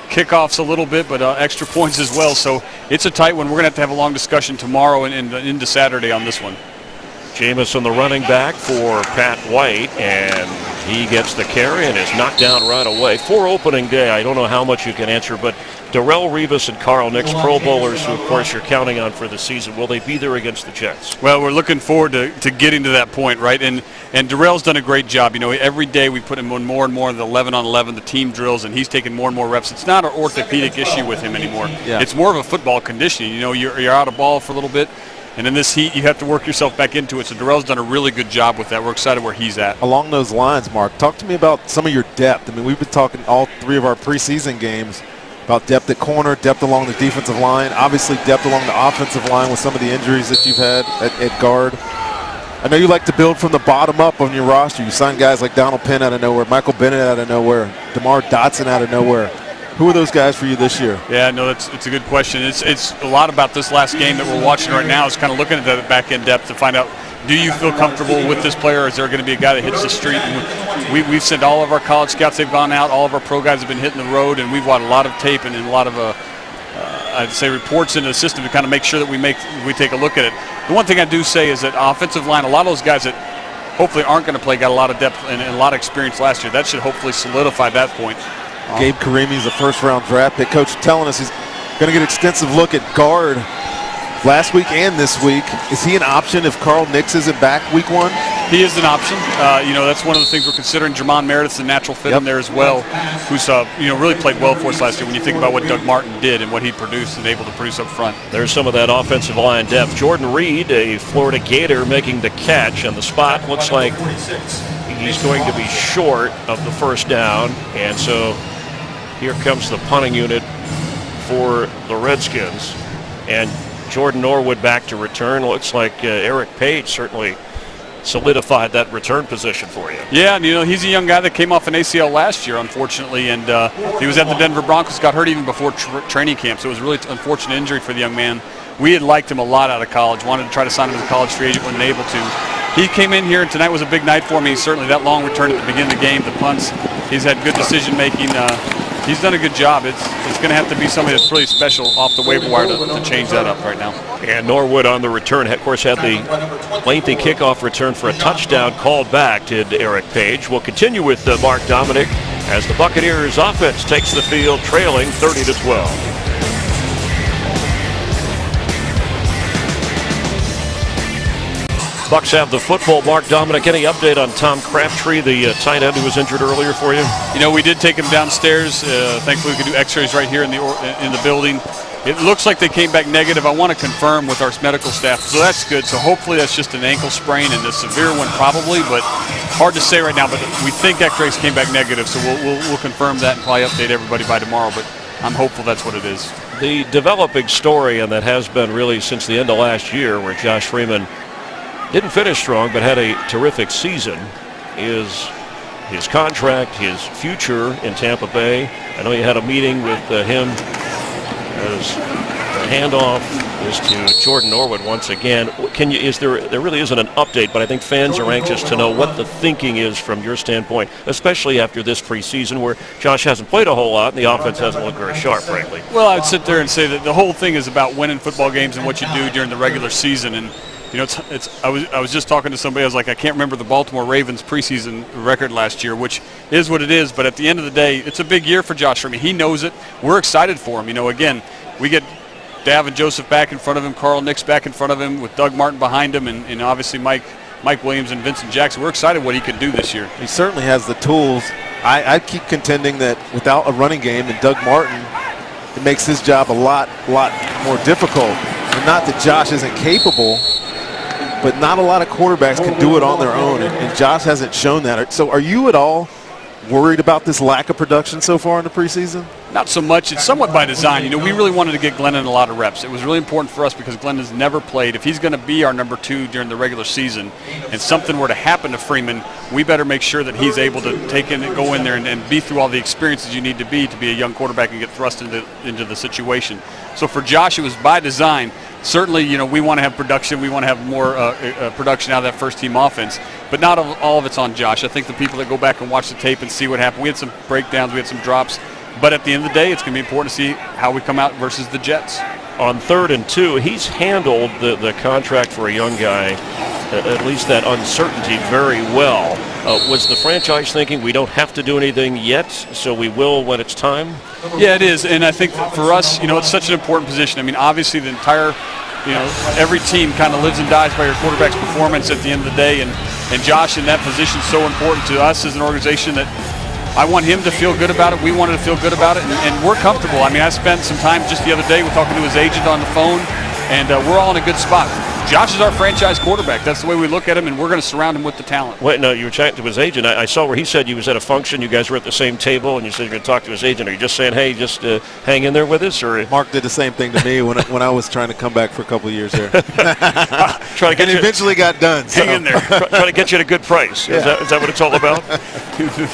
kickoffs a little bit, but extra points as well. So it's a tight one. We're going to have a long discussion tomorrow and into Saturday on this one. Jameson, the running back for Pat White, and he gets the carry and is knocked down right away. For opening day, I don't know how much you can answer, but Darrelle Revis and Carl Nix, Pro Bowlers, who of course you're counting on for the season, will they be there against the Jets? Well, we're looking forward to getting to that point, right? And Darrell's done a great job. You know, every day we put him on more and more of the 11-on-11, the team drills, and he's taking more and more reps. It's not an orthopedic issue with him anymore. Yeah. It's more of a football conditioning. You know, you're out of ball for a little bit, and in this heat, you have to work yourself back into it. So Darrell's done a really good job with that. We're excited where he's at. Along those lines, Mark, talk to me about some of your depth. I mean, we've been talking all three of our preseason games about depth at corner, depth along the defensive line, obviously depth along the offensive line with some of the injuries that you've had at guard. I know you like to build from the bottom up on your roster. You sign guys like Donald Penn out of nowhere, Michael Bennett out of nowhere, DeMar Dotson out of nowhere. Who are those guys for you this year? Yeah, no, it's a good question. It's a lot about this last game that we're watching right now is kind of looking at the back-end depth to find out, do you feel comfortable with this player, or is there going to be a guy that hits the street? And we've sent all of our college scouts, they've gone out, all of our pro guys have been hitting the road, and we've watched a lot of tape and a lot of I'd say reports into the system to kind of make sure that we take a look at it. The one thing I do say is that offensive line, a lot of those guys that hopefully aren't going to play got a lot of depth and a lot of experience last year. That should hopefully solidify that point. Gabe Karimi is a first-round draft pick. Coach telling us he's going to get an extensive look at guard last week and this week. Is he an option if Carl Nix isn't back week one? He is an option. You know, that's one of the things we're considering. Jermon Meredith's a natural fit in there as well, who's really played well for us last year when you think about what Doug Martin did and what he produced and able to produce up front. There's some of that offensive line depth. Jordan Reed, a Florida Gator, making the catch on the spot. Looks like he's going to be short of the first down, and so here comes the punting unit for the Redskins. And Jordan Norwood back to return. Looks like Eric Page certainly solidified that return position for you. Yeah, and you know, he's a young guy that came off an ACL last year, unfortunately, and he was at the Denver Broncos, got hurt even before training camp, so it was a really unfortunate injury for the young man. We had liked him a lot out of college, wanted to try to sign him as a college free agent, wasn't able to. He came in here, and tonight was a big night for me. Certainly that long return at the beginning of the game, the punts, he's had good decision-making. He's done a good job. It's going to have to be somebody that's really special off the waiver wire to change that up right now. And Norwood on the return, of course, had the lengthy kickoff return for a touchdown called back, did Eric Page. We'll continue with Mark Dominic as the Buccaneers offense takes the field trailing 30-12. Bucs have the football. Mark Dominic, any update on Tom Crabtree, the tight end who was injured earlier for you? You know, we did take him downstairs. Thankfully, we could do x-rays right here in the building. It looks like they came back negative. I want to confirm with our medical staff, so that's good. So hopefully that's just an ankle sprain, and a severe one probably, but hard to say right now. But we think x-rays came back negative, so we'll confirm that and probably update everybody by tomorrow. But I'm hopeful that's what it is. The developing story, and that has been really since the end of last year, where Josh Freeman didn't finish strong but had a terrific season, is his contract, his future in Tampa Bay. I know you had a meeting with him as the handoff is to Jordan Norwood once again. There really isn't an update, but I think fans are anxious to know what the thinking is from your standpoint, especially after this preseason where Josh hasn't played a whole lot and the offense hasn't looked very sharp, frankly. Well, I'd sit there and say that the whole thing is about winning football games and what you do during the regular season. And you know, I was just talking to somebody. I was like, I can't remember the Baltimore Ravens preseason record last year, which is what it is. But at the end of the day, it's a big year for Josh Freeman. He knows it. We're excited for him. You know, again, we get Davin Joseph back in front of him, Carl Nix back in front of him, with Doug Martin behind him, and obviously Mike Williams and Vincent Jackson. We're excited what he can do this year. He certainly has the tools. I keep contending that without a running game and Doug Martin, it makes his job a lot more difficult. And not that Josh isn't capable, but not a lot of quarterbacks can do it on their own, and Josh hasn't shown that. So are you at all worried about this lack of production so far in the preseason? Not so much. It's somewhat by design. You know, we really wanted to get Glennon a lot of reps. It was really important for us because Glennon's never played. If he's going to be our number 2 during the regular season and something were to happen to Freeman, we better make sure that he's able to go in there and be through all the experiences you need to be a young quarterback and get thrust into the situation. So for Josh, it was by design. Certainly, you know, we want to have production. We want to have more production out of that first-team offense. But not all of it's on Josh. I think the people that go back and watch the tape and see what happened, we had some breakdowns, we had some drops. But at the end of the day, it's going to be important to see how we come out versus the Jets. On 3rd and 2, he's handled the contract for a young guy, at least that uncertainty, very well. Was the franchise thinking we don't have to do anything yet, so we will when it's time? Yeah, it is. And I think for us, you know, it's such an important position. I mean, obviously the entire, you know, every team kind of lives and dies by your quarterback's performance at the end of the day. And Josh in that position is so important to us as an organization that I want him to feel good about it. We wanted to feel good about it, and we're comfortable. I mean, I spent some time just the other day with talking to his agent on the phone, and we're all in a good spot. Josh is our franchise quarterback. That's the way we look at him, and we're going to surround him with the talent. Wait, no, you were chatting to his agent. I saw where he said he was at a function. You guys were at the same table, and you said you're going to talk to his agent. Are you just saying, hey, just hang in there with us? Or Mark did the same thing to me when I was trying to come back for a couple of years there. Try to get and eventually got done. Hang in there. Try to get you at a good price. Yeah. Is that what it's all about?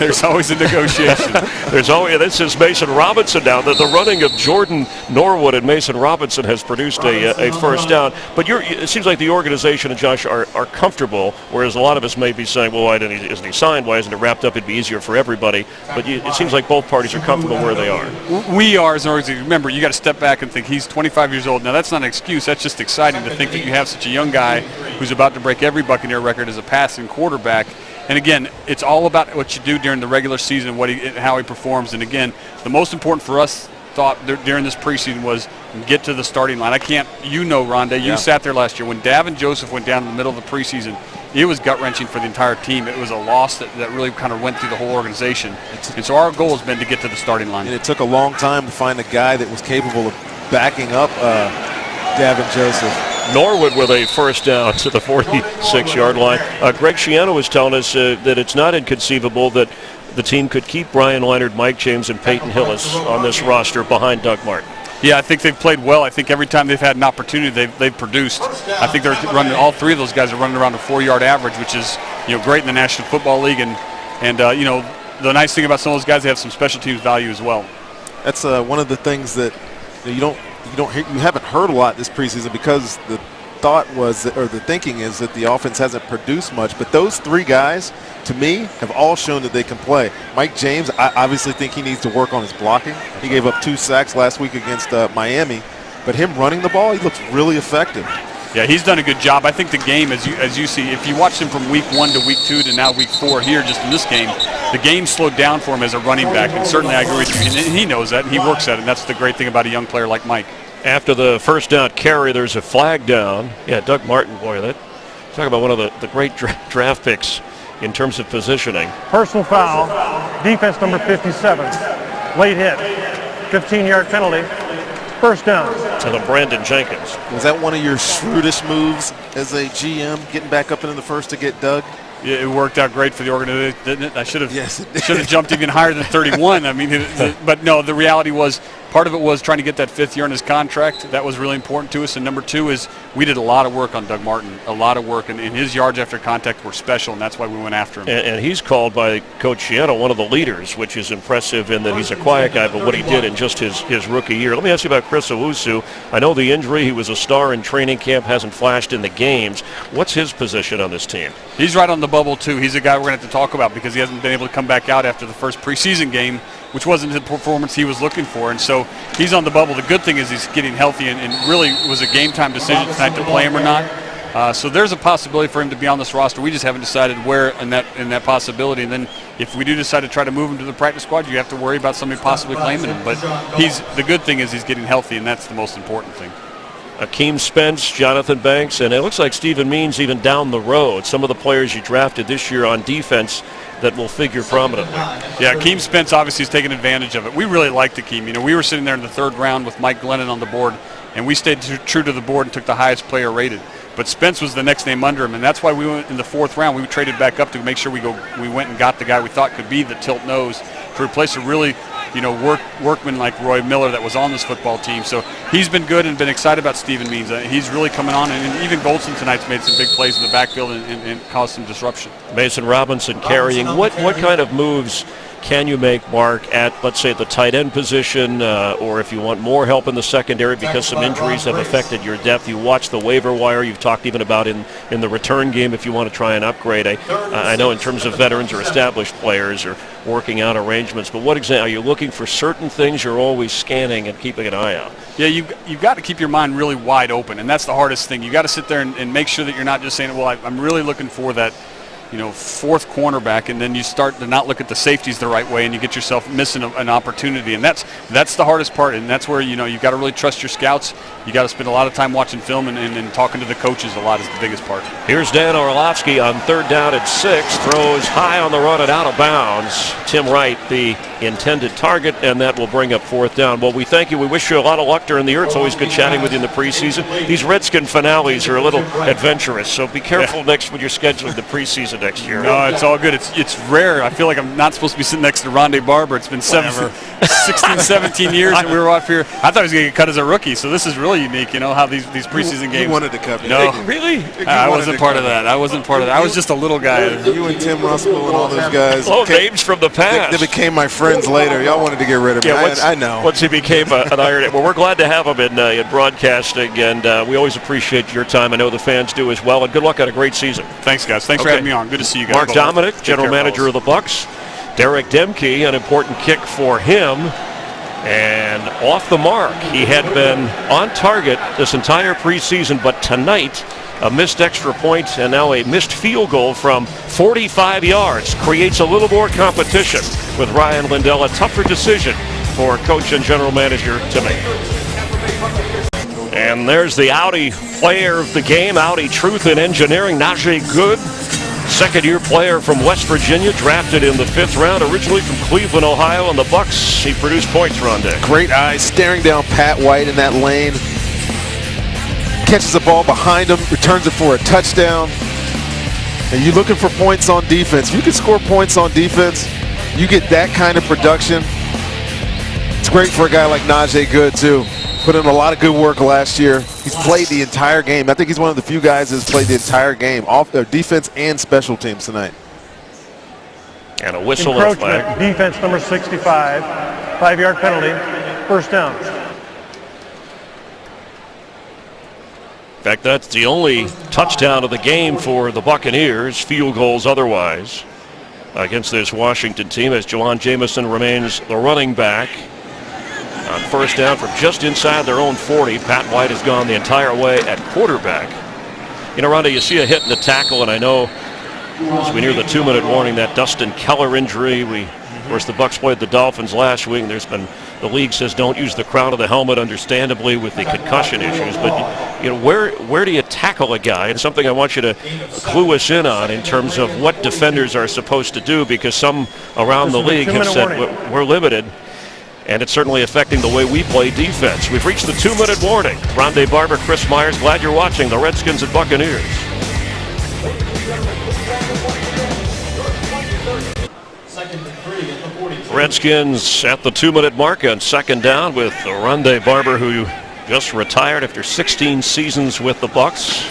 There's always a negotiation. There's always. This is Mason Robinson now. The running of Jordan Norwood and Mason Robinson has produced a first down. But it seems like the organization and Josh are comfortable, whereas a lot of us may be saying, well, isn't he signed? Why isn't it wrapped up? It'd be easier for everybody. But it seems like both parties are comfortable where they are. We are as an organization. Remember, you got to step back and think he's 25 years old. Now, that's not an excuse. That's just exciting to think that you have such a young guy who's about to break every Buccaneer record as a passing quarterback. And again, it's all about what you do during the regular season, how he performs. And again, the most important for us during this preseason was get to the starting line. Rondé, you sat there last year when Davin Joseph went down in the middle of the preseason. It was gut-wrenching for the entire team. It was a loss that really kind of went through the whole organization. And so our goal has been to get to the starting line. And it took a long time to find a guy that was capable of backing up Davin Joseph. Norwood with a first down to the 46-yard line. Greg Schiano was telling us that it's not inconceivable that the team could keep Brian Leonard, Mike James, and Peyton Hillis on this roster behind Doug Martin. Yeah, I think they've played well. I think every time they've had an opportunity, they've produced. I think they're running. All three of those guys are running around a 4-yard average, which is great in the National Football League. And the nice thing about some of those guys, they have some special teams value as well. That's one of the things that you haven't heard a lot this preseason because the thinking is that the offense hasn't produced much. But those three guys, to me, have all shown that they can play. Mike James, I obviously think he needs to work on his blocking. He gave up 2 sacks last week against Miami. But him running the ball, he looks really effective. Yeah, he's done a good job. I think the game, as you see, if you watch him from week 1 to week 2 to now week 4 here just in this game, the game slowed down for him as a running back. And certainly I agree with you. And he knows that. And he works at it. And that's the great thing about a young player like Mike. After the first down carry, there's a flag down. Yeah, Doug Martin, boy, talk about one of the great draft picks in terms of positioning. Personal foul, defense number 57, late hit, 15-yard penalty, first down. To the Brandon Jenkins. Was that one of your shrewdest moves as a GM, getting back up into the first to get Doug? Yeah, it worked out great for the organization, didn't it? I should have jumped even higher than 31. I mean, but no, the reality was part of it was trying to get that 5th year in his contract. That was really important to us. And number 2 is we did a lot of work on Doug Martin, a lot of work, and his yards after contact were special, and that's why we went after him. And he's called by Coach Schiano one of the leaders, which is impressive in that he's a quiet guy, but what he did in just his rookie year. Let me ask you about Chris Owusu. I know the injury. He was a star in training camp, hasn't flashed in the games. What's his position on this team? He's right on the bubble, too. He's a guy we're going to have to talk about because he hasn't been able to come back out after the first preseason game, which wasn't the performance he was looking for. And so he's on the bubble. The good thing is he's getting healthy and really was a game-time decision tonight to play him or not. So there's a possibility for him to be on this roster. We just haven't decided where in that possibility. And then if we do decide to try to move him to the practice squad, you have to worry about somebody possibly claiming him. But the good thing is he's getting healthy, and that's the most important thing. Akeem Spence, Jonathan Banks, and it looks like Stephen Means even down the road. Some of the players you drafted this year on defense that will figure prominently. Yeah, Akeem Spence obviously has taken advantage of it. We really liked Akeem. We were sitting there in the 3rd round with Mike Glennon on the board, and we stayed true to the board and took the highest player rated. But Spence was the next name under him, and that's why we went in the 4th round. We traded back up to make sure we went and got the guy we thought could be the tilt nose to replace a really workman like Roy Miller that was on this football team. So he's been good and been excited about Steven Means. He's really coming on, and even Goldson tonight's made some big plays in the backfield and caused some disruption. Mason Robinson carrying. What kind of moves can you make, Mark, at, let's say, the tight end position, or if you want more help in the secondary because some injuries have affected your depth? You watch the waiver wire. You've talked even about in the return game if you want to try and upgrade. I know in terms of veterans or established players or working out arrangements, but what exactly are you looking for? Certain things you're always scanning and keeping an eye out. Yeah, you've got to keep your mind really wide open, and that's the hardest thing. You got to sit there and make sure that you're not just saying, well, I'm really looking for that fourth cornerback, and then you start to not look at the safeties the right way, and you get yourself missing an opportunity, and that's the hardest part, and that's where you've got to really trust your scouts. You got to spend a lot of time watching film and talking to the coaches a lot is the biggest part. Here's Dan Orlovsky on 3rd down and 6, throws high on the run and out of bounds. Tim Wright, the intended target, and that will bring up 4th down. Well, we thank you. We wish you a lot of luck during the year. It's always good chatting with you in the preseason. These Redskin finales are a little adventurous, so be careful next when you're scheduling the preseason next year. No, it's all good. It's rare. I feel like I'm not supposed to be sitting next to Rondé Barber. It's been 16, 17 years that we were off here. I thought he was going to get cut as a rookie, so this is really unique, how these preseason games. You wanted to cut me. No. Really? I wasn't part of that. I was just a little guy. You and Tim Russell and all those guys. Oh, names from the past. They became my friends later. Y'all wanted to get rid of me. I know. Once he became an Iron. Well, we're glad to have him in broadcasting, and we always appreciate your time. I know the fans do as well, and good luck on a great season. Thanks, guys. Thanks for having me on. Good to see you guys. Mark Dominic, general manager of the Bucs. Derek Demke, an important kick for him. And off the mark. He had been on target this entire preseason, but tonight a missed extra point and now a missed field goal from 45 yards creates a little more competition with Ryan Lindell. A tougher decision for coach and general manager to make. And there's the Audi player of the game, Audi Truth in Engineering, Najee Good. Second-year player from West Virginia, drafted in the 5th round, originally from Cleveland, Ohio, and the Bucs. He produced points, Rondé. Great eyes, staring down Pat White in that lane. Catches the ball behind him, returns it for a touchdown. And you're looking for points on defense. If you can score points on defense, you get that kind of production. It's great for a guy like Najee Good, too. Put in a lot of good work last year. He's played the entire game. I think he's one of the few guys that's played the entire game, off their defense and special teams tonight. And a whistle and flag. Defense number 65, 5-yard penalty, 1st down. In fact, that's the only touchdown of the game for the Buccaneers, field goals otherwise, against this Washington team, as Jelon Jameson remains the running back. On 1st down from just inside their own 40. Pat White has gone the entire way at quarterback. Rhonda, you see a hit in the tackle, and I know as we near the 2-minute warning, that Dustin Keller injury. Of course, the Bucs played the Dolphins last week. There's been, the league says don't use the crown of the helmet, understandably, with the concussion issues. But where do you tackle a guy? It's something I want you to clue us in on in terms of what defenders are supposed to do, because some around the league have said we're limited. And it's certainly affecting the way we play defense. We've reached the 2-minute warning. Rondé Barber, Chris Myers, glad you're watching the Redskins and Buccaneers. Redskins at the 2-minute mark on 2nd down with Rondé Barber, who just retired after 16 seasons with the Bucs.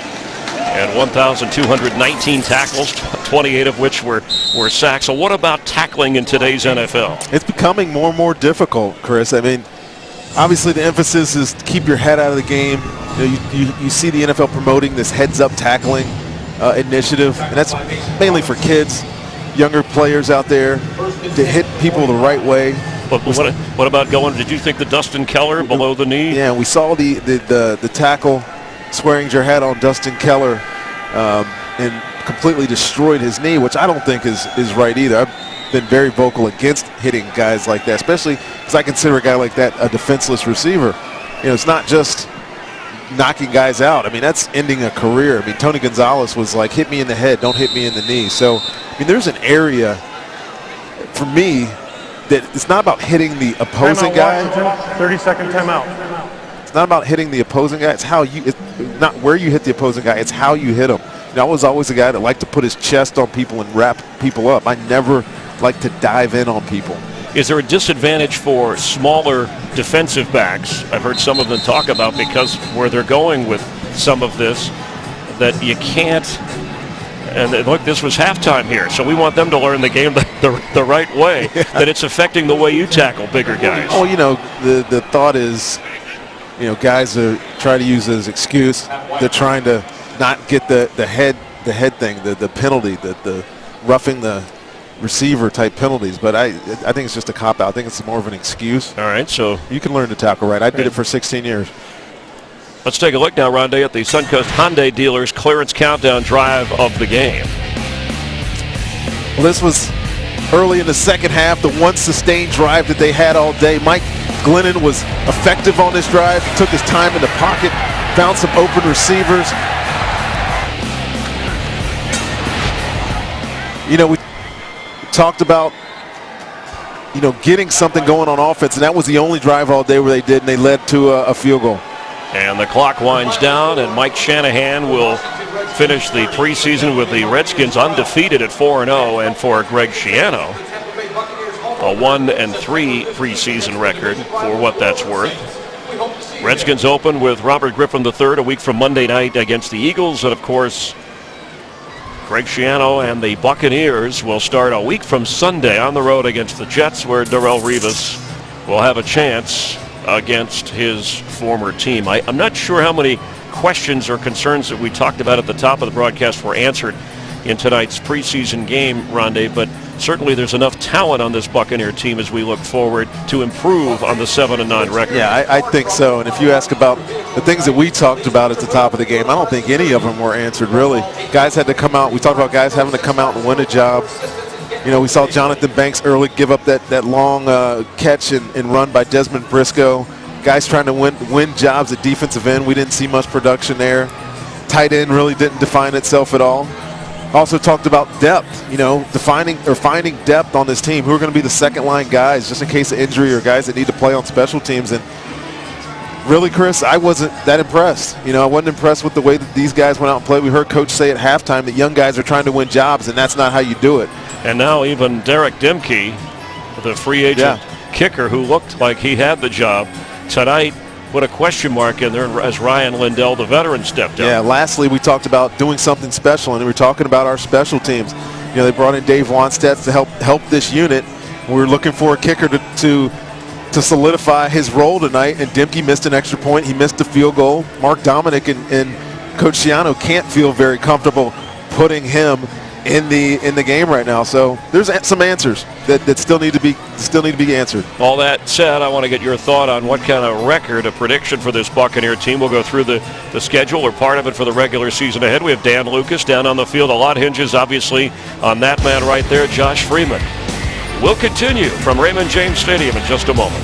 And 1,219 tackles, 28 of which were sacks. So what about tackling in today's NFL? It's becoming more and more difficult, Chris. I mean, obviously the emphasis is to keep your head out of the game. You see the NFL promoting this heads-up tackling initiative, and that's mainly for kids, younger players out there, to hit people the right way. But what about going, did you think the Dustin Keller below the knee? Yeah, we saw the tackle swearing your head on Dustin Keller and completely destroyed his knee, which I don't think is right either. I've been very vocal against hitting guys like that, especially because I consider a guy like that a defenseless receiver. It's not just knocking guys out. I mean, that's ending a career. I mean, Tony Gonzalez was like, hit me in the head, don't hit me in the knee. So, I mean, there's an area for me that it's not about hitting the opposing guy. 30-second timeout. It's not about hitting the opposing guy. It's not where you hit the opposing guy. It's how you hit him. I was always a guy that liked to put his chest on people and wrap people up. I never liked to dive in on people. Is there a disadvantage for smaller defensive backs? I've heard some of them talk about, because where they're going with some of this, that you can't. And look, this was halftime here, so we want them to learn the game the right way, that it's affecting the way you tackle bigger guys. Well, the thought is, guys are trying to use it as excuse. They're trying to not get the head thing, the penalty, the roughing the receiver type penalties. But I think it's just a cop out. I think it's more of an excuse. All right, so you can learn to tackle right. I did it for 16 years. Let's take a look now, Rondé, at the Suncoast Hyundai dealers clearance countdown drive of the game. Well, this was early in the second half, the one sustained drive that they had all day. Mike Glennon was effective on this drive. He took his time in the pocket, found some open receivers. We talked about, getting something going on offense, and that was the only drive all day where they did, and they led to a field goal. And the clock winds down, and Mike Shanahan will finish the preseason with the Redskins undefeated at 4-0, and for Greg Schiano, a 1-3 preseason record for what that's worth. Redskins open with Robert Griffin III a week from Monday night against the Eagles, and of course, Greg Schiano and the Buccaneers will start a week from Sunday on the road against the Jets, where Darrelle Revis will have a chance against his former team. I'm not sure how many questions or concerns that we talked about at the top of the broadcast were answered in tonight's preseason game, Rondé, but certainly there's enough talent on this Buccaneer team as we look forward to improve on the 7-9 record. Yeah, I think so. And if you ask about the things that we talked about at the top of the game, I don't think any of them were answered, really. Guys had to come out. We talked about guys having to come out and win a job. We saw Jonathan Banks early give up that long catch and run by Desmond Briscoe. Guys trying to win jobs at defensive end. We didn't see much production there. Tight end really didn't define itself at all. Also talked about depth, finding depth on this team. Who are going to be the second line guys just in case of injury, or guys that need to play on special teams. And really, Chris, I wasn't that impressed. I wasn't impressed with the way that these guys went out and played. We heard Coach say at halftime that young guys are trying to win jobs, and that's not how you do it. And now even Derek Dimke, the free agent kicker who looked like he had the job tonight, put a question mark in there as Ryan Lindell, the veteran, stepped up. Yeah, lastly, we talked about doing something special, and we were talking about our special teams. They brought in Dave Wanstedt to help this unit. We were looking for a kicker to solidify his role tonight, and Dimke missed an extra point. He missed a field goal. Mark Dominic and Coach Schiano can't feel very comfortable putting him in the game right now. So there's some answers that still need to be answered. All that said, I want to get your thought on what kind of record, a prediction for this Buccaneer team. We'll go through the schedule, or part of it, for the regular season ahead. We have Dan Lucas down on the field. A lot hinges, obviously, on that man right there, Josh Freeman. We'll continue from Raymond James Stadium in just a moment.